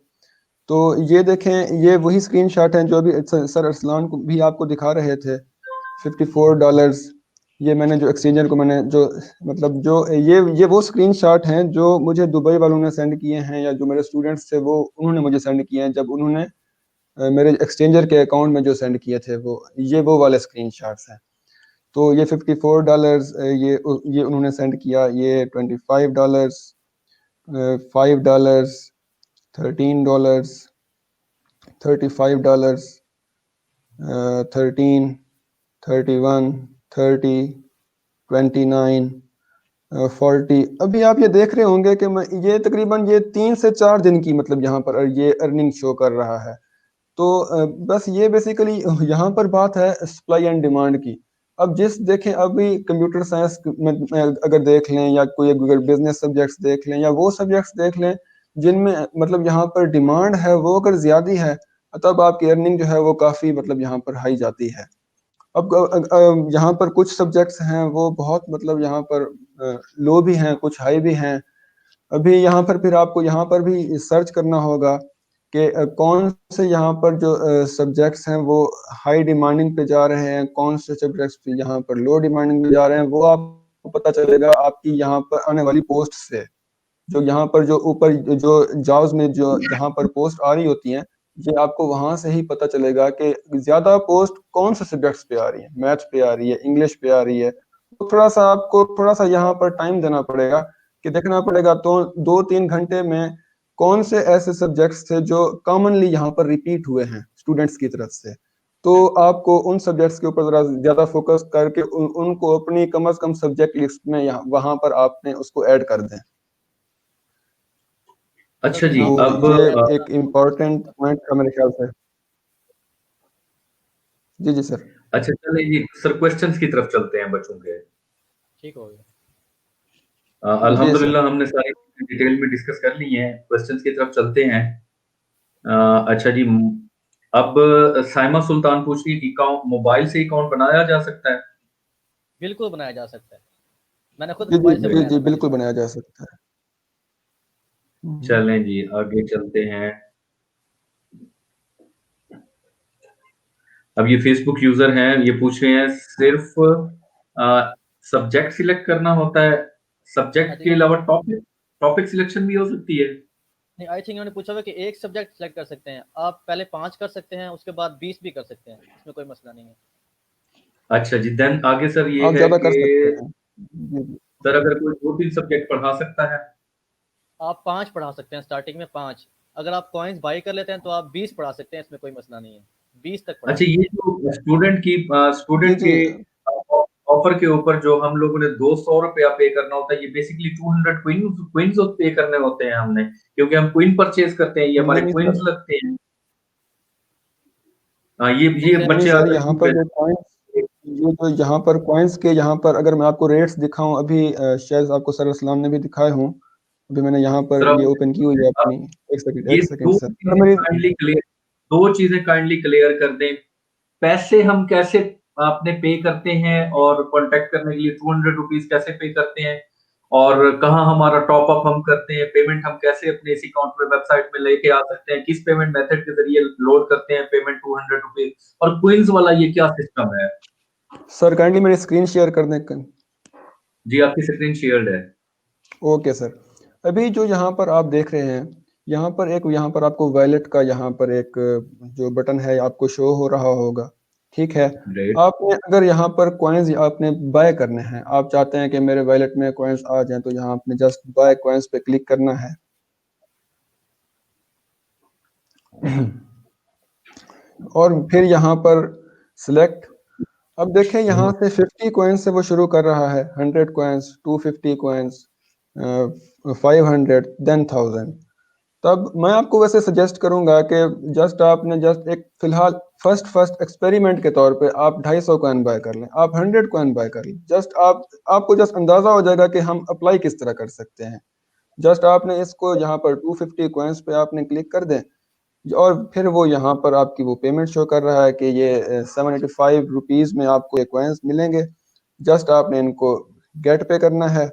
तो ये देखें, ये वही स्क्रीनशॉट हैं जो अभी सर अरसलान को भी आपको दिखा रहे थे। $54, ये मैंने जो एक्सचेंजर को मैंने जो मतलब जो ये वो स्क्रीनशॉट हैं जो मुझे दुबई वालों ने सेंड किए हैं, या जो मेरे स्टूडेंट्स थे वो उन्होंने मुझे सेंड किए हैं, जब उन्होंने मेरे एक्सचेंजर के अकाउंट में जो सेंड किए थे वो वाले स्क्रीनशॉट्स हैं। तो ये $54 ये उन्होंने सेंड किया, ये $25, $5, $13, $35, 13, 31, 30, 29, 40। अभी आप ये देख रहे होंगे कि ये तकरीबन ये 3 से 4 दिन की मतलब यहाँ पर ये अर्निंग शो कर रहा है। तो बस ये बेसिकली यहाँ पर बात है सप्लाई एंड डिमांड की। अब देखें, अभी कंप्यूटर साइंस में अगर देख लें, या कोई अगर बिजनेस सब्जेक्ट्स देख लें, या वो सब्जेक्ट्स देख लें जिनमें मतलब यहाँ पर डिमांड है वो अगर ज्यादा है, तब आपकी अर्निंग जो है वो काफ़ी मतलब यहाँ पर हाई जाती है। अब यहाँ पर कुछ सब्जेक्ट्स हैं वो बहुत मतलब यहाँ पर लो भी हैं, कुछ हाई भी हैं। अभी यहाँ पर फिर आपको यहाँ पर भी सर्च करना होगा कि कौन से यहाँ पर जो सब्जेक्ट्स हैं वो हाई डिमांडिंग पे जा रहे हैं, कौन से सब्जेक्ट्स यहाँ पर लो डिमांडिंग पे जा रहे हैं। वो आपको पता चलेगा आपकी यहाँ पर आने वाली पोस्ट से। जो यहाँ पर जो ऊपर जो जॉब्स में जो जहाँ पर पोस्ट आ रही होती हैं, ये आपको वहां से ही पता चलेगा कि ज्यादा पोस्ट कौन से सब्जेक्ट्स पे आ रही है, मैथ्स पे आ रही है, इंग्लिश पे आ रही है। तो थोड़ा सा यहाँ पर टाइम देना पड़ेगा, कि देखना पड़ेगा तो 2-3 घंटे में कौन से ऐसे सब्जेक्ट्स थे जो कॉमनली यहाँ पर रिपीट हुए हैं स्टूडेंट्स की तरफ से। तो आपको उन सब्जेक्ट्स के ऊपर जरा ज्यादा फोकस करके उनको अपनी कम अज कम सब्जेक्ट लिस्ट में यहाँ वहां पर आपने उसको ऐड कर दें। अच्छा जी, यहाँ तो पर अब ये एक इम्पोर्टेंट पॉइंट था मेरे ख्याल से। जी जी सर। अच्छा चलिए जी सर, क्वेश्चंस की तरफ चलते हैं बच्चों के। ठीक हो गया। जी सर। अल्हम्दुलिल्लाह हमने सारी डिटेल में डिस्कस कर ली हैं, क्वेश्चंस की तरफ चलते हैं। अच्छा जी, अब साइमा सुल्तान पूछ रही है, अकाउंट मोबाइल से अकाउंट बनाया जा सकता है? बिल्कुल बनाया जा सकता है, मैंने खुद जी जी मोबाइल से जी बनाया जी, था पहली बिल्कुल बार। बनाया जा सकता है। चलें जी, आगे चलते हैं। अब ये फेसबुक यूजर हैं, ये पूछ रहे हैं सिर्फ सब्जेक्ट सिलेक्ट करना होता है, आई सब्जेक्ट के थिंक अलावा टॉपिक टॉपिक सिलेक्शन भी हो सकती है? नहीं, आई थिंक उन्होंने पूछा हुआ कि एक सब्जेक्ट सेलेक्ट कर सकते हैं आप, पहले 5 कर सकते हैं, उसके बाद 20 भी कर सकते हैं, इसमें कोई मसला नहीं है। अच्छा जी, देन आगे सर ये आप है ज्यादा कर कि सकते हैं। जी जी। सर अगर कोई 2-3 सब्जेक्ट पढ़ा सकता है? आप 5 पढ़ा सकते हैं, स्टार्टिंग में 5। अगर आप कॉइन्स बाई कर लेते हैं तो आप 20 पढ़ा सकते हैं, इसमें कोई मसला नहीं है, 20 तक पढ़ा अच्छा, सकते ये हैं। जो स्टूडेंट जी स्टूडेंट जी। के ऑफर के ऊपर जो हम लोगों ने 200 रुपया पे करना होता है, ये बेसिकली 200 क्विंस पे करने होते हैं हमने, क्योंकि हम क्विन परचेज करते हैं, ये हमारे नहीं क्विंस सर, लगते हैं। हाँ, ये नहीं बच्चे सर, अगर यहाँ पर जो कॉइन्स, ये जो यहाँ पर कॉइन्स के यहाँ पर अगर मैं आपको रेट्स दिखाऊं अभी, शायद आपको सर असलाम ने भी दिखाए हों, अभी मैंने यहाँ पर सर, ये ओपन की हुई है अपनी। ये एक सेकंड सर, दो चीजें काइंडली क्लियर कर दें। पैसे हम कैसे आपने पे करते हैं और कांटेक्ट करने के लिए 200 रुपीज कैसे पे करते हैं, और कहाँ हमारा टॉप अप हम करते हैं, पेमेंट हम कैसे अपने इस अकाउंट में वेबसाइट में लेके आ सकते हैं, किस पेमेंट मेथड के जरिए लोड करते हैं पेमेंट 200 रुपीज, और क्विंस वाला ये क्या सिस्टम है। सर काइंडली मेरी स्क्रीन शेयर कर दें। जी, आपकी स्क्रीन शेयर्ड है। ओके सर, अभी जो यहाँ पर आप देख रहे हैं, यहाँ पर आपको वॉलेट का यहाँ पर एक जो बटन है आपको शो हो रहा होगा, ठीक है। ग्रेट। आपने अगर यहाँ पर कॉइन्स आपने बाय करने हैं, आप चाहते हैं कि मेरे वॉलेट में कॉइन्स आ जाएं, तो यहाँ आपने जस्ट बाय कॉइन्स पे क्लिक करना है। और फिर यहाँ पर सिलेक्ट, अब देखें यहाँ से 50 कॉइन्स से वो शुरू कर रहा है, 100 कॉइन्स, 250 कॉइन्स, 500, देन 1000। तब मैं आपको वैसे सजेस्ट करूंगा कि जस्ट एक फिलहाल फर्स्ट एक्सपेरिमेंट के तौर पे आप 250 कॉइन बाय कर लें, आप 100 कॉइन बाय कर लें। आपको जस्ट अंदाजा हो जाएगा कि हम अप्लाई किस तरह कर सकते हैं। जस्ट आपने इसको यहाँ पर 250 कॉइन्स पे आपने क्लिक कर दें, और फिर वो यहाँ पर आपकी वो पेमेंट शो कर रहा है कि ये 785 रुपीज में आपको ये कॉइन्स मिलेंगे। जस्ट आपने इनको गेट पे करना है।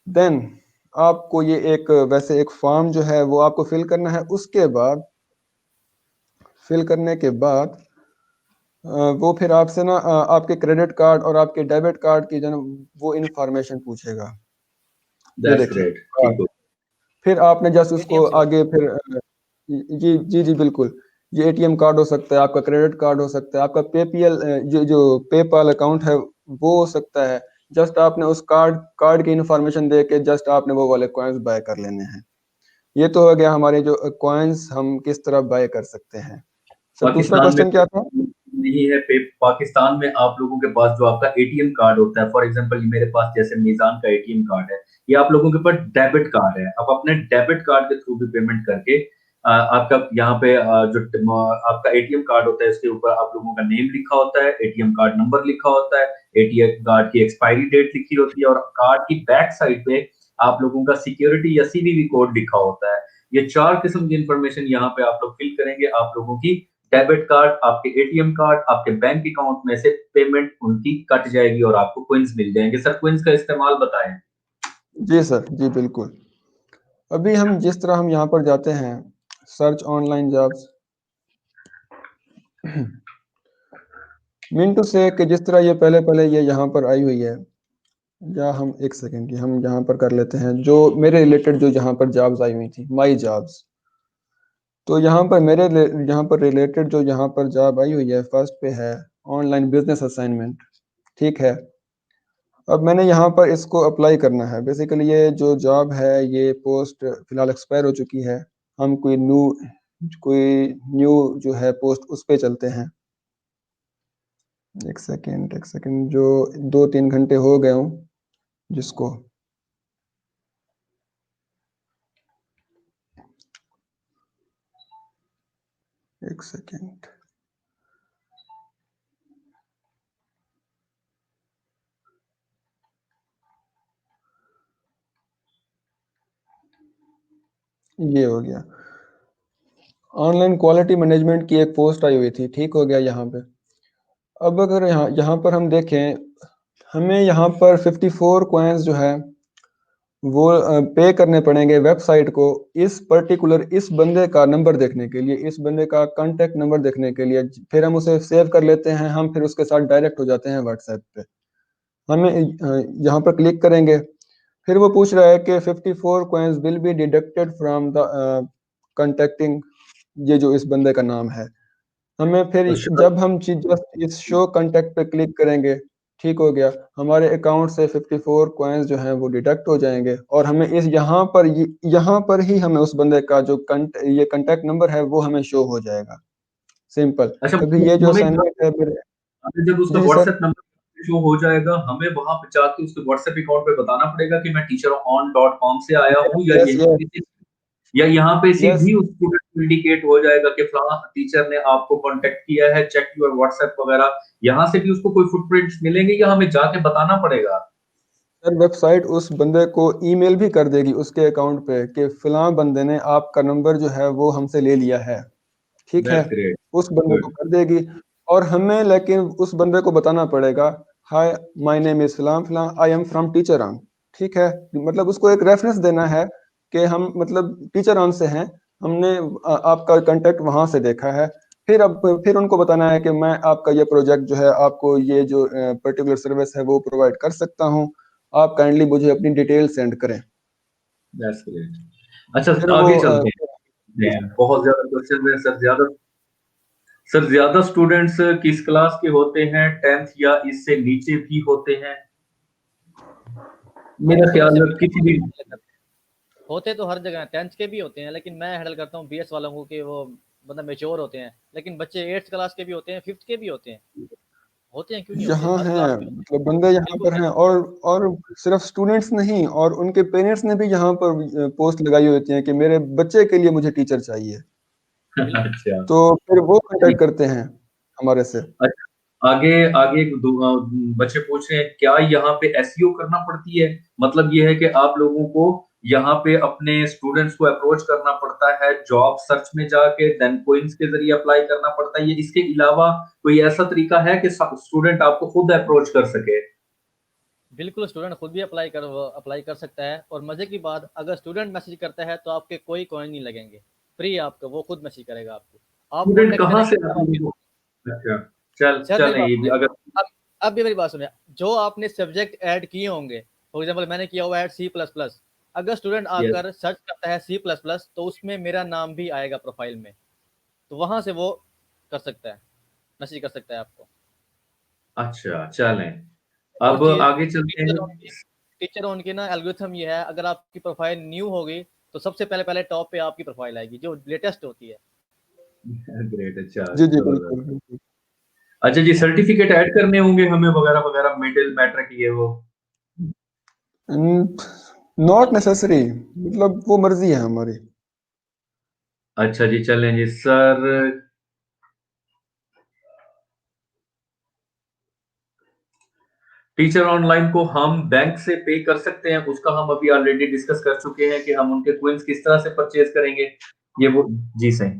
देन आपको ये वैसे एक फॉर्म जो है वो आपको फिल करना है। उसके बाद फिल करने के बाद वो फिर आपसे ना आपके क्रेडिट कार्ड और आपके डेबिट कार्ड की जो ना वो इंफॉर्मेशन पूछेगा। ये दैट्स देखिए ग्रेट। कार्ड, ठीक हो। फिर आपने जस्ट उसको एटीएम से आगे फिर जी जी जी बिल्कुल, ये एटीएम कार्ड हो सकता है, आपका क्रेडिट कार्ड हो सकता है, आपका पेपीएल जो पेपाल अकाउंट है वो हो सकता है। जस्ट आपने उस कार्ड की इंफॉर्मेशन दे के जस्ट आपने वो वाले कॉइन्स बाय कर लेने हैं। ये तो हो गया हमारे जो कॉइन्स हम किस तरह बाय कर सकते हैं। सर दूसरा पाकिस्तान में क्वेश्चन क्या था? नहीं है पाकिस्तान में आप लोगों के पास जो आपका एटीएम कार्ड होता है, फॉर एग्जांपल मेरे पास जैसे मीजान का एटीएम कार्ड है, ये आप लोगों के पास डेबिट कार्ड है। आप अपने डेबिट कार्ड के थ्रू भी पेमेंट करके आपका यहाँ पे आपका एटीएम कार्ड होता है, इसके ऊपर आप लोगों का नेम लिखा होता है, एटीएम कार्ड नंबर लिखा होता है, एटीएम कार्ड की एक्सपायरी डेट लिखी होती है, और कार्ड की बैक साइड पे आप लोगों का सिक्योरिटी या सीवीवी कोड लिखा होता है। ये 4 किस्म की इंफॉर्मेशन यहाँ पे आप लोग फिल करेंगे, आप लोगों की डेबिट कार्ड, आपके एटीएम कार्ड, आपके बैंक अकाउंट में से पेमेंट उनकी कट जाएगी और आपको क्विंस मिल जाएंगे। सर, क्विंस का इस्तेमाल बताएं। जी सर, जी बिल्कुल। अभी हम जिस तरह हम यहाँ पर जाते हैं search online jobs, mean to say कि जिस तरह ये पहले ये यहाँ पर आई हुई है, या हम एक सेकेंड की हम यहाँ पर कर लेते हैं जो मेरे रिलेटेड जो यहाँ पर जॉब्स आई हुई थी, माई जॉब्स। तो यहाँ पर रिलेटेड जो यहाँ पर जॉब आई हुई है, फर्स्ट पे है ऑनलाइन बिजनेस असाइनमेंट, ठीक है। अब मैंने यहाँ पर इसको अप्लाई करना है। बेसिकली ये जो जॉब है ये पोस्ट फिलहाल एक्सपायर हो चुकी है। हम कोई न्यू जो है पोस्ट उस पे चलते हैं। एक सेकेंड, जो 2-3 घंटे हो गए हूँ जिसको, एक सेकेंड, ये हो गया। ऑनलाइन क्वालिटी मैनेजमेंट की एक पोस्ट आई हुई थी, ठीक हो गया यहाँ पे। अब अगर यहाँ पर हम देखें, हमें यहाँ पर 54 कॉइन्स जो है वो पे करने पड़ेंगे वेबसाइट को, इस बंदे का नंबर देखने के लिए, इस बंदे का कांटेक्ट नंबर देखने के लिए। फिर हम उसे सेव कर लेते हैं, हम फिर उसके साथ डायरेक्ट हो जाते हैं व्हाट्सएप पे। हमें यहाँ पर क्लिक करेंगे, फिर वो पूछ रहा है कि 54 coins will be deducted from the contacting, ये जो इस बंदे का नाम है। हमें फिर अच्छा, जब हम जस्ट इस शो कांटेक्ट पे क्लिक करेंगे, ठीक हो गया, हमारे अकाउंट से 54 कॉइन्स जो हैं वो डिडक्ट हो जाएंगे, और हमें यहाँ पर ही हमें उस बंदे का जो ये कांटेक्ट नंबर है वो हमें शो हो जाएगा। सिंपल। अच्छा, अभी ये जो हमें असाइनमेंट है मेरे, हमें जब उसका जी जी सर, व्हाट्सएप नंबर शो हो जाएगा, हमें वहां पे जाके उसके व्हाट्सएप अकाउंट पे बताना पड़ेगा कि मैं teacheron.com से आया हूँ, या यस यहीं यस पे या यहाँ पे से यस भी उस स्टूडेंट को इंडिकेट हो जाएगा कि फलाना टीचर ने आपको कांटेक्ट किया है, चेक योर व्हाट्सएप वगैरह, यहाँ से भी उसको कोई फुटप्रिंट्स मिलेंगे या हमें जाके बताना पड़ेगा? सर वेबसाइट उस बंदे को ईमेल भी कर देगी उसके अकाउंट पे कि फलां बंदे ने आपका नंबर जो है वो हमसे ले लिया है, ठीक है? दैट्स ग्रेट, उस बंदे को गुड, कर देगी और हमें लेकिन उस बंदे को बताना पड़ेगा, हाय माय नेम इज फलां फलां, I am from teacher on, ठीक है? मतलब उसको एक रेफरेंस देना है कि हम मतलब टीचर ऑन से हैं, हमने आपका कांटेक्ट वहां से देखा है। फिर उनको बताना है कि मैं आपका ये प्रोजेक्ट जो है आपको ये जो पर्टिकुलर सर्विस है वो प्रोवाइड कर सकता हूँ, आप काइंडली मुझे अपनी डिटेल सेंड करें। That's great. अच्छा, फिर वो आगे चलते हैं, बहुत ज्यादा क्वेश्चन है सर, ज्यादा स्टूडेंट्स किस क्लास के होते हैं, 10th या इससे नीचे भी होते हैं? मेरा टेंथ ख्याल से है भी किसी भी, होते तो हर जगह हैं, 10th के भी होते हैं, लेकिन मैं हैंडल करता हूँ बीएस वालों को कि वो मतलब मैच्योर होते हैं, लेकिन बच्चे 8th क्लास के भी होते हैं, 5th के भी होते हैं क्यों नहीं होते, यहाँ हर है क्लास में होते मतलब बंदे हैं। यहाँ बिल्कुल पर हैं और सिर्फ स्टूडेंट्स नहीं और उनके पेरेंट्स ने भी यहाँ पर पोस्ट लगाई होती है कि मेरे बच्चे के लिए मुझे टीचर चाहिए, बिल्कुल। अच्छा, तो फिर वो कांटेक्ट करते हैं हमारे से। अच्छा, आगे आगे बच्चे पूछ रहे हैं क्या यहाँ पे एसईओ करना पड़ती है? मतलब ये है कि आप लोगों को यहाँ पे अपने स्टूडेंट्स को अप्रोच करना पड़ता है, जॉब सर्च में जाके देन कोइंस के जरिए अप्लाई करना पड़ता है, ये इसके अलावा कोई ऐसा तरीका है कि स्टूडेंट आपको खुद अप्रोच कर सके? बिल्कुल स्टूडेंट खुद भी अप्लाई कर सकता है, और मजे की बात, अगर स्टूडेंट मैसेज करता है तो आपके कोई कॉइन नहीं लगेंगे, फ्री आपका, वो खुद मैसेज करेगा आपको, आप स्टूडेंट कॉन्टेक्ट कहाँ से करेंगे आप तब आपके। लोगों को, अच्छा, चल सर मेरी चलें, बात ये भी सुनिए, अगर, अब अब भी मेरी बात सुनिए, जो आपने सब्जेक्ट ऐड किए होंगे, फॉर एग्जांपल मैंने किया हुआ है सी प्लस प्लस, अगर स्टूडेंट यस, आकर सर्च करता है सी प्लस प्लस तो उसमें मेरा नाम भी आएगा प्रोफाइल में, तो वहां से वो कर सकता है, मैसेज कर सकता है आपको। अच्छा, चलें, और अब चीज, आगे चलते हैं। टीचर उनकी ना एल्गोरिथम ये है, अगर आपकी प्रोफाइल न्यू होगी तो सबसे पहले पहले टॉप पे आपकी प्रोफाइल आएगी जो लेटेस्ट होती है। ग्रेट, अच्छा, जी जी जबरदस्त। बिल्कुल बिल्कुल। अच्छा जी, सर्टिफिकेट ऐड करने होंगे हमें वगैरह वगैरह, मिडिल मैट्रिक ये वो? नॉट नेसेसरी, मतलब वो मर्जी है हमारी। अच्छा जी, चलें जी सर। टीचर ऑनलाइन को हम बैंक से पे कर सकते हैं, उसका हम अभी ऑलरेडी डिस्कस कर चुके हैं कि हम उनके क्विज़ किस तरह से परचेज करेंगे, ये वो, जी सही।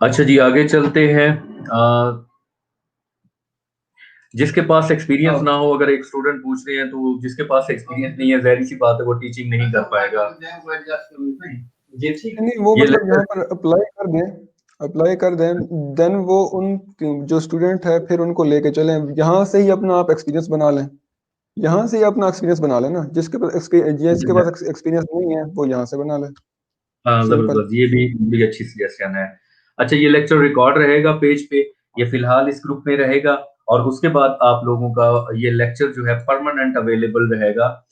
अच्छा जी, आगे चलते हैं। जिसके पास एक्सपीरियंस ना हो, अगर एक स्टूडेंट पूछ रहे हैं तो जिसके पास एक्सपीरियंस नहीं है, ज़ाहिर सी बात है वो टीचिंग नहीं कर पाएगा। नहीं वो ये मतलब लेक्चर, यहाँ पर अप्लाई कर दें देन वो उन जो स्टूडेंट है फिर उनको लेके चलें, यहाँ से ही अपना आप एक्सपीरियंस बना लें, यहाँ से ही अपना एक्सपीरियंस बना लें ना, जिसके पास एक्सपीरियंस नहीं है वो यहाँ से बना ले, हाँ, सिंपल। ज़बरदस्त, ये भी अच्छी सजेशन है। अच्छा, ये लेक्चर रिकॉर्ड रहेगा पेज पे, ये फ़िलहाल इस ग्रुप में रहेगा, और उसके बाद आप लोगों का ये लेक्चर जो है परमानेंट अवेलेबल रहेगा।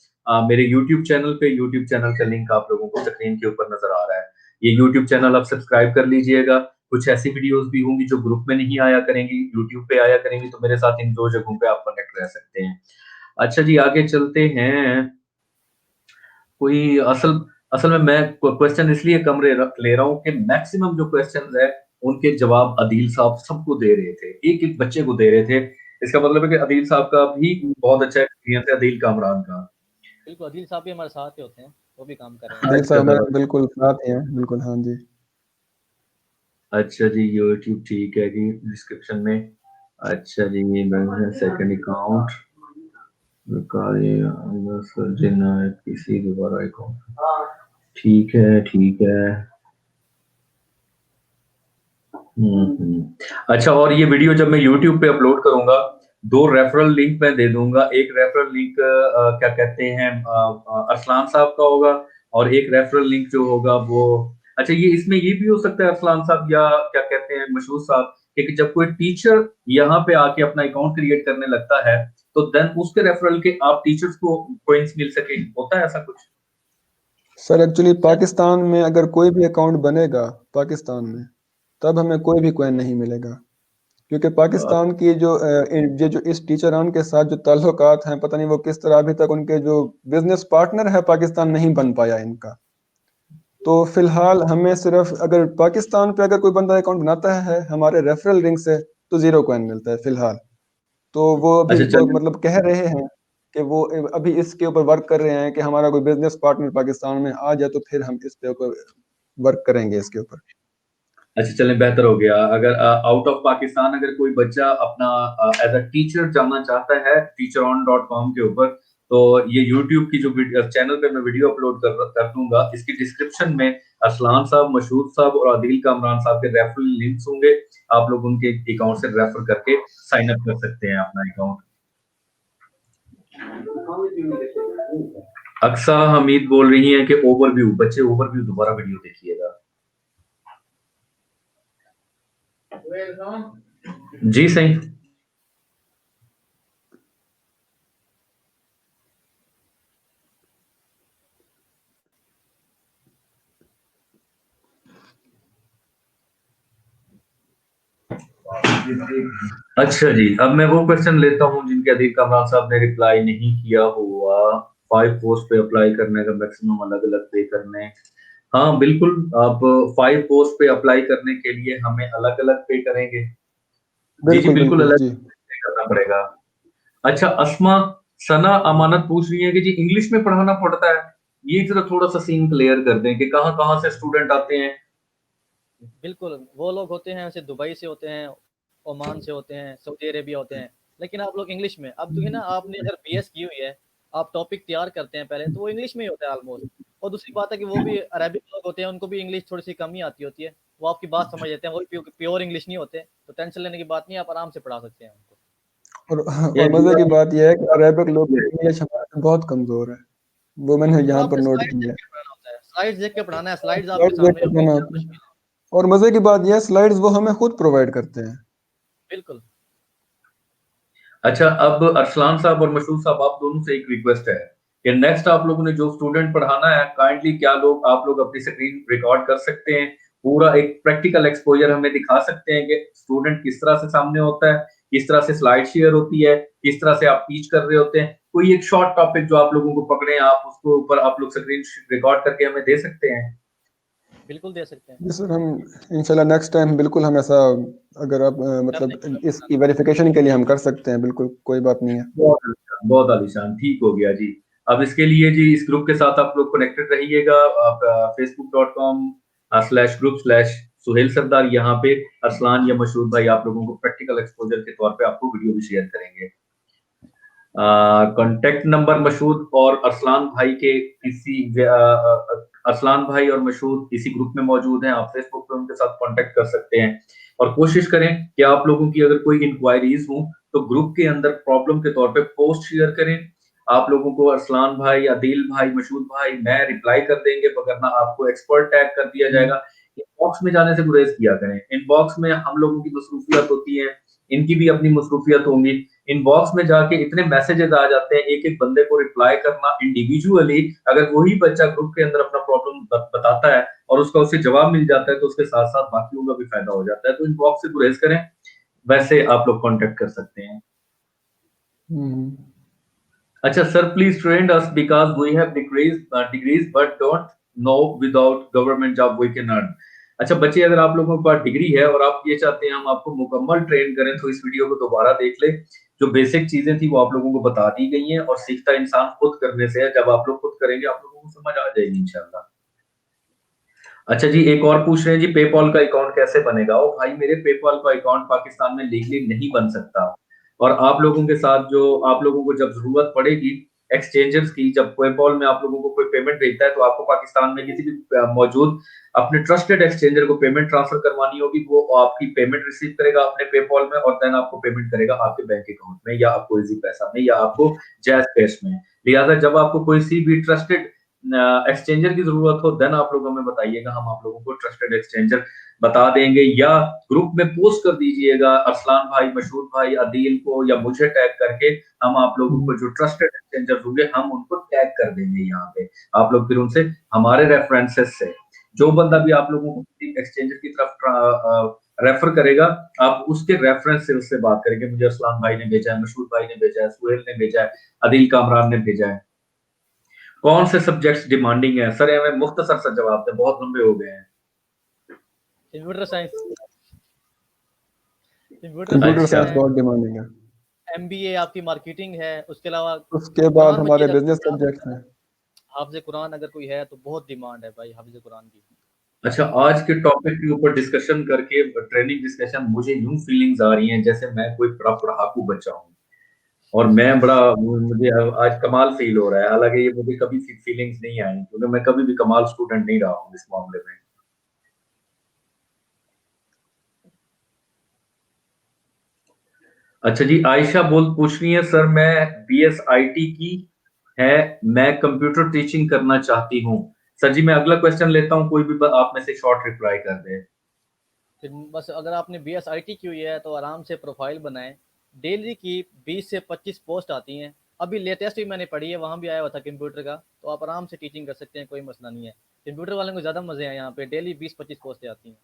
मेरे यूट्यूब चैनल पे, यूट्यूब चैनल का लिंक आप लोगों को स्क्रीन के ऊपर नज़र आ रहा है। ये यूट्यूब चैनल आप सब्सक्राइब कर लीजिएगा। कुछ ऐसी वीडियोज़ भी होंगी जो ग्रुप में नहीं आया करेंगी, यूट्यूब पे आया करेंगी, तो मेरे साथ इन 2 जगहों पे आप कनेक्ट रह सकते हैं। अच्छा जी, आगे चलते हैं। कोई असल असल में मैं क्वेश्चन इसलिए कम ले रहा हूँ कि मैक्सिमम जो क्वेश्चंस है उनके जवाब अदील साहब सबको दे रहे थे, एक एक बच्चे को दे रहे थे। इसका मतलब है कि अदील साहब का भी बहुत अच्छा एक्सपीरियंस है, अदील कामरान का। बिल्कुल, अदील साहब भी हमारे साथ ही होते हैं, वो भी काम कर रहे हैं दिल अभी। अच्छा, साहब हमारे बिल्कुल साथ ही हैं, बिल्कुल हाँ जी। अच्छा जी, यूट्यूब ठीक है जी, डिस्क्रिप्शन में। अच्छा जी, ये सेकंड अकाउंट किसी दोबारा अकाउंट, ठीक है ठीक है। अच्छा, और ये वीडियो जब मैं यूट्यूब पे अपलोड करूंगा, 2 रेफरल लिंक मैं दे दूंगा। एक रेफरल लिंक क्या कहते हैं, अरसलान साहब का होगा, और एक रेफरल लिंक जो होगा वो, अच्छा ये इसमें ये भी हो सकता है अरसलान साहब या क्या कहते हैं मशहूर साहब, कि जब कोई टीचर यहाँ पे आके अपना अकाउंट क्रिएट करने लगता है तो देन उसके रेफरल के आप टीचर्स को कॉइंस मिल सके, होता है ऐसा कुछ? सर एक्चुअली पाकिस्तान में अगर कोई भी अकाउंट बनेगा पाकिस्तान में, तब हमें कोई भी कॉइन नहीं मिलेगा, क्योंकि पाकिस्तान की जो ये जो इस टीचरान के साथ जो ताल्लुकात हैं, पता नहीं वो किस तरह अभी तक उनके जो बिजनेस पार्टनर है पाकिस्तान नहीं बन पाया इनका। तो फिलहाल हमें सिर्फ अगर पाकिस्तान पे अगर कोई बंदा अकाउंट बनाता है हमारे रेफरल लिंक से तो 0 कॉइन मिलता है फिलहाल। तो वो अभी अच्छा वो चलिए, मतलब कह रहे हैं कि वो अभी इसके ऊपर वर्क कर रहे हैं कि हमारा कोई बिजनेस पार्टनर पाकिस्तान में आ जाए तो फिर हम इस पे ऊपर वर्क करेंगे इसके ऊपर। अच्छा चलें, बेहतर हो गया। अगर आउट ऑफ पाकिस्तान अगर कोई बच्चा अपना एज अ टीचर जानना चाहता है teacheron.com के ऊपर, तो ये यूट्यूब की जो चैनल पे मैं वीडियो अपलोड कर दूंगा, इसकी डिस्क्रिप्शन में अरसलान साहब, मशहूद साहब और आदिल कामरान साहब के रेफरल लिंक्स होंगे। आप लोग उनके अकाउंट से रेफर करके साइन अप कर सकते हैं अपना अकाउंट। अक्सा हमीद बोल रही हैं कि ओवरव्यू, बच्चे ओवरव्यू दोबारा वीडियो देखिएगा। जी सही। अच्छा जी, अब मैं वो क्वेश्चन लेता हूँ जिनके आदिल कामरान साहब ने रिप्लाई नहीं किया हुआ। 5 पोस्ट पे अप्लाई करने का मैक्सिमम अलग अलग पे करने, हाँ बिल्कुल, आप 5 पोस्ट पे अप्लाई करने के लिए हमें अलग अलग पे करेंगे। जी जी बिल्कुल बिल्कुल, बिल्कुल अलग जी। पे करना पड़ेगा। अच्छा, अस्मा सना अमानत पूछ रही है कि जी इंग्लिश में पढ़ाना पड़ता है, ये जरा थोड़ा सा सीन क्लियर कर दें कि कहाँ कहाँ से स्टूडेंट आते हैं। बिल्कुल, वो लोग होते हैं जैसे दुबई से होते हैं, ओमान से होते हैं, सऊदी अरेबिया होते हैं, लेकिन आप लोग इंग्लिश में, अब देखिए ना, आपने अगर बीएस की हुई है, आप टॉपिक तैयार करते हैं पहले, तो वो इंग्लिश में ही होता है ऑलमोस्ट। और दूसरी बात है कि वो भी अरबिक लोग होते हैं, उनको भी इंग्लिश थोड़ी-सी कम ही आती होती है, वो आपकी बात समझ लेते हैं, वो भी प्योर इंग्लिश नहीं होते, तो टेंशन लेने की बात नहीं है, आप आराम से पढ़ा सकते हैं उनको। और मजे की बात यह है कि अरेबिक लोग की इंग्लिश हमारे से बहुत कमजोर है, वो मैंने तो यहाँ पर आपने नोट स्लाइड्स किया देख है। के पढ़ाना होता है, स्लाइड्स देख के पढ़ाना है, स्लाइड्स आपके स्लाइड्स देख सामने कर होंगी, देना क्या होता है। मुश्किल है? और मजे की बात यह है स्लाइड्स वो हमें खुद प्रोवाइड करते हैं। बिल्कुल। अच्छा, अब अरसलान साहब और मशहूर साहब, आप दोनों से एक रिक्वेस्ट है कि नेक्स्ट आप लोगों ने जो स्टूडेंट पढ़ाना है, काइंडली क्या लोग आप लोग अपनी स्क्रीन रिकॉर्ड कर सकते हैं, पूरा एक प्रैक्टिकल एक्सपोजर हमें दिखा सकते हैं कि स्टूडेंट किस तरह से सामने होता है, किस तरह से स्लाइड शेयर होती है, किस तरह से आप टीच कर रहे होते हैं। कोई एक शॉर्ट टॉपिक जो आप लोगों को पकड़े, आप उसको ऊपर आप लोग स्क्रीन रिकॉर्ड करके हमें दे सकते हैं। बिल्कुल दे सकते हैं। जी सर, हम इंशाल्लाह नेक्स्ट टाइम बिल्कुल हम ऐसा, अगर आप करने मतलब की कोशिश इसकी वेरिफिकेशन के लिए हम कर सकते हैं, बिल्कुल कोई बात नहीं है। बहुत आलीशान, बहुत आलीशान, ठीक हो गया जी। अब इसके लिए जी इस ग्रुप के साथ आप लोग कनेक्टेड रहिएगा। आप facebook.com/group/सुहेल सरदार, यहाँ पे अरसलान या मशहूद भाई आप लोगों को प्रैक्टिकल एक्सपोजर के तौर पे आपको वीडियो भी शेयर करेंगे। कॉन्टेक्ट नंबर मशहूद और अरसलान भाई के अरसलान भाई और मशहूद इसी ग्रुप में मौजूद हैं, आप फेसबुक पे उनके साथ कांटेक्ट कर सकते हैं। और कोशिश करें कि आप लोगों की अगर कोई इंक्वायरीज हो तो ग्रुप के अंदर प्रॉब्लम के तौर पे पोस्ट शेयर करें। आप लोगों को अरसलान भाई, आदिल भाई, मशहूद भाई मैं रिप्लाई कर देंगे, वरना आपको एक्सपर्ट टैग कर दिया जाएगा। इनबॉक्स में जाने से गुरेज किया करें, इनबॉक्स में हम लोगों की मसरूफियत होती है, इनकी भी अपनी मसरूफियत होंगी। इनबॉक्स में जाके इतने मैसेजेस आ जाते हैं, एक एक बंदे को रिप्लाई करना इंडिविजुअली, अगर वही बच्चा ग्रुप के अंदर अपना प्रॉब्लम बताता है और उसका उससे जवाब मिल जाता है तो उसके साथ साथ बाकियों का भी फायदा हो जाता है। तो इनबॉक्स से गुरेज करें, वैसे आप लोग कांटेक्ट कर सकते हैं। हम्म। अच्छा sir, please trained us because we have degrees but don't know without government job we can earn. अच्छा बच्चे, अगर आप लोगों के पास डिग्री है और आप ये चाहते हैं हम आपको मुकम्मल ट्रेन करें, तो इस वीडियो को दोबारा देख ले। जो बेसिक चीजें थी वो आप लोगों को बता दी गई हैं, और सीखता इंसान खुद करने से है। जब आप लोग खुद करेंगे आप लोगों को समझ आ जाएगी इंशाल्लाह। अच्छा जी, एक और पूछ रहे हैं जी, पेपॉल का अकाउंट कैसे बनेगा? ओ भाई मेरे, पेपॉल का अकाउंट पाकिस्तान में लीगली नहीं बन सकता। और आप लोगों के साथ जो आप लोगों को जब जरूरत पड़ेगी एक्सचेंजर्स की, जब पेपॉल में आप लोगों को कोई पेमेंट भेजता है तो आपको पाकिस्तान में किसी भी मौजूद अपने ट्रस्टेड एक्सचेंजर को पेमेंट ट्रांसफर करवानी होगी। वो आपकी पेमेंट रिसीव करेगा अपने पेपॉल में और देन आपको पेमेंट करेगा आपके बैंक अकाउंट में, या आपको इजी पैसा में, या आपको जैज कैश में। लिहाजा जब आपको कोई सी भी ट्रस्टेड एक्सचेंजर की जरूरत हो देन आप लोग हमें बताइएगा, हम आप लोगों को ट्रस्टेड एक्सचेंजर बता देंगे, या ग्रुप में पोस्ट कर दीजिएगा अरसलान भाई, मशहूर भाई, अदील को या मुझे टैग करके, हम आप लोगों को जो ट्रस्टेड एक्सचेंजर होंगे हम उनको टैग कर देंगे यहाँ पे। आप लोग फिर उनसे हमारे रेफरेंसेस से जो बंदा भी आप लोगों को एक्सचेंजर की तरफ रेफर करेगा, आप उसके रेफरेंस से उससे बात करेंगे, मुझे अरसलान भाई ने भेजा है, मशहूर भाई ने भेजा है, सुहेल ने भेजा है, अदील कामरान ने भेजा है। कौन से सब्जेक्ट्स डिमांडिंग है सर? हमें मुख्तसर सा जवाब दें, बहुत लंबे हो गए हैं। कंप्यूटर साइंस, कंप्यूटर अच्छा। साइंस बहुत डिमांडिंग है। एमबीए आपकी मार्केटिंग है, उसके अलावा उसके बाद कुरान हमारे मजीद, बिजनेस सब्जेक्ट्स हैं। हाफिज कुरान अगर कोई है तो बहुत डिमांड है भाई हाफिज कुरान की। अच्छा, आज के टॉपिक के ऊपर डिस्कशन करके, ट्रेनिंग डिस्कशन, मुझे यूं फीलिंग्स आ रही हैं जैसे मैं कोई बड़ा पढ़ाकू बच्चा हूँ और मैं बड़ा, मुझे आज कमाल फील हो रहा है। हालांकि ये मुझे कभी फीलिंग्स नहीं आई क्योंकि मैं कभी भी कमाल स्टूडेंट नहीं रहा हूँ इस मामले में। अच्छा जी, आयशा पूछ रही है सर मैं BSIT की है, मैं कंप्यूटर टीचिंग करना चाहती हूँ। सर जी मैं अगला क्वेश्चन लेता हूँ, कोई भी आप में से शॉर्ट रिप्लाई कर दे। फिर बस अगर आपने BSIT की हुई है तो आराम से प्रोफाइल बनाएं। डेली की 20 से 25 पोस्ट आती हैं। अभी लेटेस्ट भी मैंने पढ़ी है, वहाँ भी आया हुआ था कंप्यूटर का, तो आप आराम से टीचिंग कर सकते हैं, कोई मसला नहीं है। कंप्यूटर वाले को ज़्यादा मजे हैं, यहाँ पे डेली 20-25 पोस्टें आती हैं।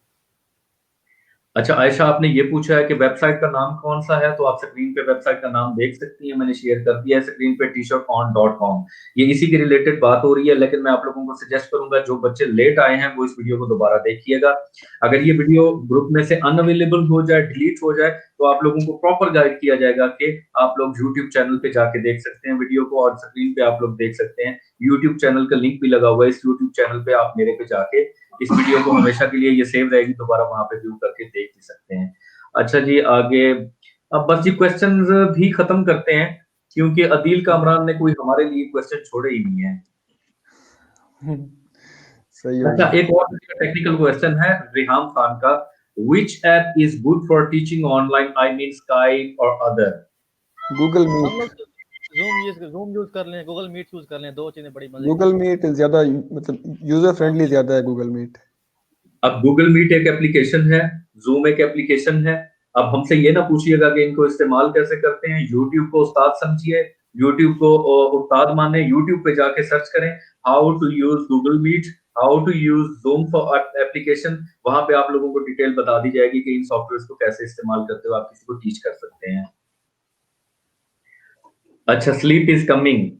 अच्छा आयशा, आपने ये पूछा है कि वेबसाइट का नाम कौन सा है, तो आप स्क्रीन पे वेबसाइट का नाम देख सकती हैं, मैंने शेयर कर दिया है स्क्रीन पे, t-shirt-on.com। ये इसी के रिलेटेड बात हो रही है, लेकिन मैं आप लोगों को सजेस्ट करूंगा जो बच्चे लेट आए हैं वो इस वीडियो को दोबारा देखिएगा। अगर ये वीडियो ग्रुप में से अनअवेलेबल हो जाए, डिलीट हो जाए, तो आप लोगों को प्रॉपर गाइड किया जाएगा कि आप लोग यूट्यूब चैनल पे जाके देख सकते हैं वीडियो को, और स्क्रीन पे आप लोग देख सकते हैं यूट्यूब चैनल का लिंक भी लगा हुआ है। इस यूट्यूब चैनल पे आप मेरे पे जाके इस वीडियो को हमेशा के लिए ये सेव रहेगी, दोबारा वहां पे व्यू करके देख भी सकते हैं। अच्छा जी आगे, अब बस जी क्वेश्चंस भी खत्म करते हैं क्योंकि अदील कामरान ने कोई हमारे लिए क्वेश्चन छोड़े ही नहीं है। सही हो अच्छा, गया। एक और टेक्निकल क्वेश्चन है रिहाम खान का, which app is good for teaching online, I mean Skype or other? Google हम मीट। लोग ज़ूम यूज़ कर लें, गूगल मीट यूज़ कर लें, दो चीज़ें बड़ी मजे की गूगल हैं। मीट ज्यादा मतलब यूजर फ्रेंडली ज्यादा है गूगल मीट। अब गूगल मीट एक एप्लीकेशन है, जूम एक एप्लीकेशन है। अब हमसे ये ना पूछिएगा कि इनको इस्तेमाल कैसे करते हैं। यूट्यूब को उस्ताद समझिए, यूट्यूब को उस्ताद माने, यूट्यूब पे जाके सर्च करें how to use Google Meet, how to use Zoom for application. वहां पे आप लोगों को डिटेल बता दी जाएगी कि इन सॉफ्टवेयर को कैसे इस्तेमाल करते हो आप किसी को टीच कर सकते हैं। अच्छा, sleep is coming,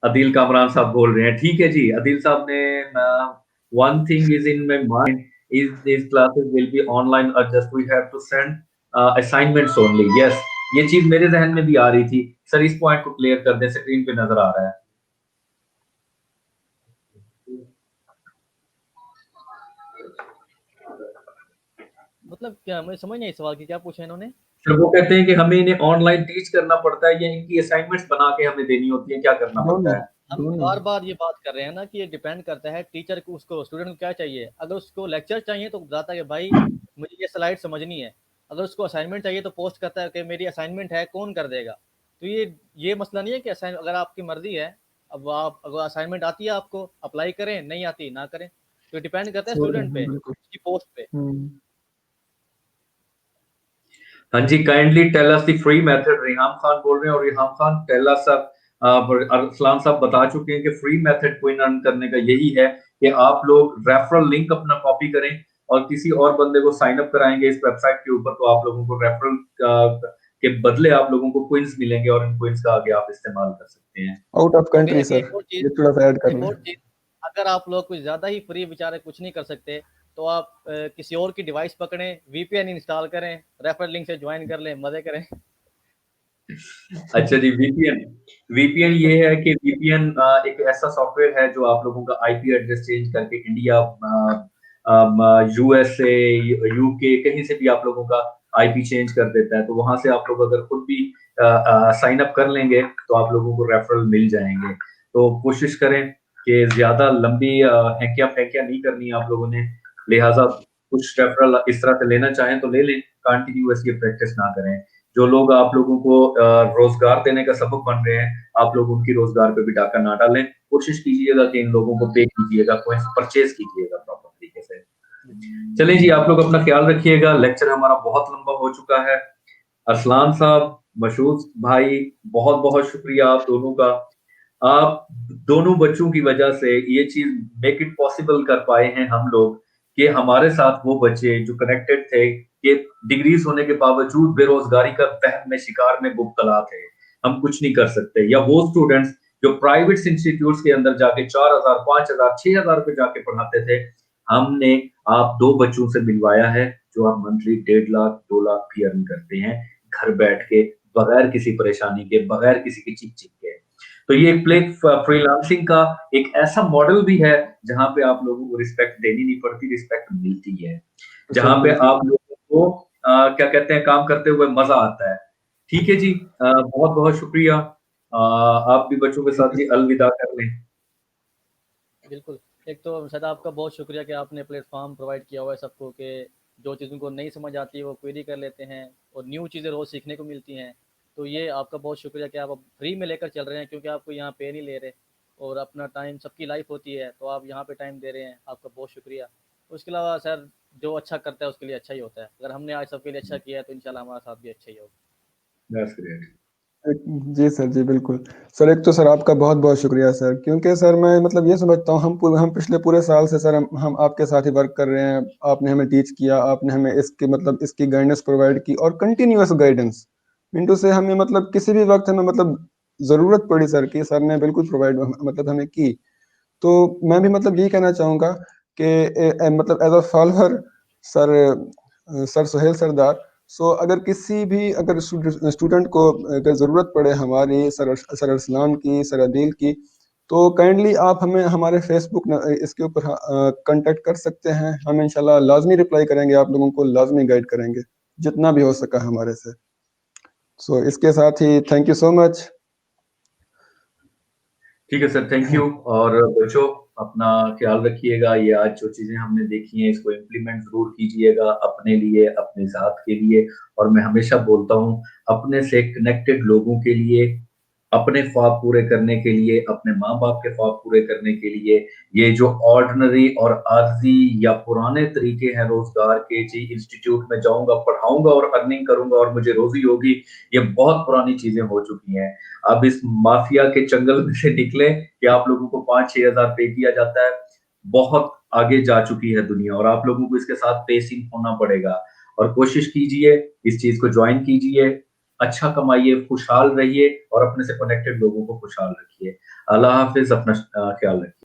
Adeel Kamran साहब बोल रहे हैं। ठीक है जी, अदील साहब ने one thing is in my mind is these classes will be online or just we have to send assignments only? Yes, ये चीज मेरे जहन में भी आ रही थी। सर इस पॉइंट को क्लियर कर दें, स्क्रीन पे नजर आ रहा है। मतलब क्या, मुझे समझ नहीं आई सवाल की, क्या पूछा इन्होंने? फिर वो कहते हैं कि हमें इन्हें ऑनलाइन टीच करना पड़ता है या इनकी असाइनमेंट्स बना के हमें देनी होती है, क्या करना दोनों पड़ता है? हम दोनों। बार बार ये बात कर रहे हैं ना कि ये डिपेंड करता है टीचर को, उसको स्टूडेंट को क्या चाहिए। अगर उसको लेक्चर चाहिए तो बताता है कि भाई मुझे ये स्लाइड समझनी है। अगर उसको असाइनमेंट चाहिए तो पोस्ट करता है कि मेरी असाइनमेंट है, कौन कर देगा। तो ये मसला नहीं है कि असाइन, अगर आपकी मर्जी है, अब आप अगर असाइनमेंट आती है आपको अप्लाई करें, नहीं आती ना करें। तो डिपेंड करता है स्टूडेंट पे, बिल्कुल। उसकी पोस्ट पे। हाँ जी, kindly tell us the free method, Riham Khan बोल रहे हैं। और रिहाम खान टेल अस, अरसलान साहब बता चुके हैं कि फ्री मेथड कोइन अर्न करने का यही है कि आप लोग रेफरल लिंक अपना कॉपी करें और किसी और बंदे को साइन अप कराएंगे इस वेबसाइट के ऊपर, तो आप लोगों को रेफरल के बदले आप लोगों को क्विंस मिलेंगे और इन क्विंस का आगे आप इस्तेमाल कर सकते हैं। आउट ऑफ कंट्री अभी सर, ये थोड़ा सा ऐड कर एक लें। और चीज़, अगर आप लोग कुछ ज़्यादा ही फ्री बेचारे कुछ नहीं कर सकते, तो आप किसी और की डिवाइस पकड़ें, VPN इंस्टॉल करें, रेफर लिंक से ज्वाइन कर लें, मज़े करें। अच्छा जी, वीपीएन ये है कि वीपीएन एक ऐसा सॉफ्टवेयर है जो आप लोगों का आईपी एड्रेस चेंज करके इंडिया, यूएसए, यूके कहीं से भी आप लोगों का आईपी चेंज कर देता है। तो वहां से आप लोग अगर खुद भी साइन अप कर लेंगे तो आप लोगों को रेफरल मिल जाएंगे। तो कोशिश करें कि ज्यादा लंबी हैंकिया पैंकिया नहीं करनी है आप लोगों ने, लिहाजा कुछ रेफरल इस तरह से लेना चाहें तो ले लें, कंटिन्यूअसली प्रैक्टिस ना करें। जो लोग आप लोगों को रोजगार देने का सबब बन रहे हैं, आप लोग उनकी रोजगार पे भी डाका ना डालें। कोशिश कीजिएगा कि इन लोगों को पे कीजिएगा, कोई परचेज कीजिएगा प्रॉपर तरीके से। चलिए जी, आप लोग अपना ख्याल रखिएगा। लेक्चर हमारा बहुत लंबा हो चुका है। अरसलान साहब, मशहूद भाई, बहुत-बहुत शुक्रिया आप दोनों का। आप दोनों बच्चों की वजह से ये चीज़ मेक इट पॉसिबल कर पाए हैं हम लोग कि हमारे साथ वो बच्चे जो कनेक्टेड थे, कि डिग्रीज़ होने के बावजूद बेरोज़गारी का वहम में शिकार में मुब्तला थे। हम कुछ नहीं कर सकते, या वो स्टूडेंट्स जो प्राइवेट इंस्टीट्यूट्स के अंदर जाके 4000, 5000, 6000 रुपए जाके पढ़ाते थे। हमने आप 2 बच्चों से मिलवाया है, जो आप मंथली 1.5 लाख, 2 लाख भी अर्न करते हैं, घर बैठ के, बगैर किसी परेशानी के, बगैर किसी की चिक-चिक के। तो ये एक फ्रीलांसिंग का एक ऐसा मॉडल भी है, जहाँ पे आप लोगों को रिस्पेक्ट देनी नहीं पड़ती, रिस्पेक्ट मिलती है। जहाँ पे बिल्कुल। आप लोगों को क्या कहते हैं, काम करते हुए मज़ा आता है। ठीक है जी, बहुत-बहुत शुक्रिया। आप भी बच्चों के साथ जी अलविदा कर लें। बिल्कुल। एक तो सदा आपका बहुत शुक्रिया कि आपने प्लेटफ़ॉर्म प्रोवाइड किया हुआ है सबको, कि जो चीज़ उनको नहीं समझ आती है वो क्वेरी कर लेते हैं और न्यू चीज़ें रोज़ सीखने को मिलती हैं। तो ये आपका बहुत शुक्रिया कि आप अब फ्री में लेकर चल रहे हैं, क्योंकि आपको यहाँ पे नहीं ले रहे और अपना टाइम, सबकी लाइफ होती है, तो आप यहाँ पे टाइम दे रहे हैं, आपका बहुत शुक्रिया। उसके अलावा सर, जो अच्छा करता है उसके लिए अच्छा ही होता है। अगर हमने आज सबके लिए अच्छा किया है तो इंशाल्लाह हमारा साथ भी अच्छा ही होगा। That's great. जी सर, जी बिल्कुल। सर एक तो सर आपका बहुत-बहुत शुक्रिया सर, क्योंकि सर मैं मतलब ये समझता हूँ हम पिछले पूरे साल से सर हम आपके साथ ही वर्क कर रहे हैं। आपने हमें टीच किया, आपने हमें इसकी मतलब इसकी गाइडेंस प्रोवाइड की और कंटिन्यूअस गाइडेंस। मिंटू से हमें मतलब किसी भी वक़्त हमें मतलब ज़रूरत पड़ी सर की, सर ने बिल्कुल प्रोवाइड मतलब हमें की। तो मैं भी मतलब यही कहना चाहूँगा कि मतलब as a follower sir sir Suhail Sardar, so अगर किसी भी अगर स्टूडेंट को अगर ज़रूरत पड़े हमारी सर अरसलान की, सर अदील की, तो काइंडली आप हमें हमारे फ़ेसबुक इसके ऊपर कॉन्टैक्ट कर सकते हैं। हम इंशाल्लाह लाज़मी रिप्लाई करेंगे, आप लोगों को लाज़मी गाइड करेंगे, जितना भी हो सका हमारे से। सो इसके साथ ही थैंक यू सो मच। ठीक है सर, थैंक यू। और बच्चों, अपना ख्याल रखिएगा। ये आज जो चीज़ें हमने देखी हैं, इसको इम्प्लीमेंट ज़रूर कीजिएगा अपने लिए, अपने ज़ात के लिए। और मैं हमेशा बोलता हूँ, अपने से कनेक्टेड लोगों के लिए, अपने ख्वाब पूरे करने के लिए, अपने माँ-बाप के ख्वाब पूरे करने के लिए, ये जो ऑर्डिनरी और आर्ज़ी या पुराने तरीके हैं रोज़गार के, जी इंस्टीट्यूट में जाऊँगा, पढ़ाऊँगा और अर्निंग करूँगा और मुझे रोज़ी होगी, ये बहुत पुरानी चीज़ें हो चुकी हैं। अब इस माफिया के चंगल में से निकले कि आप लोगों को 5-6 हज़ार पे किया जाता है। बहुत आगे जा चुकी है दुनिया, और आप लोगों को इसके साथ पेसिंग होना पड़ेगा। और कोशिश कीजिए, इस चीज़ को जॉइन कीजिए, अच्छा कमाइए, खुशहाल रहिए और अपने से कनेक्टेड लोगों को खुशहाल रखिए। अल्लाह हाफ़िज़, अपना ख्याल रखिए।